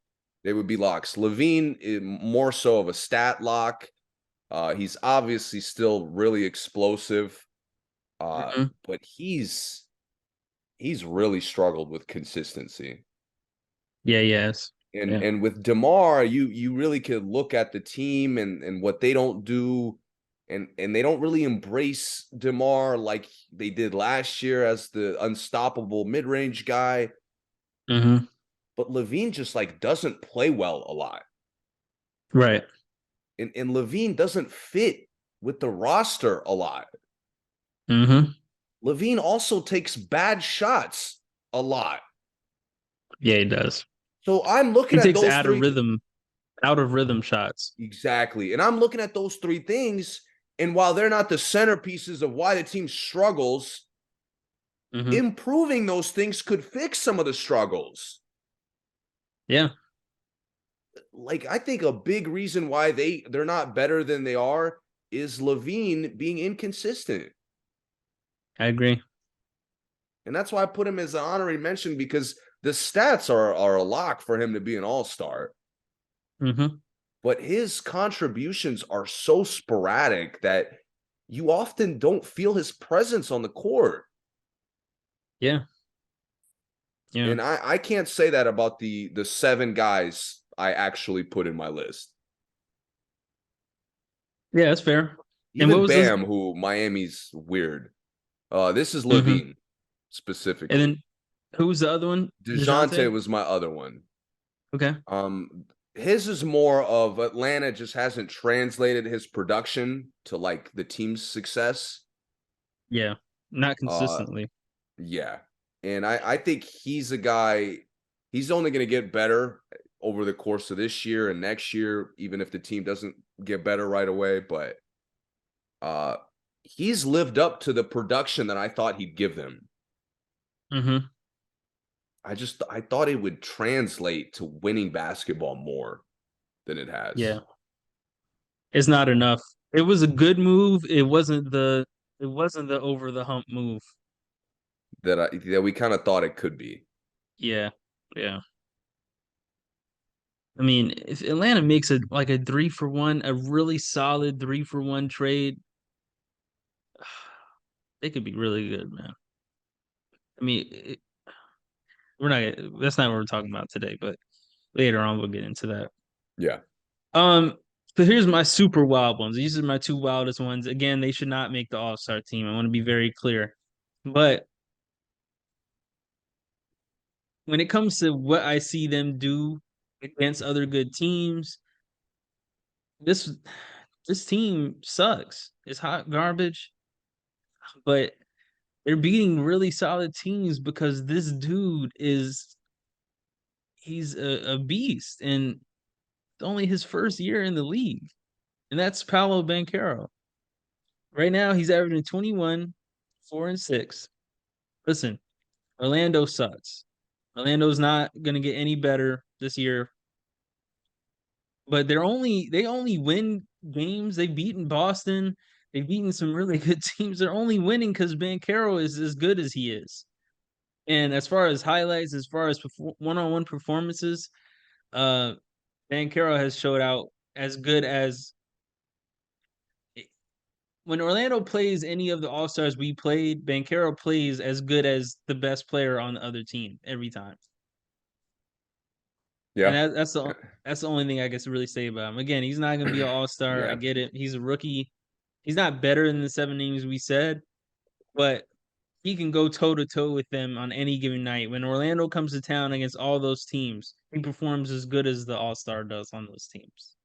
They would be locks. LaVine is more so of a stat lock. He's obviously still really explosive, Hmm. but he's really struggled with consistency. Yeah, yes. And Yeah. and with DeMar, you really could look at the team and what they don't do, and they don't really embrace DeMar like they did last year as the unstoppable mid-range guy. Hmm. But Levine just like doesn't play well a lot. Right. And Levine doesn't fit with the roster a lot. Hmm. Levine also takes bad shots a lot. Yeah, he does. So I'm He looking at takes those three out of rhythm shots. exactly. And I'm looking at those three things. And while they're not the centerpieces of why the team struggles, Hmm. improving those things could fix some of the struggles. Yeah, Like I think a big reason why they're not better than they are is Levine being inconsistent. I agree. And that's why I put him as an honorary mention because the stats are a lock for him to be an all-star. Hmm. But his contributions are so sporadic that you often don't feel his presence on the court. Yeah, yeah. And I can't say that about the seven guys I actually put in my list. Yeah, that's fair. And what Even was this? Bam, who Miami's weird. This is Hmm. Levine And specifically. then who was the other one? DeJounte DeJounte? was my other one. Okay. His is more of Atlanta just hasn't translated his production to like the team's success. Yeah. Not Uh, consistently. yeah, and I think he's a guy. He's only going to get better over the course of this year and next year, even if the team doesn't get better right away. But uh, he's lived up to the production that I thought he'd give them. Hmm. I thought it would translate to winning basketball more than it Yeah. has. It's not enough. It was a good move. It wasn't the over the hump move. That we kind of thought it could be. Yeah. Yeah. I mean, if Atlanta makes it like a 3-for-1, a really solid 3-for-1 trade, they could be really good, man. I mean, we're not that's not what we're talking about today, but later on we'll get into that. Yeah. Um, so here's my super wild ones. These are my two wildest ones. Again, they should not make the All-Star team. I want to be very clear. But when it comes to what I see them do against other good teams, this this team sucks. It's hot garbage, but they're beating really solid teams because this dude is he's a beast and it's only his first year in the league. and that's Paolo Banchero. Right now, he's averaging 21, 4 and 6. Listen, Orlando sucks. Orlando's not gonna get any better this year. But they only win games. They've beaten Boston. They've beaten some really good teams. They're only winning because Banchero is as good as he is. And as far as highlights, as far as one-on-one performances, uh, Banchero has showed out as good as when Orlando plays any of the All Stars we played. Banchero plays as good as the best player on the other team every time, and Yeah. that's the only thing I guess to really say about him. Again, he's not going to be an All Star. I Yeah. get it. He's a rookie. He's not better than the 7 names we said, but he can go toe to toe with them on any given night. When Orlando comes to town against all those teams, he performs as good as the All Star does on those teams.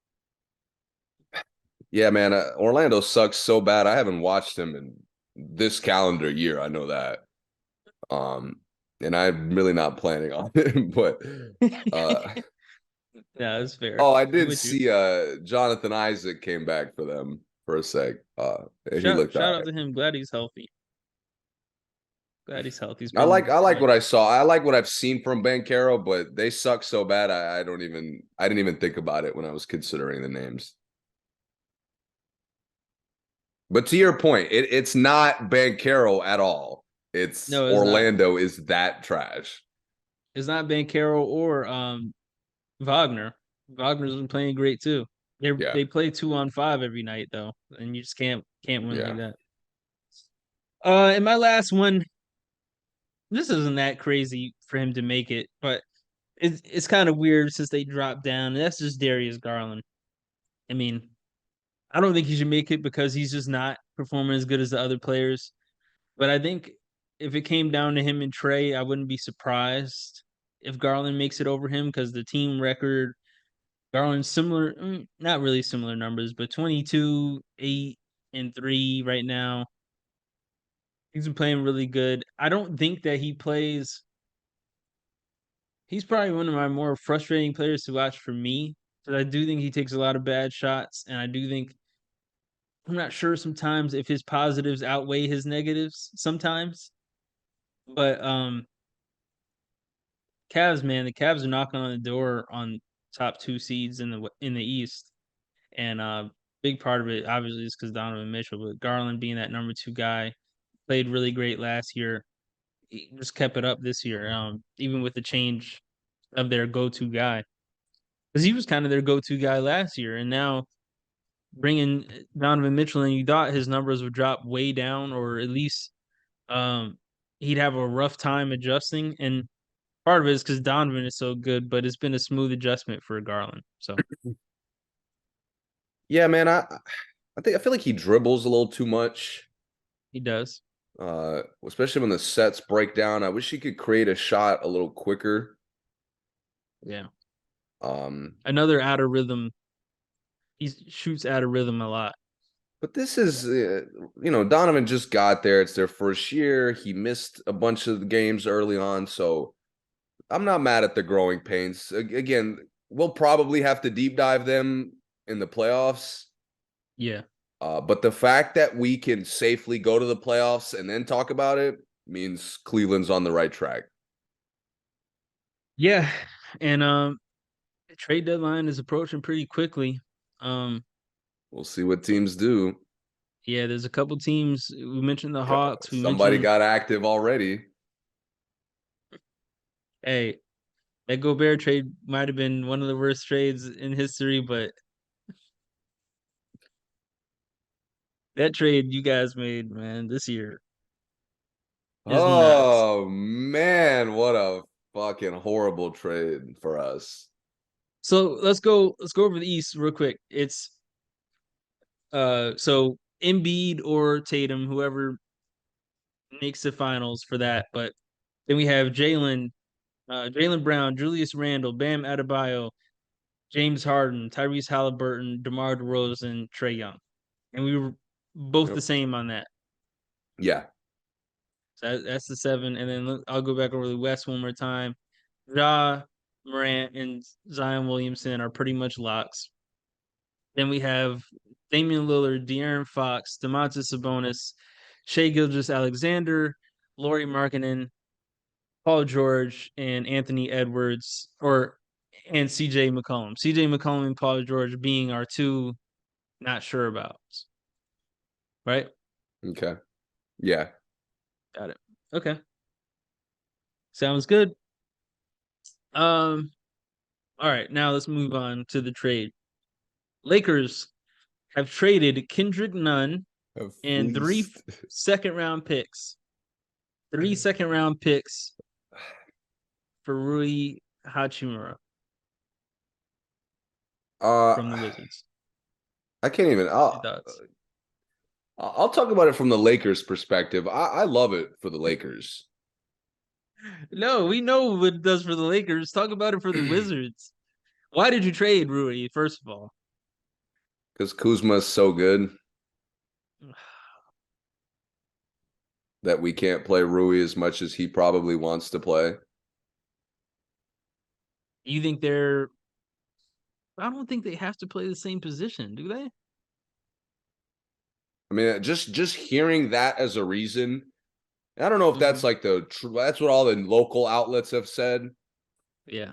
Yeah, man. Orlando sucks so bad. I haven't watched him in this calendar year. I know that. Um, and I'm really not planning on it. But uh, Yeah, that's fair. oh, I I'm did with you. see Jonathan Isaac came back for them for a sec. He looked all Shout out right. to him. Glad he's healthy. Glad he's healthy. He's I been like I like great. what I saw. I like what I've seen from Banchero, but they suck so bad. I didn't even think about it when I was considering the names. But to your point, it's not Banchero at all. It's No, it's not. Orlando is that trash. It's not Banchero or Wagner. Wagner's been playing great too. Yeah, They play 2-on-5 every night though, and you just can't win like yeah. that. And my last one, this isn't that crazy for him to make it, but it's kind of weird since they dropped down. And that's just Darius Garland. I mean, I don't think he should make it because he's just not performing as good as the other players. But I think if it came down to him and Trey, I wouldn't be surprised if Garland makes it over him because the team record, Garland's similar, not really similar numbers, but 22, 8, and 3 right now. He's been playing really good. I don't think that he plays. He's probably one of my more frustrating players to watch for me. Because I do think he takes a lot of bad shots, and I do think I'm not sure sometimes if his positives outweigh his negatives sometimes. But Cavs, man, the Cavs are knocking on the door on top 2 seeds in the East, and big part of it obviously is because Donovan Mitchell, but Garland being that number 2 guy played really great last year. He just kept it up this year, even with the change of their go-to guy, because he was kind of their go-to guy last year, and now bringing Donovan Mitchell and you thought his numbers would drop way down, or at least um, he'd have a rough time adjusting. And part of it is because Donovan is so good, but it's been a smooth adjustment for Garland. So Yeah, man. I feel like he dribbles a little too much. he does. Especially when the sets break down. I wish he could create a shot a little quicker. Yeah. Um, Another out of rhythm. He shoots out of rhythm a lot. but this is, Donovan just got there. It's their first year. He missed a bunch of the games early on, so I'm not mad at the growing pains. Again, we'll probably have to deep dive them in the playoffs. Yeah. But the fact that we can safely go to the playoffs and then talk about it means Cleveland's on the right track. Yeah. And the trade deadline is approaching pretty quickly. Um, We'll see what teams do. yeah, there's a couple teams. We mentioned the Hawks. We Somebody mentioned, got active already. hey, that Gobert trade might have been one of the worst trades in history, but that trade you guys made, man, this year is nuts. Oh man, what a fucking horrible trade for us. So let's go over the East real quick. It's so Embiid or Tatum, whoever makes the finals for that. But then we have Jalen Brown, Julius Randle, Bam Adebayo, James Harden, Tyrese Halliburton, DeMar DeRozan, Trey Young, and we were both Yep. the same on that. Yeah. So that's the 7, and then I'll go back over the West one more time. Ja Morant and Zion Williamson are pretty much locks. Then we have Damian Lillard, De'Aaron Fox, Domantas Sabonis, Shai Gilgeous-Alexander, Lauri Markkanen, Paul George, and Anthony Edwards, and CJ McCollum. CJ McCollum and Paul George being our two not sure about. Right? Okay. Yeah. Got it. Okay. Sounds good. All right, now let's move on to the trade. Lakers have traded Kendrick Nunn Have and fleeced. second round picks. 3 second round picks for Rui Hachimura Uh, from the Wizards. I can't even. What's your thoughts? I'll talk about it from the Lakers' perspective. I love it for the Lakers No, we know what it does for the Lakers. Talk about it for the Wizards. Why did you trade Rui, first of all? because Kuzma is so good that we can't play Rui as much as he probably wants to play. You think I don't think they have to play the same position, do they? I mean, just hearing that as a reason. I don't know if that's like that's what all the local outlets have said. Yeah.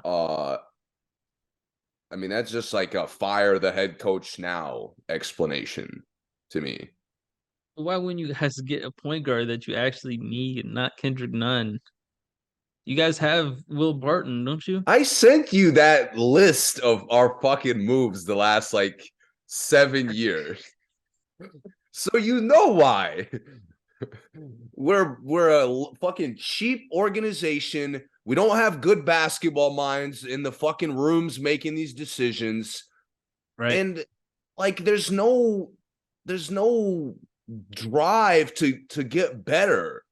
I mean, that's just like a fire the head coach now explanation to me. Why wouldn't you guys get a point guard that you actually need, not Kendrick Nunn? You guys have Will Barton, don't you? I sent you that list of our fucking moves the last like 7 years. So you know why. We're a fucking cheap organization. We don't have good basketball minds in the fucking rooms making these decisions. Right. And like there's no drive to get better.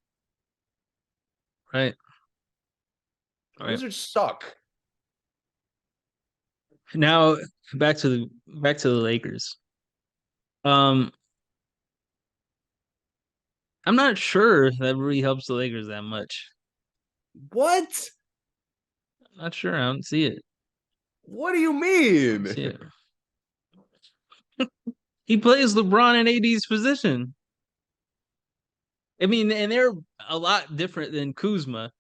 Right. All right. Wizards suck. Now back to the Lakers. I'm not sure that really helps the Lakers that much. What? I'm not sure. I don't see it. What do you I mean? don't see it. He plays LeBron and AD's position. I mean, and they're a lot different than Kuzma.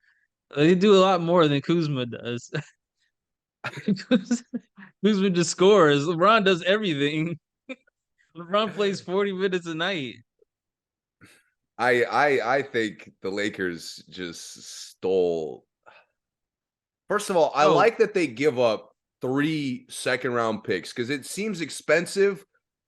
They do a lot more than Kuzma does. Kuzma just scores. LeBron does everything. LeBron plays 40 minutes a night. I think the Lakers just stole. First of all, I Oh, like that they give up 3 second-round picks because it seems expensive,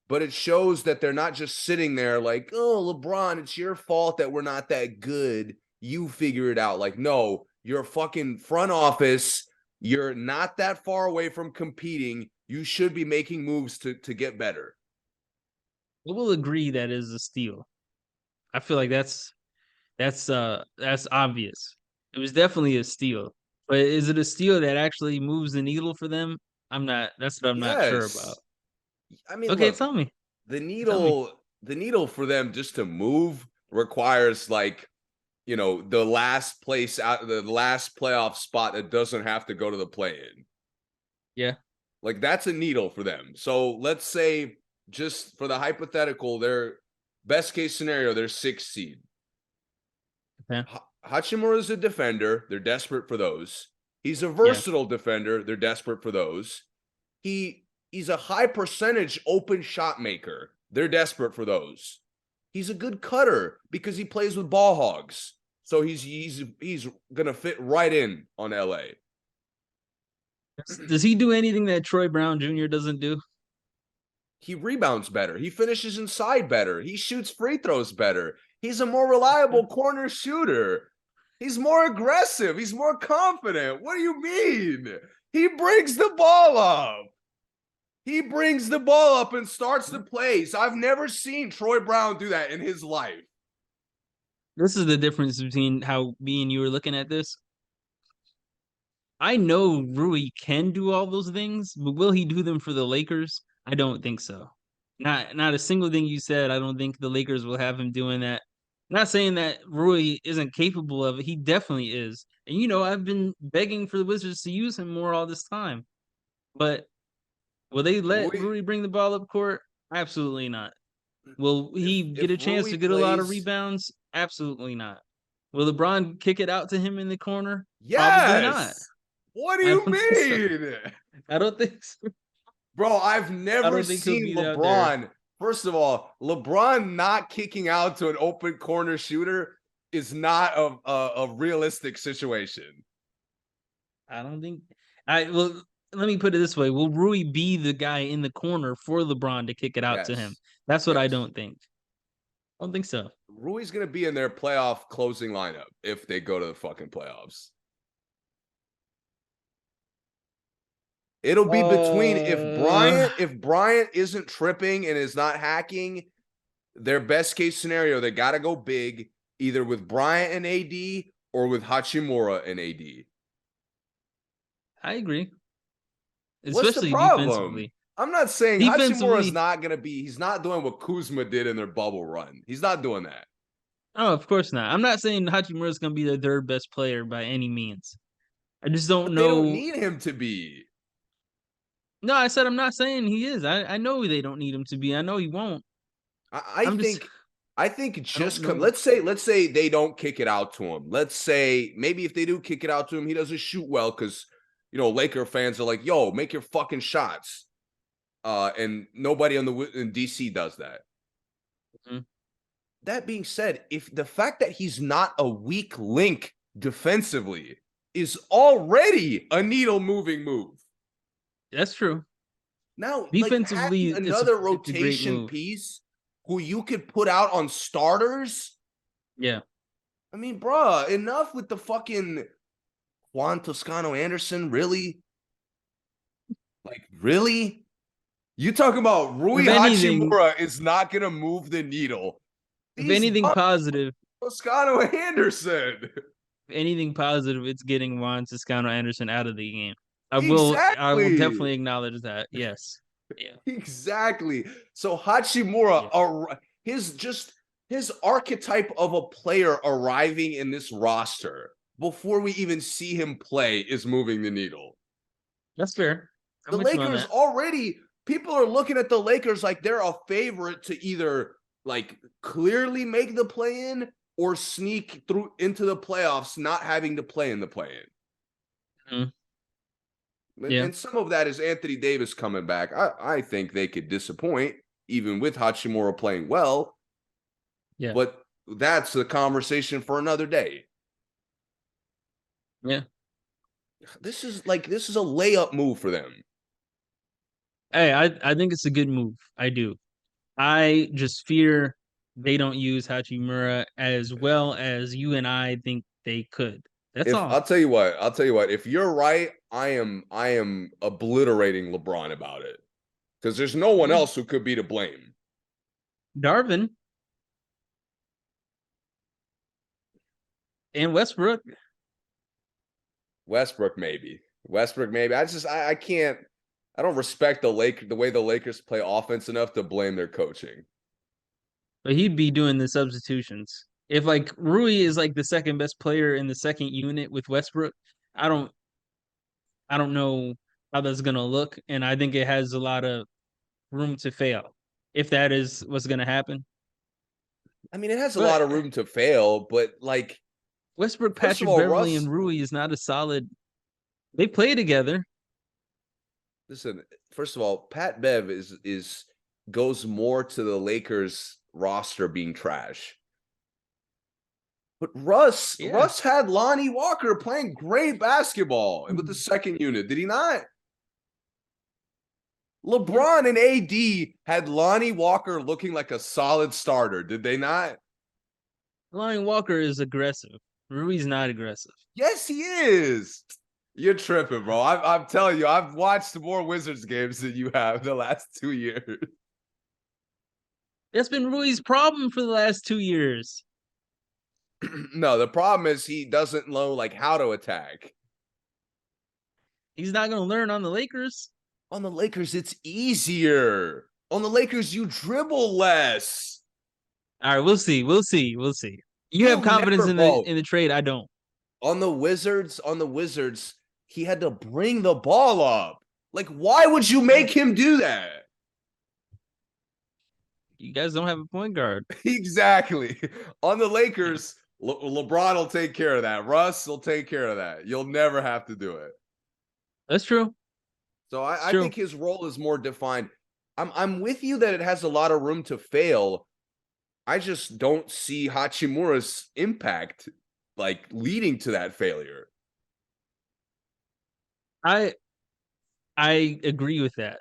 but it shows that they're not just sitting there like, oh, LeBron, it's your fault that we're not that good. You figure it out. Like, no, you're a fucking front office. You're not that far away from competing. You should be making moves to get better. we'll agree that is a steal. I feel like that's obvious. It was definitely a steal. But is it a steal that actually moves the needle for them? That's what I'm not sure about. Yes. I mean, Okay, look, tell me. the Tell me. needle for them just to move requires like, the last playoff spot that doesn't have to go to the play-in. Yeah. Like that's a needle for them. So let's say just for the hypothetical, their best case scenario, they're 6th seed. Okay. Hachimura is a defender. They're desperate for those. He's a Yeah. versatile defender. They're desperate for those. He's a high percentage open shot maker. They're desperate for those. He's a good cutter because he plays with ball hogs. So he's gonna fit right in on LA. Does he do anything that Troy Brown Jr. doesn't do? He rebounds better. He finishes inside better. He shoots free throws better. He's a more reliable corner shooter. He's more aggressive. He's more confident. What do you mean? He brings the ball up. He brings the ball up and starts the plays. I've never seen Troy Brown do that in his life. This is the difference between how me and you were looking at this. I know Rui can do all those things, but will he do them for the Lakers? I don't think so. Not a single thing you said. I don't think the Lakers will have him doing that. Not saying that Rui isn't capable of it. He definitely is. And I've been begging for the Wizards to use him more all this time. But Will they let Rui, Rui bring the ball up court? Absolutely not. Will he get a if chance Rui to get a lot of plays, rebounds? Absolutely not. Will LeBron kick it out to him in the corner? Probably not. yes. What do I you don't think so. mean? I don't think so. Bro, I've I never don't think he'll seen be out there. LeBron. First of all, LeBron not kicking out to an open corner shooter is not a realistic situation. I don't think I well let me put it this way. Will Rui be the guy in the corner for LeBron to kick it out to him? Yes. That's what I Yes. don't think. I don't think so. Rui's going to be in their playoff closing lineup if they go to the fucking playoffs. It'll be between Uh If Bryant isn't tripping and is not hacking, their best case scenario, they got to go big either with Bryant and AD or with Hachimura and AD. I agree. What's the Especially problem? defensively. I'm not saying Hachimura is Defensively, not going to be, he's not doing what Kuzma did in their bubble run. He's not doing that. oh, of course not. I'm not saying Hachimura is going to be the third best player by any means. I just don't But they don't know. need him to be. No, I said I'm not saying he is. I know they don't need him to be. I know he won't. I I'm just think I think I don't just come. know. Let's say they don't kick it out to him. Let's say maybe if they do kick it out to him, he doesn't shoot well because Laker fans are like, "Yo, make your fucking shots." And nobody in DC does that. Mhm. That being said, if the fact that he's not a weak link defensively is already a needle moving move. That's true. Now, like Defensively, having another it's a great rotation move. piece who you could put out on starters. Yeah. I mean, bruh, enough with the fucking Juan Toscano Anderson. Really? Like, really? You talking about Rui If anything, Hachimura is not going to move the needle. if He's anything not positive, Toscano Anderson. it's getting Juan Toscano Anderson out of the game. I will Exactly. definitely acknowledge that. Yes. Yeah. Exactly. So Hachimura, Yeah. his archetype of a player arriving in this roster before we even see him play is moving the needle. That's fair. The I'm with you on Lakers that. already, people are looking at the Lakers like they're a favorite to either like clearly make the play in or sneak through into the playoffs, not having to play in the play in. Mhm. And, Yeah. and some of that is Anthony Davis coming back. I think they could disappoint even with Hachimura playing well, Yeah. but that's a conversation for another day. Yeah. This is a layup move for them. Hey, I think it's a good move. I do. I just fear they don't use Hachimura as well as you and I think they could. That's If all. I'll tell you what, if you're right, I am obliterating LeBron about it. Because there's no one Yeah. else who could be to blame. Darvin and Westbrook. Westbrook, maybe. Westbrook, maybe. I can't. I don't respect the way the Lakers play offense enough to blame their coaching. But he'd be doing the substitutions. If like Rui is like the second best player in the second unit with Westbrook, I don't I don't know how that's gonna look, and I think it has a lot of room to fail if that is what's gonna happen. I mean, it has a lot But of room to fail, but like, Westbrook, first of Patrick all, Beverly, and Russ, Rui is not a solid. They play together. listen, first of all, Pat Bev is goes more to the Lakers roster being trash. But Yeah, Russ had Lonnie Walker playing great basketball with the Mhm. second unit, did he not? Yeah. LeBron and AD had Lonnie Walker looking like a solid starter, did they not? Lonnie Walker is aggressive. Rui's not aggressive. Yes, he is. You're tripping, bro. I'm telling you, I've watched more Wizards games than you have the last 2 years. That's been Rui's problem for the last 2 years. No, the problem is he doesn't know like how to attack. He's not gonna learn on the Lakers. On the Lakers, it's easier. On the Lakers, you dribble less. All right, we'll see. We'll see. We'll see. You have You'll confidence never, bro. in the trade. I don't. On the Wizards, he had to bring the ball up. Like, why would you make him do that? You guys don't have a point guard. Exactly. On the Yeah, Lakers, LeBron will take care of that. Russ will take care of that. You'll never have to do it. that's true. So It's I true. think his role is more defined. I'm with you that it has a lot of room to fail. I just don't see Hachimura's impact like leading to that failure. I I agree with that.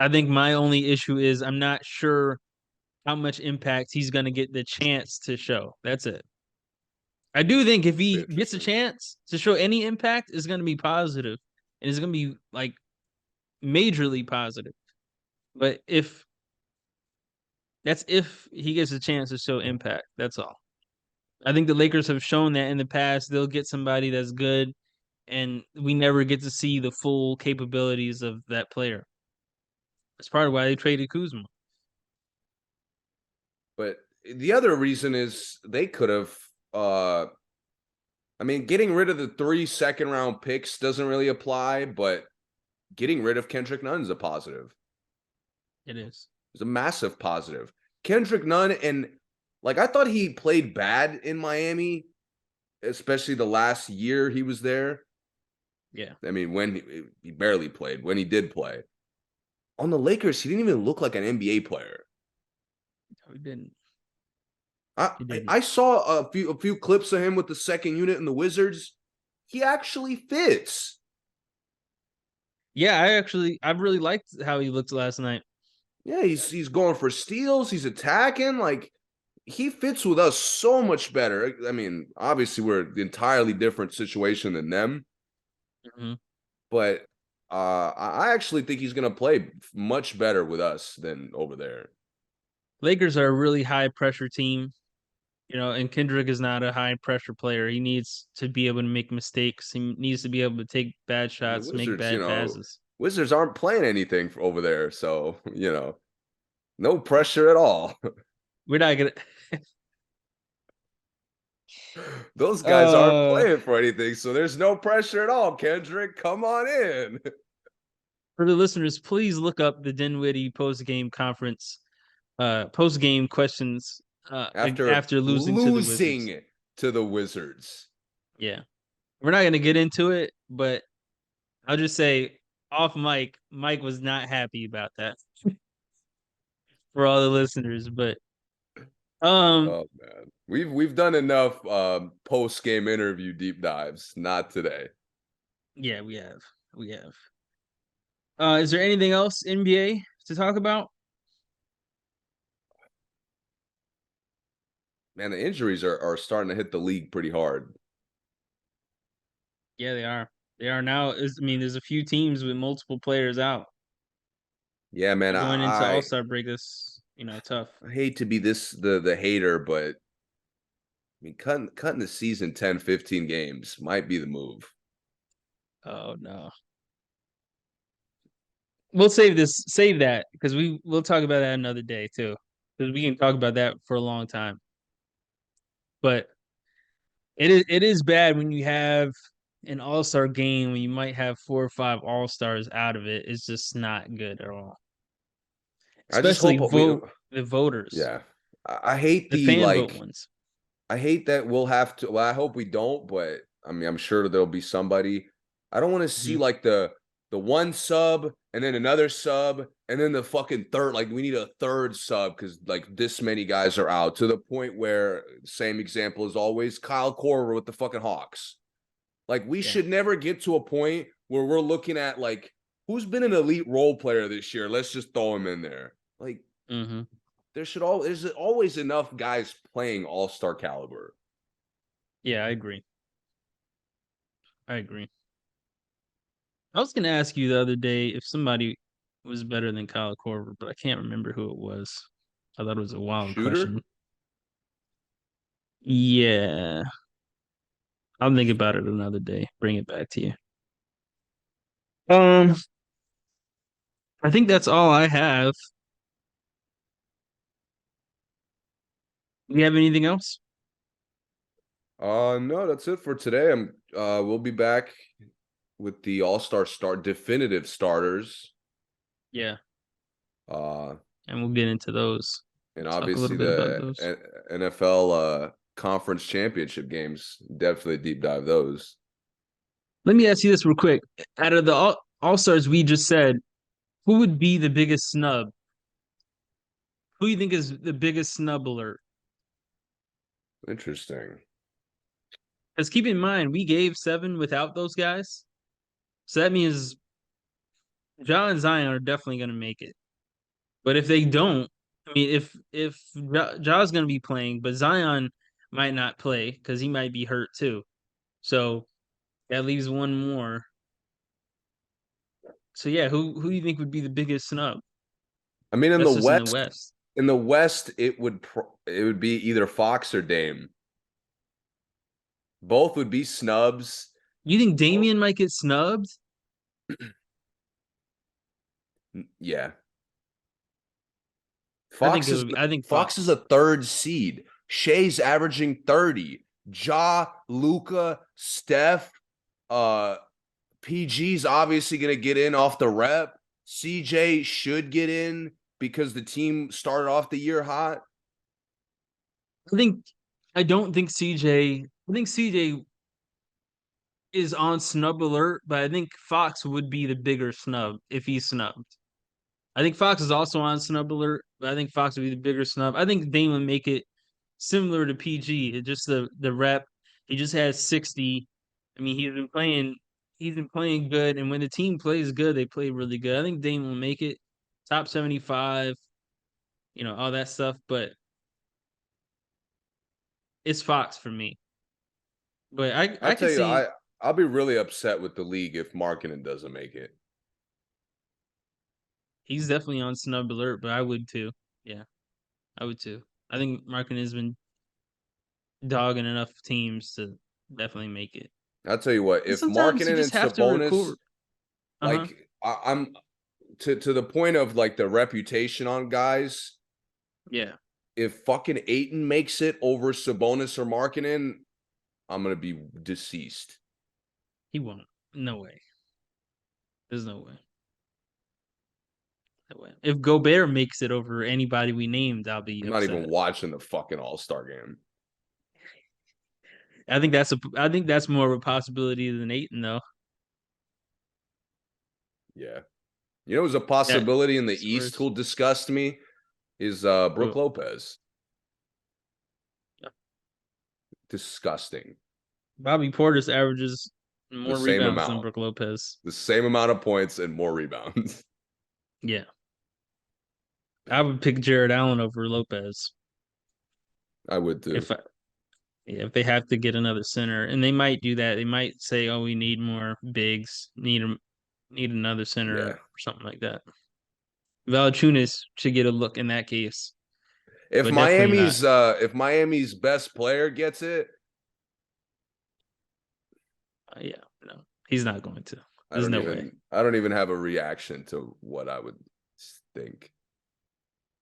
I think my only issue is I'm not sure how much impact he's going to get the chance to show. That's it. I do think if he gets a Interesting. chance to show any impact, it's going to be positive, and it's going to be like majorly positive. But if he gets a chance to show impact, that's all. I think the Lakers have shown that in the past they'll get somebody that's good, and we never get to see the full capabilities of that player. That's part of why they traded Kuzma. But the other reason is they could have I mean, getting rid of the 3 second-round picks doesn't really apply, but getting rid of Kendrick Nunn is a positive. It is. It's a massive positive. Kendrick Nunn, and like I thought he played bad in Miami, especially the last year he was there. Yeah. I mean, when he barely played, when he did play. On the Lakers, he didn't even look like an NBA player. No, he didn't. I He didn't. I saw a few clips of him with the second unit in the Wizards. He actually fits. Yeah, I really liked how he looked last night. Yeah, he's going for steals. He's attacking. Like he fits with us so much better. I mean, obviously we're an entirely different situation than them, Mhm. but I actually think he's going to play much better with us than over there. Lakers are a really high pressure team, and Kendrick is not a high pressure player. He needs to be able to make mistakes. He needs to be able to take bad And the shots, make Wizards, bad passes. Wizards aren't playing anything over there, so no pressure at all. We're not gonna. Those guys aren't uh, playing for anything, so there's no pressure at all. Kendrick, come on in. for the listeners, please look up the Dinwiddie post game conference, post game questions, After after losing to the Wizards. losing to the Wizards. Yeah, we're not gonna get into it, but I'll just say off mic, Mike was not happy about that for all the listeners. But um, Oh man, we've done enough post game interview deep dives. Not today, yeah, we have. Is there anything else NBA to talk about? man. The injuries are starting to hit the league pretty hard. Yeah, they are. They are now. I mean, there's a few teams with multiple players out Yeah, man. going into All Star break. That's tough. I hate to be the hater, but I mean cutting the season 10, 15 games might be the move. Oh no. We'll save that because we'll talk about that another day too. Because we can talk about that for a long time. But it is bad when you have an all-star game when you might have 4 or 5 all-stars out of it. It's just not good at all. I just Especially hope we. the voters, Yeah, I hate the the fan vote like. ones. I hate that we'll have to. Well, I hope we don't, but I mean, I'm sure there'll be somebody. I don't want to see Mhm. like the one sub and then another sub and then the fucking third. Like we need a third sub because like this many guys are out to the point where same example as always, Kyle Korver with the fucking Hawks. Like we Yeah. should never get to a point where we're looking at like who's been an elite role player this year. Let's just throw him in there. Like Hmm. there's always enough guys playing all-star caliber. Yeah, I agree. I agree. I was gonna ask you the other day if somebody was better than Kyle Korver, but I can't remember who it was. I thought it was a wild Shooter? question. Yeah, I'll think about it another day. Bring it back to you. Um, I think that's all I have. You have anything else? No, that's it for today. We'll be back with the All-Star definitive starters. Yeah, Uh, and we'll get into those. and Talk a obviously little bit about the those. NFL conference championship games. Definitely deep dive those. Let me ask you this real quick. Out of the All Stars we just said, who would be the biggest snub? Who do you think is the biggest snub alert? Interesting. Because keep in mind, we gave 7 without those guys. So that means John and Zion are definitely going to make it. But if they don't, I mean, if Ja's going to be playing, but Zion might not play because he might be hurt too. So that leaves one more. So yeah, who do you think would be the biggest snub? I mean, That's just in the West. in the West, it would be either Fox or Dame. Both would be snubs. You think Damian might get snubbed? Yeah. Fox is I think Fox is a Fox. third seed. Shea's averaging 30. Ja, Luca, Steph, PG's obviously going to get in off the rep. CJ should get in because the team started off the year hot. I think I don't think CJ. I think CJ is on snub alert, but I think Fox would be the bigger snub if he's snubbed. I think Fox is also on snub alert, but I think Fox would be the bigger snub. I think Dame would make it similar to PG. It's just the rep. He just has 60. I mean, he's been playing good, and when the team plays good, they play really good. I think Dame will make it top 75, all that stuff, but it's Fox for me. But I'll I tell could you, see I'll be really upset with the league if Markkinen doesn't make it. he's definitely on snub alert, but I would too. Yeah, I would too. I think Markin has been dogging enough teams to definitely make it. I'll tell you what, And if sometimes you Markkinen and just have to Sabonis, record. Uh-huh. like I'm to the point of like the reputation on guys, Yeah, if fucking Aiton makes it over Sabonis or Markkinen, I'm gonna be deceased. he won't. No way. There's no way. No way. If Gobert makes it over anybody we named, I'll be I'm not upset. even watching the fucking All-Star game. I think that's more of a possibility than Aiton though. Yeah. You know, it was a That possibility in the East Spurs. who'll disgust me is Brooke Oh, Lopez. yeah. Disgusting. Bobby Portis averages The more same rebounds than amount. Brook Lopez. The same amount of points and more rebounds. Yeah. I would pick Jared Allen over Lopez I would too. if I, yeah, if they have to get another center, and they might do that. They might say, "Oh, we need more bigs. Need another center Yeah. or something like that." Valanciunas should get a look in that case, but definitely not. If Miami's best player gets it, Yeah, no, he's not going to. There's no way. I don't even have a reaction to what I would think.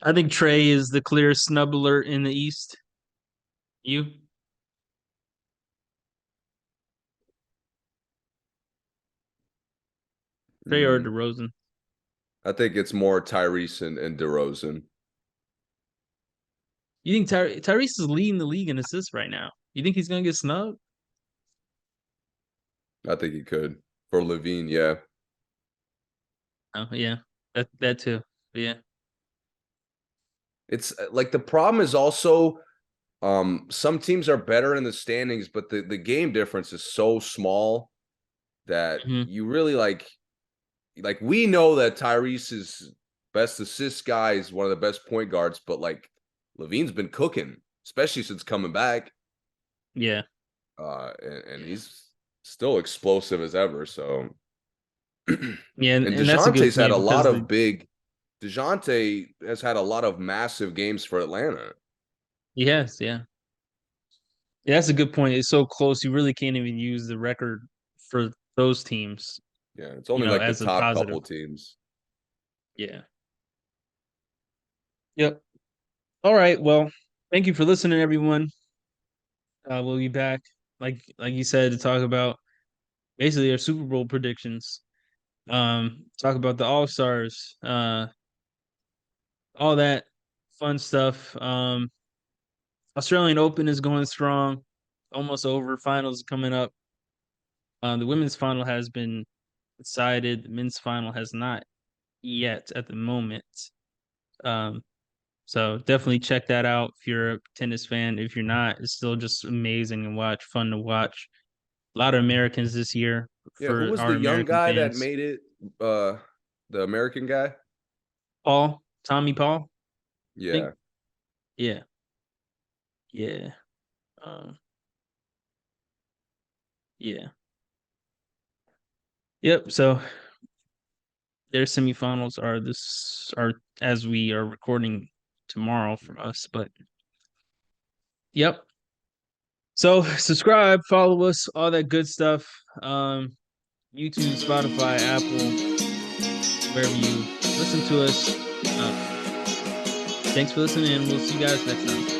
I think Trey is the clear snub alert in the East. You Trey or Mm, DeRozan? I think it's more Tyrese and DeRozan. You think Tyrese is leading the league in assists right now? You think he's gonna get snubbed? I think he could. For Levine, yeah. Oh yeah, that too. But yeah, It's like the problem is also some teams are better in the standings, but the game difference is so small that hmm you really like we know that Tyrese's best assist guy is one of the best point guards, but like Levine's been cooking, especially since coming back. yeah, And he's still explosive as ever. So and yeah, and that's a good DeJounte's had point a lot because of big DeJounte has had a lot of massive games for Atlanta. yes, yeah. Yeah, that's a good point. It's so close, you really can't even use the record for those teams, Yeah, it's only like the as a top positive. couple teams. Yeah. Yep. All right. Well, thank you for listening, everyone. We'll be back, like you said, to talk about basically our Super Bowl predictions. Talk about the All Stars, all that fun stuff. Australian Open is going strong, almost over. Finals coming up. The women's final has been decided. The men's final has not yet at the moment. Um, so definitely check that out if you're a tennis fan. If you're not, it's still just amazing and fun to watch. A lot of Americans this year Yeah, who for was our the young American guy that fans. made it? Uh, the American guy? Tommy Paul, I think. Yeah. Yeah, yeah, um, yeah. Yep. So their semifinals are as we are recording tomorrow from us, but yep. So subscribe, follow us, all that good stuff. YouTube, Spotify, Apple, wherever you listen to us. Thanks for listening, and we'll see you guys next time.